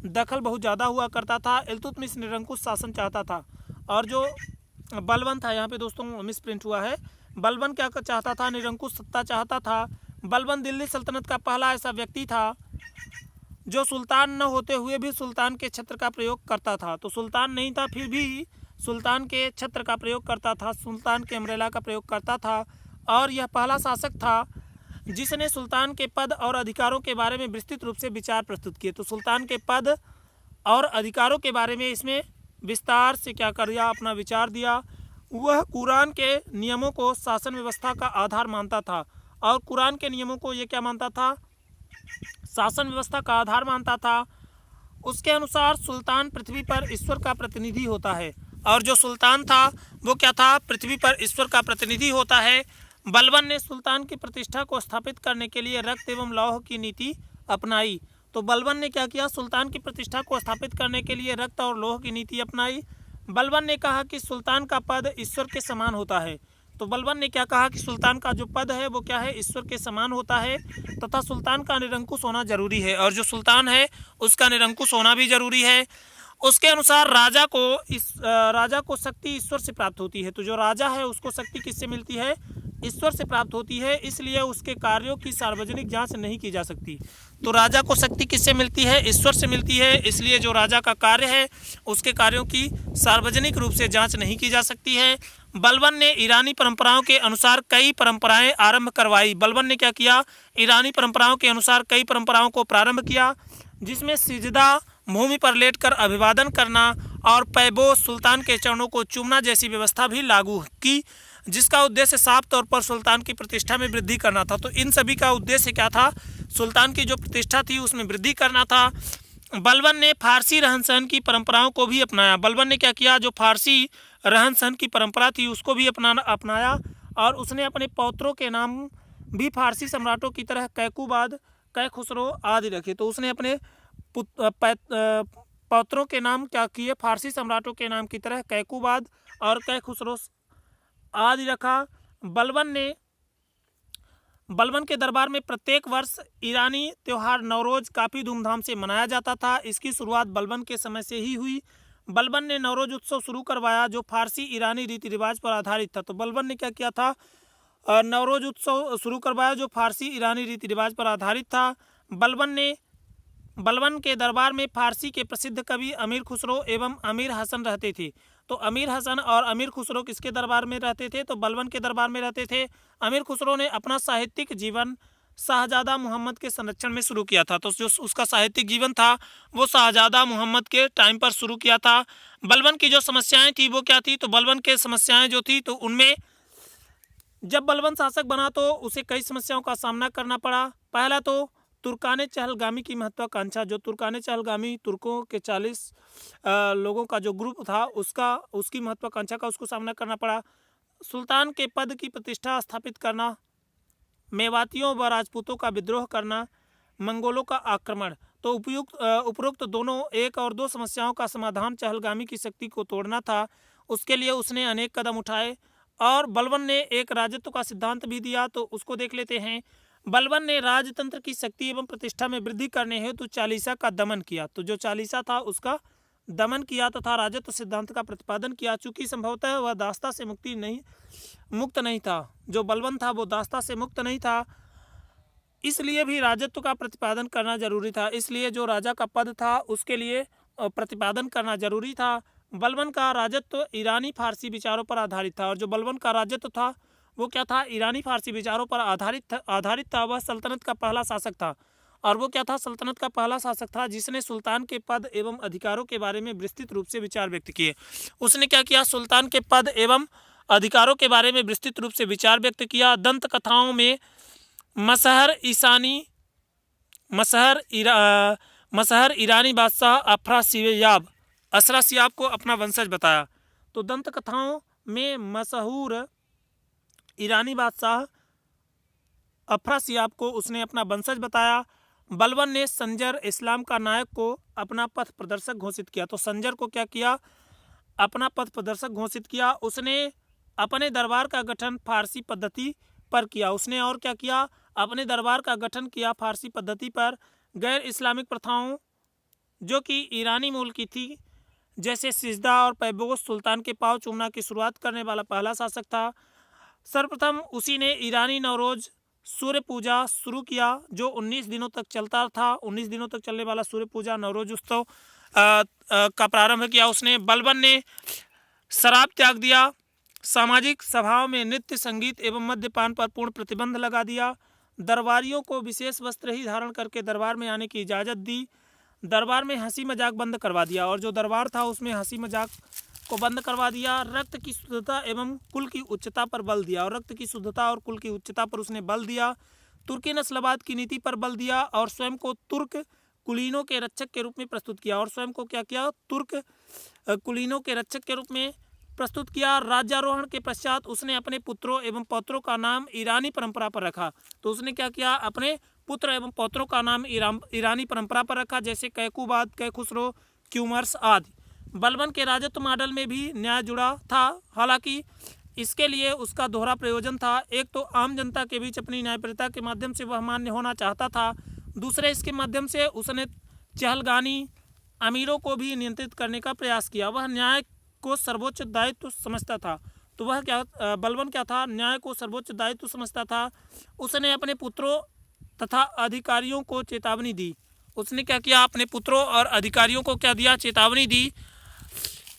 दखल बहुत ज़्यादा हुआ करता था। इल्तुतमिश निरंकुश शासन चाहता था, और जो बलबन था, यहाँ पे दोस्तों मिस प्रिंट हुआ है, बलबन क्या चाहता था, निरंकुश सत्ता चाहता था। बलबन दिल्ली सल्तनत का पहला ऐसा व्यक्ति था जो सुल्तान न होते हुए भी सुल्तान के छत्र का प्रयोग करता था। तो सुल्तान नहीं था फिर भी सुल्तान के छत्र का प्रयोग करता था, सुल्तान के अम्ब्रेला का प्रयोग करता था, और यह पहला शासक था जिसने सुल्तान के पद और अधिकारों के बारे में विस्तृत रूप से विचार प्रस्तुत किए। तो सुल्तान के पद और अधिकारों के बारे में इसमें विस्तार से क्या कर दिया, अपना विचार दिया। वह कुरान के नियमों को शासन व्यवस्था का आधार मानता था, और कुरान के नियमों को ये क्या मानता था, शासन व्यवस्था का आधार मानता था। उसके अनुसार सुल्तान पृथ्वी पर ईश्वर का प्रतिनिधि होता है, और जो सुल्तान था वो क्या था, पृथ्वी पर ईश्वर का प्रतिनिधि होता है। बलबन ने सुल्तान की प्रतिष्ठा को स्थापित करने के लिए रक्त एवं लौह की नीति अपनाई। तो बलबन ने क्या किया, सुल्तान की प्रतिष्ठा को स्थापित करने के लिए रक्त और लौह की नीति अपनाई। बलबन ने कहा कि सुल्तान का पद ईश्वर के समान होता है। तो बलबन ने क्या कहा कि सुल्तान का जो पद है वो क्या है, ईश्वर के समान होता है, तथा सुल्तान का निरंकुश होना जरूरी है, और जो सुल्तान है उसका निरंकुश होना भी जरूरी है। उसके अनुसार राजा को शक्ति ईश्वर से प्राप्त होती है। तो जो राजा है उसको शक्ति किससे मिलती है, ईश्वर से प्राप्त होती है, इसलिए उसके कार्यों की सार्वजनिक जांच नहीं की जा सकती। तो राजा को शक्ति किससे मिलती है, ईश्वर से मिलती है, इसलिए जो राजा का कार्य है उसके कार्यों की सार्वजनिक रूप से जांच नहीं की जा सकती है। बलबन ने ईरानी परंपराओं के अनुसार कई परंपराएं आरंभ करवाई। बलबन ने क्या किया, ईरानी परंपराओं के अनुसार कई परंपराओं को प्रारंभ किया, जिसमें सिजदा, भूमि पर लेटकर अभिवादन करना, और पैबो, सुल्तान के चरणों को चूमना जैसी व्यवस्था भी लागू की, जिसका उद्देश्य साफ तौर पर सुल्तान की प्रतिष्ठा में वृद्धि करना था। तो इन सभी का उद्देश्य क्या था, सुल्तान की जो प्रतिष्ठा थी उसमें वृद्धि करना था। बलबन ने फारसी रहन सहन की परंपराओं को भी अपनाया। बलबन ने क्या किया, जो फारसी रहन सहन की परंपरा थी उसको भी अपनाया, और उसने अपने पौत्रों के नाम भी फारसी सम्राटों की तरह कैकुबाद, कैखुसरो आदि रखे। तो उसने अपने पौत्रों के नाम क्या किए, फारसी सम्राटों के नाम की तरह कैकुबाद और कैखुसरो आदि रखा। बलबन के दरबार में प्रत्येक वर्ष ईरानी त्यौहार नवरोज काफ़ी धूमधाम से मनाया जाता था। इसकी शुरुआत बलबन के समय से ही हुई। बलबन ने नवरोज उत्सव शुरू करवाया जो फारसी ईरानी रीति रिवाज पर आधारित था। तो बलबन ने क्या किया था, नवरोज उत्सव शुरू करवाया जो फारसी ईरानी रीति रिवाज पर आधारित था। बलबन के दरबार में फारसी के प्रसिद्ध कवि अमीर खुसरो एवं अमीर हसन रहते थे। तो अमीर हसन और अमीर खुसरो किसके दरबार में रहते थे, तो बलबन के दरबार में रहते थे। अमीर खुसरो ने अपना साहित्यिक जीवन शाहजादा मोहम्मद के संरक्षण में शुरू किया था। तो जो उसका साहित्यिक जीवन था वो शाहजादा मोहम्मद के टाइम पर शुरू किया था। बलबन की जो समस्याएं थी वो क्या थी, तो बलबन के समस्याएं जो थी तो उनमें जब बलबन शासक बना तो उसे कई समस्याओं का सामना करना पड़ा। पहला तो तुर्काने चहलगामी की महत्वाकांक्षा, जो तुर्काने चहलगामी तुर्कों के 40 लोगों का जो ग्रुप था उसकी महत्वाकांक्षा का उसको सामना करना पड़ा। सुल्तान के पद की प्रतिष्ठा स्थापित करना, मेवातियों व राजपूतों का विद्रोह करना, मंगोलों का आक्रमण। तो उपरोक्त दोनों 1 और 2 समस्याओं का समाधान चहलगामी की शक्ति को तोड़ना था। उसके लिए उसने अनेक कदम उठाए और बलबन ने एक राजत्व का सिद्धांत भी दिया। तो उसको देख लेते हैं। बलबन ने राजतंत्र की शक्ति एवं प्रतिष्ठा में वृद्धि करने हेतु चालीसा का दमन किया। तो जो चालीसा था उसका दमन किया तथा राजत्व सिद्धांत का प्रतिपादन किया। चूंकि संभवतः वह दास्ता से मुक्त नहीं था, जो बलबन था वो दास्ता से मुक्त नहीं था, इसलिए भी राजत्व का प्रतिपादन करना जरूरी था। इसलिए जो राजा का पद था उसके लिए प्रतिपादन करना जरूरी था। बलबन का राजत्व ईरानी फारसी विचारों पर आधारित था और जो बलबन का राजत्व था वो क्या था, ईरानी फारसी विचारों पर आधारित था। वह सल्तनत का पहला शासक था और वो क्या था, सल्तनत का पहला शासक था जिसने सुल्तान के पद एवं अधिकारों के बारे में विस्तृत रूप से विचार व्यक्त किए। उसने क्या किया, सुल्तान के पद एवं अधिकारों के बारे में विस्तृत रूप से विचार व्यक्त किया। दंत कथाओं में मसहर ईरानी बादशाह अफरासियाब को अपना वंशज बताया। तो दंत कथाओं में मशहूर ईरानी बादशाह अफरासियाब को उसने अपना वंशज बताया। बलबन ने संजर इस्लाम का नायक को अपना पथ प्रदर्शक घोषित किया। तो संजर को क्या किया, अपना पथ प्रदर्शक घोषित किया। उसने अपने दरबार का गठन फारसी पद्धति पर किया। उसने और क्या किया, अपने दरबार का गठन किया फारसी पद्धति पर। गैर इस्लामिक प्रथाओं जो कि ईरानी मूल की थी, जैसे सिजदा और पैबोस, सुल्तान के पांव चूमना की शुरुआत करने वाला पहला शासक था। सर्वप्रथम उसी ने ईरानी नवरोज सूर्य पूजा शुरू किया जो 19 दिनों तक चलता था। 19 दिनों तक चलने वाला सूर्य पूजा नवरोज उत्सव का प्रारंभ किया उसने। बलबन ने शराब त्याग दिया। सामाजिक सभाओं में नृत्य, संगीत एवं मद्यपान पर पूर्ण प्रतिबंध लगा दिया। दरबारियों को विशेष वस्त्र ही धारण करके दरबार में आने की इजाज़त दी। दरबार में हंसी मजाक बंद करवा दिया और जो दरबार था उसमें हंसी मजाक को बंद करवा दिया। रक्त की शुद्धता एवं कुल की उच्चता पर बल दिया और रक्त की शुद्धता और कुल की उच्चता पर उसने बल दिया। तुर्की नस्लवाद की नीति पर बल दिया और स्वयं को तुर्क कुलीनों के रक्षक के रूप में प्रस्तुत किया। और स्वयं को क्या किया, तुर्क कुलीनों के रक्षक के रूप में प्रस्तुत किया। राज्यारोहण के पश्चात उसने अपने पुत्रों एवं पौत्रों का नाम ईरानी परंपरा पर रखा। तो उसने क्या किया, अपने पुत्र एवं पौत्रों का नाम ईरानी परंपरा पर रखा, जैसे कैकुबाद, कैखुसरो, क्यूमर्स आदि। बलबन के राजत्व मॉडल में भी न्याय जुड़ा था। हालांकि इसके लिए उसका दोहरा प्रयोजन था। एक तो आम जनता के बीच अपनी न्यायप्रियता के माध्यम से वह मान्य होना चाहता था, दूसरे इसके माध्यम से उसने चहलगानी अमीरों को भी नियंत्रित करने का प्रयास किया। वह न्याय को सर्वोच्च दायित्व समझता था। तो वह क्या, बलबन क्या था, न्याय को सर्वोच्च दायित्व समझता था। उसने अपने पुत्रों तथा अधिकारियों को चेतावनी दी। उसने क्या किया, अपने पुत्रों और अधिकारियों को क्या दिया, चेतावनी दी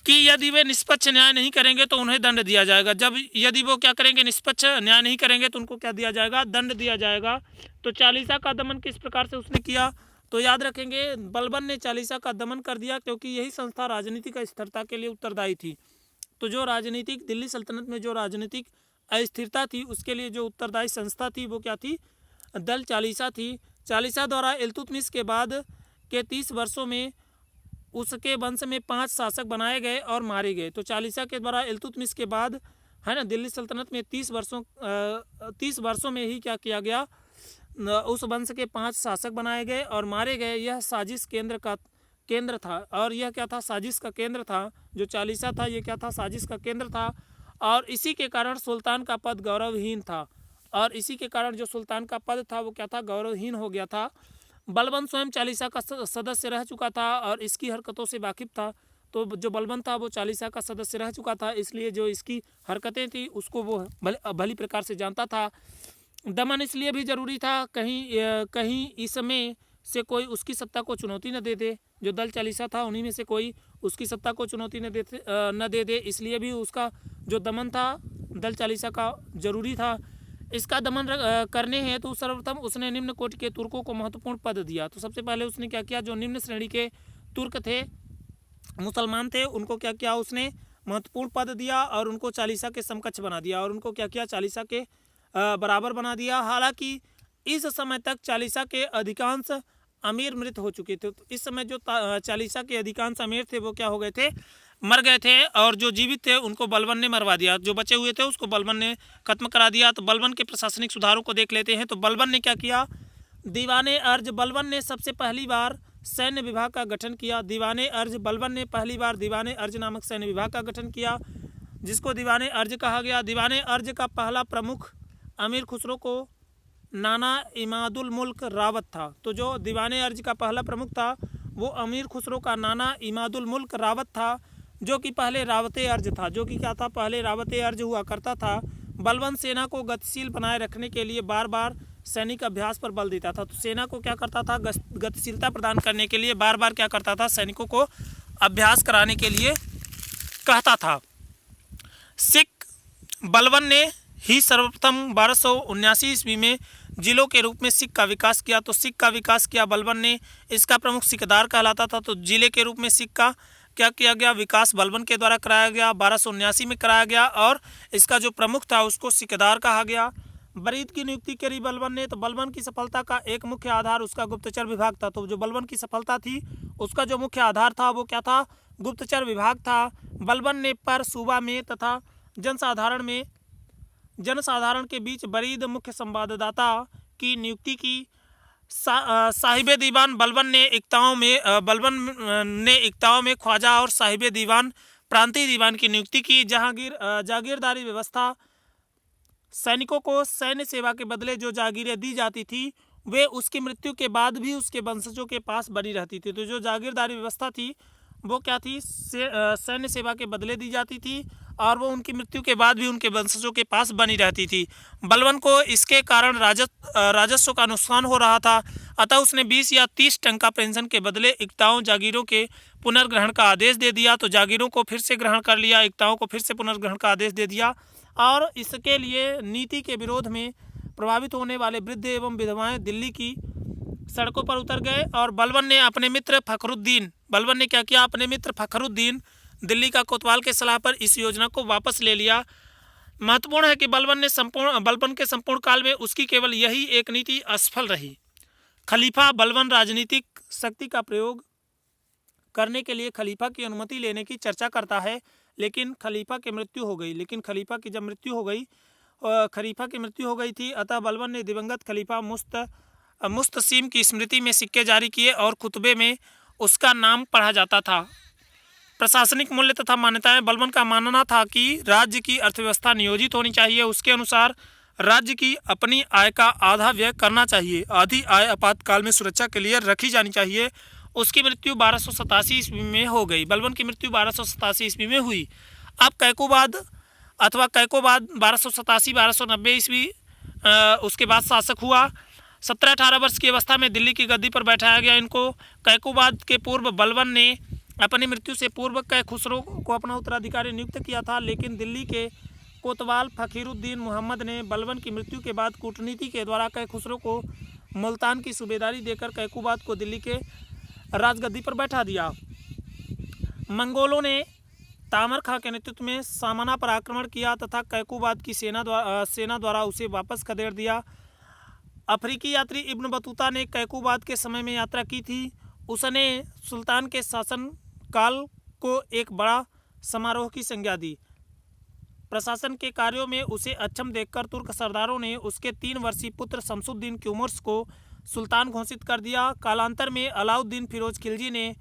कि यदि वे निष्पक्ष न्याय नहीं करेंगे तो उन्हें दंड दिया जाएगा। यदि वो क्या करेंगे, निष्पक्ष न्याय नहीं करेंगे तो उनको क्या दिया जाएगा, दंड दिया जाएगा। तो चालीसा का दमन किस प्रकार से उसने किया, तो याद रखेंगे बलबन ने चालीसा का दमन कर दिया क्योंकि यही संस्था राजनीतिक अस्थिरता के लिए उत्तरदायी थी। तो जो राजनीतिक दिल्ली सल्तनत में जो राजनीतिक अस्थिरता थी उसके लिए जो उत्तरदायी संस्था थी वो क्या थी, दल चालीसा थी। चालीसा द्वारा इल्तुतमिश के बाद के 30 वर्षों में उसके वंश में 5 शासक बनाए गए और मारे गए। तो चालीसा के द्वारा इल्तुतमिश के बाद है ना, दिल्ली सल्तनत में 30 वर्षों में ही क्या किया गया, उस वंश के 5 शासक बनाए गए और मारे गए। यह साजिश केंद्र केंद्र था, और यह क्या था, साजिश का केंद्र था। जो चालीसा था ये क्या था, साजिश का केंद्र था, और इसी के कारण सुल्तान का पद गौरवहीन था, और इसी के कारण जो सुल्तान का पद था वो क्या था, गौरवहीन हो गया था। बलबन स्वयं चालीसा का सदस्य रह चुका था और इसकी हरकतों से वाकिफ था। तो जो बलबन था वो चालीसा का सदस्य रह चुका था, इसलिए जो इसकी हरकतें थी उसको वो भली प्रकार से जानता था। दमन इसलिए भी जरूरी था, कहीं इसमें से कोई उसकी सत्ता को चुनौती न दे दे। जो दल चालीसा था उन्हीं में से कोई उसकी सत्ता को चुनौती न दे दे, इसलिए भी उसका जो दमन था दल चालीसा का जरूरी था। इसका दमन करने हैं तो सर्वप्रथम उसने निम्न कोटि के तुर्कों को महत्वपूर्ण पद दिया। तो सबसे पहले उसने क्या किया, जो निम्न श्रेणी के तुर्क थे, मुसलमान थे, उनको क्या किया, उसने महत्वपूर्ण पद दिया और उनको चालीसा के समकक्ष बना दिया, और उनको क्या किया, चालीसा के बराबर बना दिया। हालांकि इस समय तक चालीसा के अधिकांश अमीर मृत हो चुके थे। तो इस समय जो चालीसा के अधिकांश अमीर थे वो क्या हो गए थे, मर गए थे, और जो जीवित थे उनको बलबन ने मरवा दिया। जो बचे हुए थे उसको बलबन ने खत्म करा दिया। तो बलबन के प्रशासनिक सुधारों को देख लेते हैं। तो बलबन ने क्या किया, दीवाने अर्ज, बलबन ने सबसे पहली बार सैन्य विभाग का गठन किया। दीवाने अर्ज, बलबन ने पहली बार दीवाने अर्ज नामक सैन्य विभाग का गठन किया, जिसको दीवाने अर्ज कहा गया। दीवाने अर्ज का पहला प्रमुख अमीर खुसरो को नाना इमादुल मुल्क रावत था। तो जो दीवाने अर्ज का पहला प्रमुख था वो अमीर खुसरो का नाना इमादुल मुल्क रावत था, जो कि पहले रावते अर्ज था, जो कि क्या था, पहले रावते अर्ज हुआ करता था। बलबन सेना को गतिशील बनाए रखने के लिए बार बार सैनिक अभ्यास पर बल देता था। तो सेना को क्या करता था, गतिशीलता प्रदान करने के लिए बार बार क्या करता था, सैनिकों को अभ्यास कराने के लिए कहता था। सिख बलबन ने ही सर्वप्रथम 1279 ईस्वी में जिलों के रूप में सिख का विकास किया। तो सिख का विकास किया बलबन ने, इसका प्रमुख सिकदार कहलाता था। तो जिले के रूप में सिख का क्या किया गया, विकास बलबन के द्वारा कराया गया, 1279 में कराया गया, और इसका जो प्रमुख था उसको सिकदार कहा गया। बरीद की नियुक्ति करी बलबन ने। तो बलबन की सफलता का एक मुख्य आधार उसका गुप्तचर विभाग था। तो जो बलबन की सफलता थी उसका जो मुख्य आधार था वो क्या था, गुप्तचर विभाग था। बलबन ने पर सूबा में तथा जनसाधारण के बीच बरीद मुख्य संवाददाता की नियुक्ति की। साहिब दीवान बलबन ने इक्ताओं में ख्वाजा और साहिब दीवान प्रांतीय दीवान की नियुक्ति की। जागीरदारी व्यवस्था, सैनिकों को सैन्य सेवा के बदले जो जागीरें दी जाती थी वे उसकी मृत्यु के बाद भी उसके वंशजों के पास बनी रहती थी। तो जो जागीरदारी व्यवस्था थी वो क्या थी, सैन्य सेवा के बदले दी जाती थी और वो उनकी मृत्यु के बाद भी उनके वंशजों के पास बनी रहती थी। बलबन को इसके कारण राजस्व का नुकसान हो रहा था, अतः उसने 20 या 30 टंका पेंशन के बदले इक्ताओं जागीरों के पुनर्ग्रहण का आदेश दे दिया। तो जागीरों को फिर से ग्रहण कर लिया, इक्ताओं को फिर से पुनर्ग्रहण का आदेश दे दिया, और इसके लिए नीति के विरोध में प्रभावित होने वाले वृद्ध एवं विधवाएं दिल्ली की सड़कों पर उतर गए। और बलबन ने क्या किया, अपने मित्र फखरुद्दीन दिल्ली का कोतवाल के सलाह पर इस योजना को वापस ले लिया। महत्वपूर्ण है कि बलबन के संपूर्ण काल में उसकी केवल यही एक नीति असफल रही। खलीफा बलबन राजनीतिक शक्ति का प्रयोग करने के लिए खलीफा की अनुमति लेने की चर्चा करता है, लेकिन खलीफा की जब मृत्यु हो गई थी, अतः बलबन ने दिवंगत खलीफा मुस्तसीम की स्मृति में सिक्के जारी किए और खुतबे में उसका नाम पढ़ा जाता था। प्रशासनिक मूल्य तथा मान्यताएं, बलबन का मानना था कि राज्य की अर्थव्यवस्था नियोजित होनी चाहिए। उसके अनुसार राज्य की अपनी आय का आधा व्यय करना चाहिए, आधी आय आपातकाल में सुरक्षा के लिए रखी जानी चाहिए। उसकी मृत्यु 1287 ईस्वी में हो गई। बलबन की मृत्यु 1287 ईस्वी में हुई। अब कैकोबाद 1287-1290 ईस्वी उसके बाद शासक हुआ। 17-18 वर्ष की अवस्था में दिल्ली की गद्दी पर बैठाया गया इनको। कैकोबाद के पूर्व बलबन ने अपनी मृत्यु से पूर्व कै खुसरो को अपना उत्तराधिकारी नियुक्त किया था, लेकिन दिल्ली के कोतवाल फकीरुद्दीन मोहम्मद ने बलबन की मृत्यु के बाद कूटनीति के द्वारा कै खुसरो को मुल्तान की सूबेदारी देकर कैकोबाद को दिल्ली के राजगद्दी पर बैठा दिया। मंगोलों ने तामर खां के नेतृत्व में सामना पर आक्रमण किया तथा कैकोबाद की सेना द्वारा उसे वापस खदेड़ दिया। अफ्रीकी यात्री इब्न बतूता ने कैकोबाद के समय में यात्रा की थी। उसने सुल्तान के शासन काल को एक बड़ा समारोह की संज्ञा दी। प्रशासन के कार्यों में उसे अक्षम देखकर तुर्क सरदारों ने उसके 3 वर्षीय पुत्र शमसुद्दीन क्यूमर्स को सुल्तान घोषित कर दिया। कालांतर में अलाउद्दीन फिरोज खिलजी ने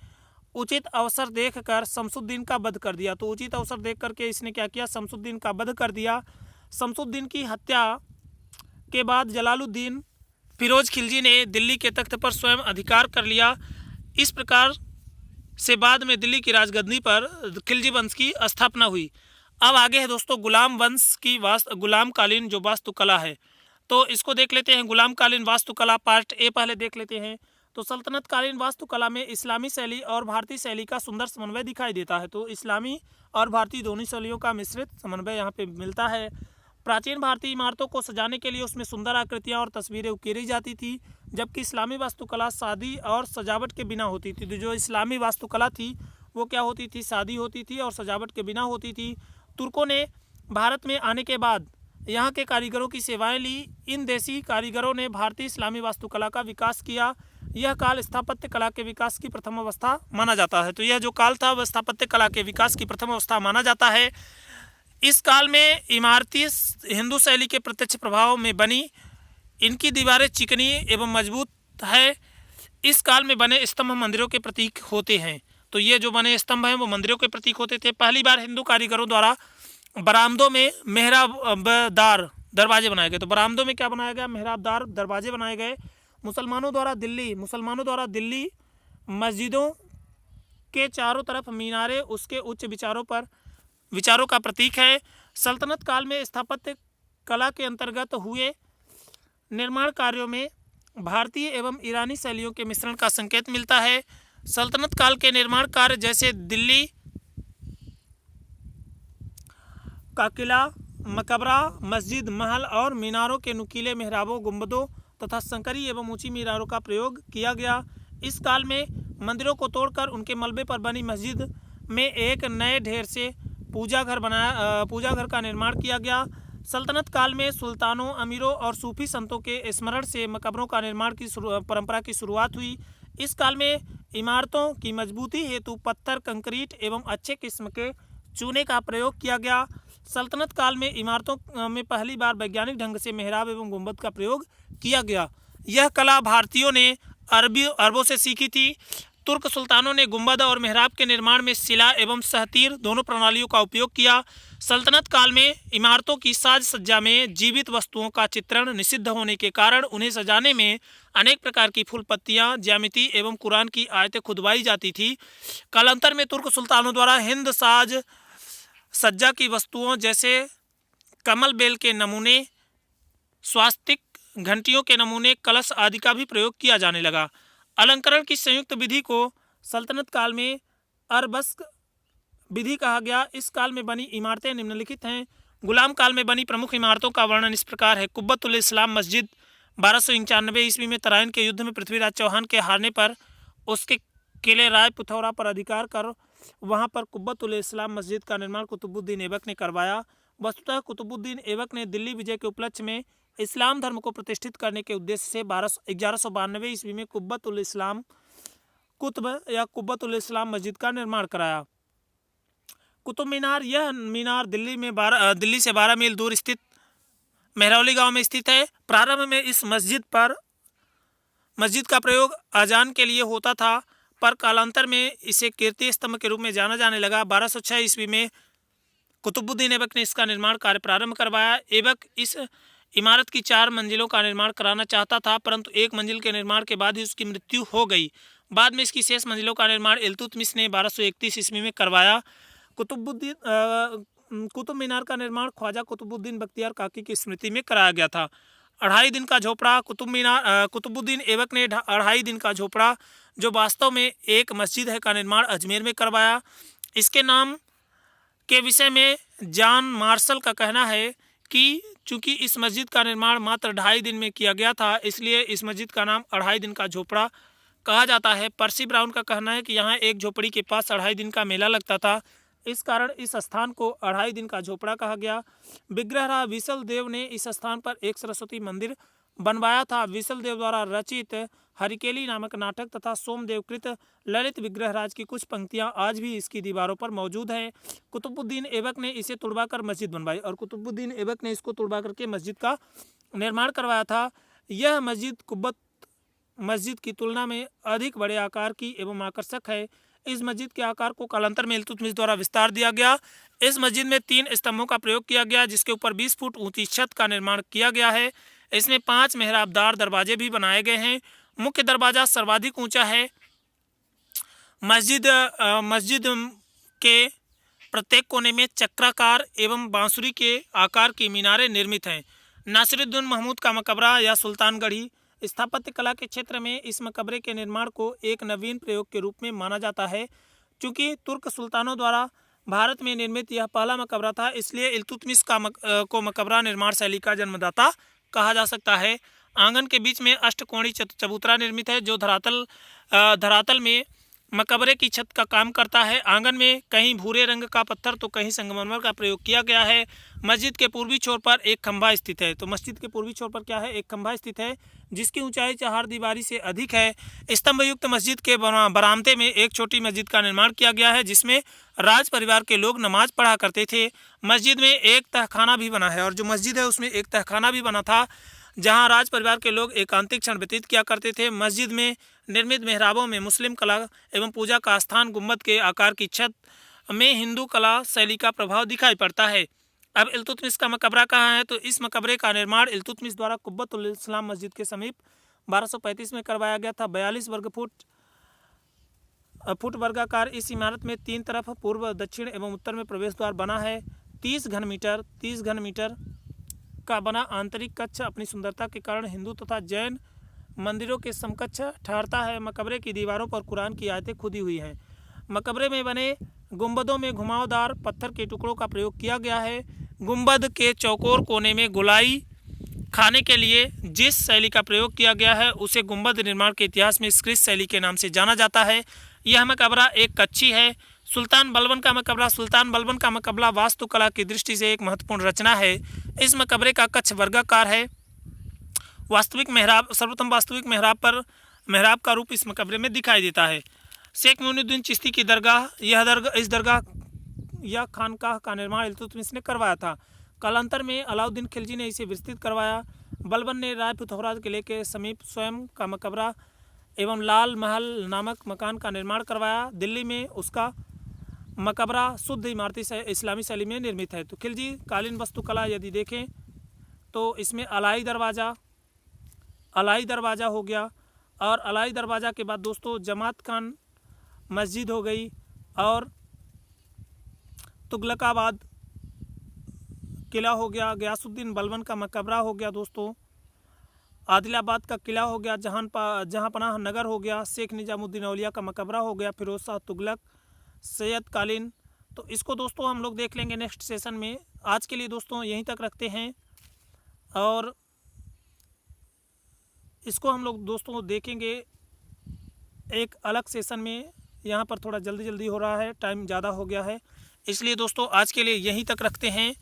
उचित अवसर देखकर शमसुद्दीन का वध कर दिया। तो उचित अवसर देख करके इसने क्या किया, शमसुद्दीन का वध कर दिया। शमसुद्दीन की हत्या के बाद जलालुद्दीन फिरोज खिलजी ने दिल्ली के तख्त पर स्वयं अधिकार कर लिया। इस प्रकार से बाद में दिल्ली की राजगद्दी पर खिलजी वंश की स्थापना हुई। अब आगे है दोस्तों गुलाम वंश की गुलामकालीन जो वास्तुकला है, तो इसको देख लेते हैं। गुलामकालीन वास्तुकला पार्ट ए पहले देख लेते हैं। तो सल्तनतकालीन वास्तुकला में इस्लामी शैली और भारतीय शैली का सुंदर समन्वय दिखाई देता है। तो इस्लामी और भारतीय दोनों शैलियों का मिश्रित समन्वय यहाँ पे मिलता है। प्राचीन भारतीय इमारतों को सजाने के लिए उसमें सुंदर आकृतियाँ और तस्वीरें उकेरी जाती थी, जबकि इस्लामी वास्तुकला सादी और सजावट के बिना होती थी। तो जो इस्लामी वास्तुकला थी वो क्या होती थी, सादी होती थी और सजावट के बिना होती थी। तुर्कों ने भारत में आने के बाद यहाँ के कारीगरों की सेवाएं ली। इन देसी कारीगरों ने भारतीय इस्लामी वास्तुकला का विकास किया। यह काल स्थापत्य कला के विकास की प्रथम अवस्था माना जाता है। तो यह जो काल था वह स्थापत्य कला के विकास की प्रथम अवस्था माना जाता है। इस काल में इमारती हिंदू शैली के प्रत्यक्ष प्रभाव में बनी। इनकी दीवारें चिकनी एवं मजबूत है। इस काल में बने स्तंभ मंदिरों के प्रतीक होते हैं। तो ये जो बने स्तंभ हैं वो मंदिरों के प्रतीक होते थे। पहली बार हिंदू कारीगरों द्वारा बरामदों में मेहराबदार दरवाजे बनाए गए। तो बरामदों में क्या बनाया गया, मेहराबदार दरवाजे बनाए गए। मुसलमानों द्वारा दिल्ली मस्जिदों के चारों तरफ मीनारे उसके उच्च विचारों का प्रतीक है। सल्तनत काल में स्थापत्य कला के अंतर्गत हुए निर्माण कार्यों में भारतीय एवं ईरानी शैलियों के मिश्रण का संकेत मिलता है। सल्तनत काल के निर्माण कार्य जैसे दिल्ली का किला, मकबरा, मस्जिद, महल और मीनारों के नुकीले मेहराबों, गुंबदों तथा संकरी एवं ऊंची मीनारों का प्रयोग किया गया। इस काल में मंदिरों को तोड़कर उनके मलबे पर बनी मस्जिद में एक नए ढेर से पूजा घर का निर्माण किया गया। सल्तनत काल में सुल्तानों, अमीरों और सूफी संतों के स्मरण से मकबरों का निर्माण की परंपरा की शुरुआत हुई। इस काल में इमारतों की मजबूती हेतु पत्थर, कंक्रीट एवं अच्छे किस्म के चूने का प्रयोग किया गया। सल्तनत काल में इमारतों में पहली बार वैज्ञानिक ढंग से मेहराब एवं गुंबद का प्रयोग किया गया। यह कला भारतीयों ने अरबों से सीखी थी। तुर्क सुल्तानों ने गुंबद और मेहराब के निर्माण में शिला एवं सहतीर दोनों प्रणालियों का उपयोग किया। सल्तनत काल में इमारतों की साज सज्जा में जीवित वस्तुओं का चित्रण निषिद्ध होने के कारण उन्हें सजाने में अनेक प्रकार की फूल पत्तियां, ज्यामिति एवं कुरान की आयतें खुदवाई जाती थी। कालांतर में तुर्क सुल्तानों द्वारा हिंद साज सज्जा की वस्तुओं जैसे कमल बेल के नमूने, स्वास्तिक, घंटियों के नमूने, कलश आदि का भी प्रयोग किया जाने लगा। अलंकरण की संयुक्त विधि को सल्तनत काल में अरबस्क विधि कहा गया। इस काल में बनी इमारतें निम्नलिखित हैं। गुलाम काल में बनी प्रमुख इमारतों का वर्णन इस प्रकार है। कुब्बतुल इस्लाम मस्जिद 1291 ईस्वी में तराइन के युद्ध में पृथ्वीराज चौहान के हारने पर उसके किले राय पिथौरा पर अधिकार कर वहां पर कुब्बतुल इस्लाम मस्जिद का निर्माण कुतुबुद्दीन ऐबक ने करवाया। वस्तुतः कुतुबुद्दीन ऐबक ने दिल्ली विजय के उपलक्ष्य में इस्लाम धर्म को प्रतिष्ठित करने के उद्देश्य से 1192 ईस्वी में कुब्बतुल इस्लाम मस्जिद का निर्माण कराया। कुतुब मीनार, यह मीनार दिल्ली से 12 मील दूर स्थित मेहरौली गांव में स्थित है। प्रारंभ में इस मस्जिद का प्रयोग अजान के लिए होता था, पर कालांतर में इसे कीर्ति स्तंभ के रूप में जाना जाने लगा। 1206 ईस्वी में कुतुबुद्दीन ऐबक ने इसका निर्माण कार्य प्रारंभ करवाया। ऐबक इस इमारत की 4 मंजिलों का निर्माण कराना चाहता था, परंतु एक मंजिल के निर्माण के बाद ही उसकी मृत्यु हो गई। बाद में इसकी शेष मंजिलों का निर्माण इल्तुतमिश ने 1231 ईस्वी में करवाया। कुतुब मीनार का निर्माण ख्वाजा कुतुबुद्दीन बख्तियार काकी की स्मृति में कराया गया था। 2.5 दिन का झोपड़ा, कुतुबुद्दीन ऐबक ने 2.5 दिन का झोपड़ा, जो वास्तव में एक मस्जिद है, का निर्माण अजमेर में करवाया। इसके नाम के विषय में जॉन मार्शल का कहना है कि चूंकि इस मस्जिद का निर्माण मात्र 2.5 दिन में किया गया था, इसलिए इस मस्जिद का नाम 2.5 दिन का झोपड़ा कहा जाता है। पर्सी ब्राउन का कहना है कि यहाँ एक झोपड़ी के पास 2.5 दिन का मेला लगता था, इस कारण इस स्थान को 2.5 दिन का झोपड़ा कहा गया। विग्रहराज विसल देव ने इस स्थान पर एक सरस्वती मंदिर बनवाया था। विसल देव द्वारा रचित हरिकेली नामक नाटक तथा सोमदेव कृत ललित विग्रहराज की कुछ पंक्तियां आज भी इसकी दीवारों पर मौजूद हैं। कुतुबुद्दीन ऐबक ने इसे तुड़वाकर मस्जिद बनवाई और कुतुबुद्दीन ऐबक ने इसको तुड़वा करके मस्जिद का निर्माण करवाया था। यह मस्जिद कुब्बत मस्जिद की तुलना में अधिक बड़े आकार की एवं आकर्षक है। इस मस्जिद के आकार को कालांतर में इल्तुतमिश द्वारा विस्तार दिया गया। इस मस्जिद में 3 स्तंभों का प्रयोग किया गया, जिसके ऊपर 20 फुट ऊंची छत का निर्माण किया गया है। इसमें 5 मेहराबदार दरवाजे भी बनाए गए हैं। मुख्य दरवाजा सर्वाधिक ऊंचा है। मस्जिद के प्रत्येक कोने में चक्राकार एवं बांसुरी के आकार की मीनारें निर्मित हैं। नासिरुद्दीन महमूद का मकबरा या सुल्तानगढ़ी स्थापत्य कला के क्षेत्र में इस मकबरे के निर्माण को एक नवीन प्रयोग के रूप में माना जाता है। चूँकि तुर्क सुल्तानों द्वारा भारत में निर्मित यह पहला मकबरा था, इसलिए इल्तुतमिश को मकबरा निर्माण शैली का जन्मदाता कहा जा सकता है। आंगन के बीच में अष्टकोणीय चबूतरा निर्मित है, जो धरातल में मकबरे की छत का काम करता है। आंगन में कहीं भूरे रंग का पत्थर तो कहीं संगमरमर का प्रयोग किया गया है। मस्जिद के पूर्वी छोर पर एक खंभा स्थित है। तो मस्जिद के पूर्वी छोर पर क्या है, एक खंभा स्थित है, जिसकी ऊंचाई 4 दीवारी से अधिक है। स्तंभयुक्त मस्जिद के बरामदे में एक छोटी मस्जिद का निर्माण किया गया है, जिसमें राज परिवार के लोग नमाज पढ़ा करते थे। मस्जिद में एक तहखाना भी बना है, और जो मस्जिद है उसमें एक तहखाना भी बना था, जहां राज परिवार के लोग एकांतिक क्षण व्यतीत किया करते थे। मस्जिद में निर्मित मेहराबों में मुस्लिम कला एवं पूजा का स्थान, गुंबद के आकार की छत में हिंदू कला शैली का प्रभाव दिखाई पड़ता है। अब इल्तुतमिश का मकबरा कहाँ है, तो इस मकबरे का निर्माण इल्तुतमिश द्वारा कुब्बतुल इस्लाम मस्जिद के समीप 1235 में करवाया गया था। 42 फुट वर्गाकार इस इमारत में 3 तरफ पूर्व, दक्षिण एवं उत्तर में प्रवेश द्वार बना है। 30 घन मीटर का बना आंतरिक कक्ष अपनी सुंदरता के कारण हिंदू तथा जैन मंदिरों के समकक्ष ठहरता है। मकबरे की दीवारों पर कुरान की आयतें खुदी हुई हैं। मकबरे में बने गुंबदों में घुमावदार पत्थर के टुकड़ों का प्रयोग किया गया है। गुंबद के चौकोर कोने में गोलाई खाने के लिए जिस शैली का प्रयोग किया गया है, उसे गुंबद निर्माण के इतिहास में स्क्रिस शैली के नाम से जाना जाता है। यह मकबरा एक कच्ची है। सुल्तान बलबन का मकबरा वास्तुकला की दृष्टि से एक महत्वपूर्ण रचना है। इस मकबरे का कक्ष वर्गाकार है। सर्वोत्तम वास्तविक मेहराब का रूप इस मकबरे में दिखाई देता है। शेख मोइनुद्दीन चिश्ती की दरगाह, इस दरगाह या खानकाह का निर्माण इल्तुतमिश ने करवाया था। कालांतर में अलाउद्दीन खिलजी ने इसे विस्तृत करवाया। बलबन ने राय पिथौरा किले के समीप स्वयं का मकबरा एवं लाल महल नामक मकान का निर्माण करवाया। दिल्ली में उसका मकबरा शुद्ध इमारती इस्लामी शैली में निर्मित है। तो खिलजी कालीन वास्तुकला यदि देखें तो इसमें अलाई दरवाज़ा हो गया, और अलाई दरवाज़ा के बाद दोस्तों जमात खान मस्जिद हो गई, और तुगलकाबाद किला हो गया, गयासुद्दीन बलबन का मकबरा हो गया दोस्तों, आदिलाबाद का किला हो गया, जहांपनाह नगर हो गया, शेख निजामुद्दीन औलिया का मकबरा हो गया, फिरोज शाह तुगलक, सैयद कालीन। तो इसको दोस्तों हम लोग देख लेंगे नेक्स्ट सेशन में। आज के लिए दोस्तों यहीं तक रखते हैं, और इसको हम लोग दोस्तों देखेंगे एक अलग सेशन में। यहाँ पर थोड़ा जल्दी हो रहा है, टाइम ज़्यादा हो गया है, इसलिए दोस्तों आज के लिए यहीं तक रखते हैं।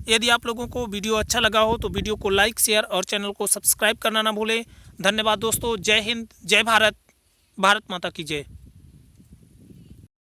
यदि आप लोगों को वीडियो अच्छा लगा हो तो वीडियो को लाइक, शेयर और चैनल को सब्सक्राइब करना ना भूलें। धन्यवाद दोस्तों। जय हिंद, जय भारत, भारत माता की जय।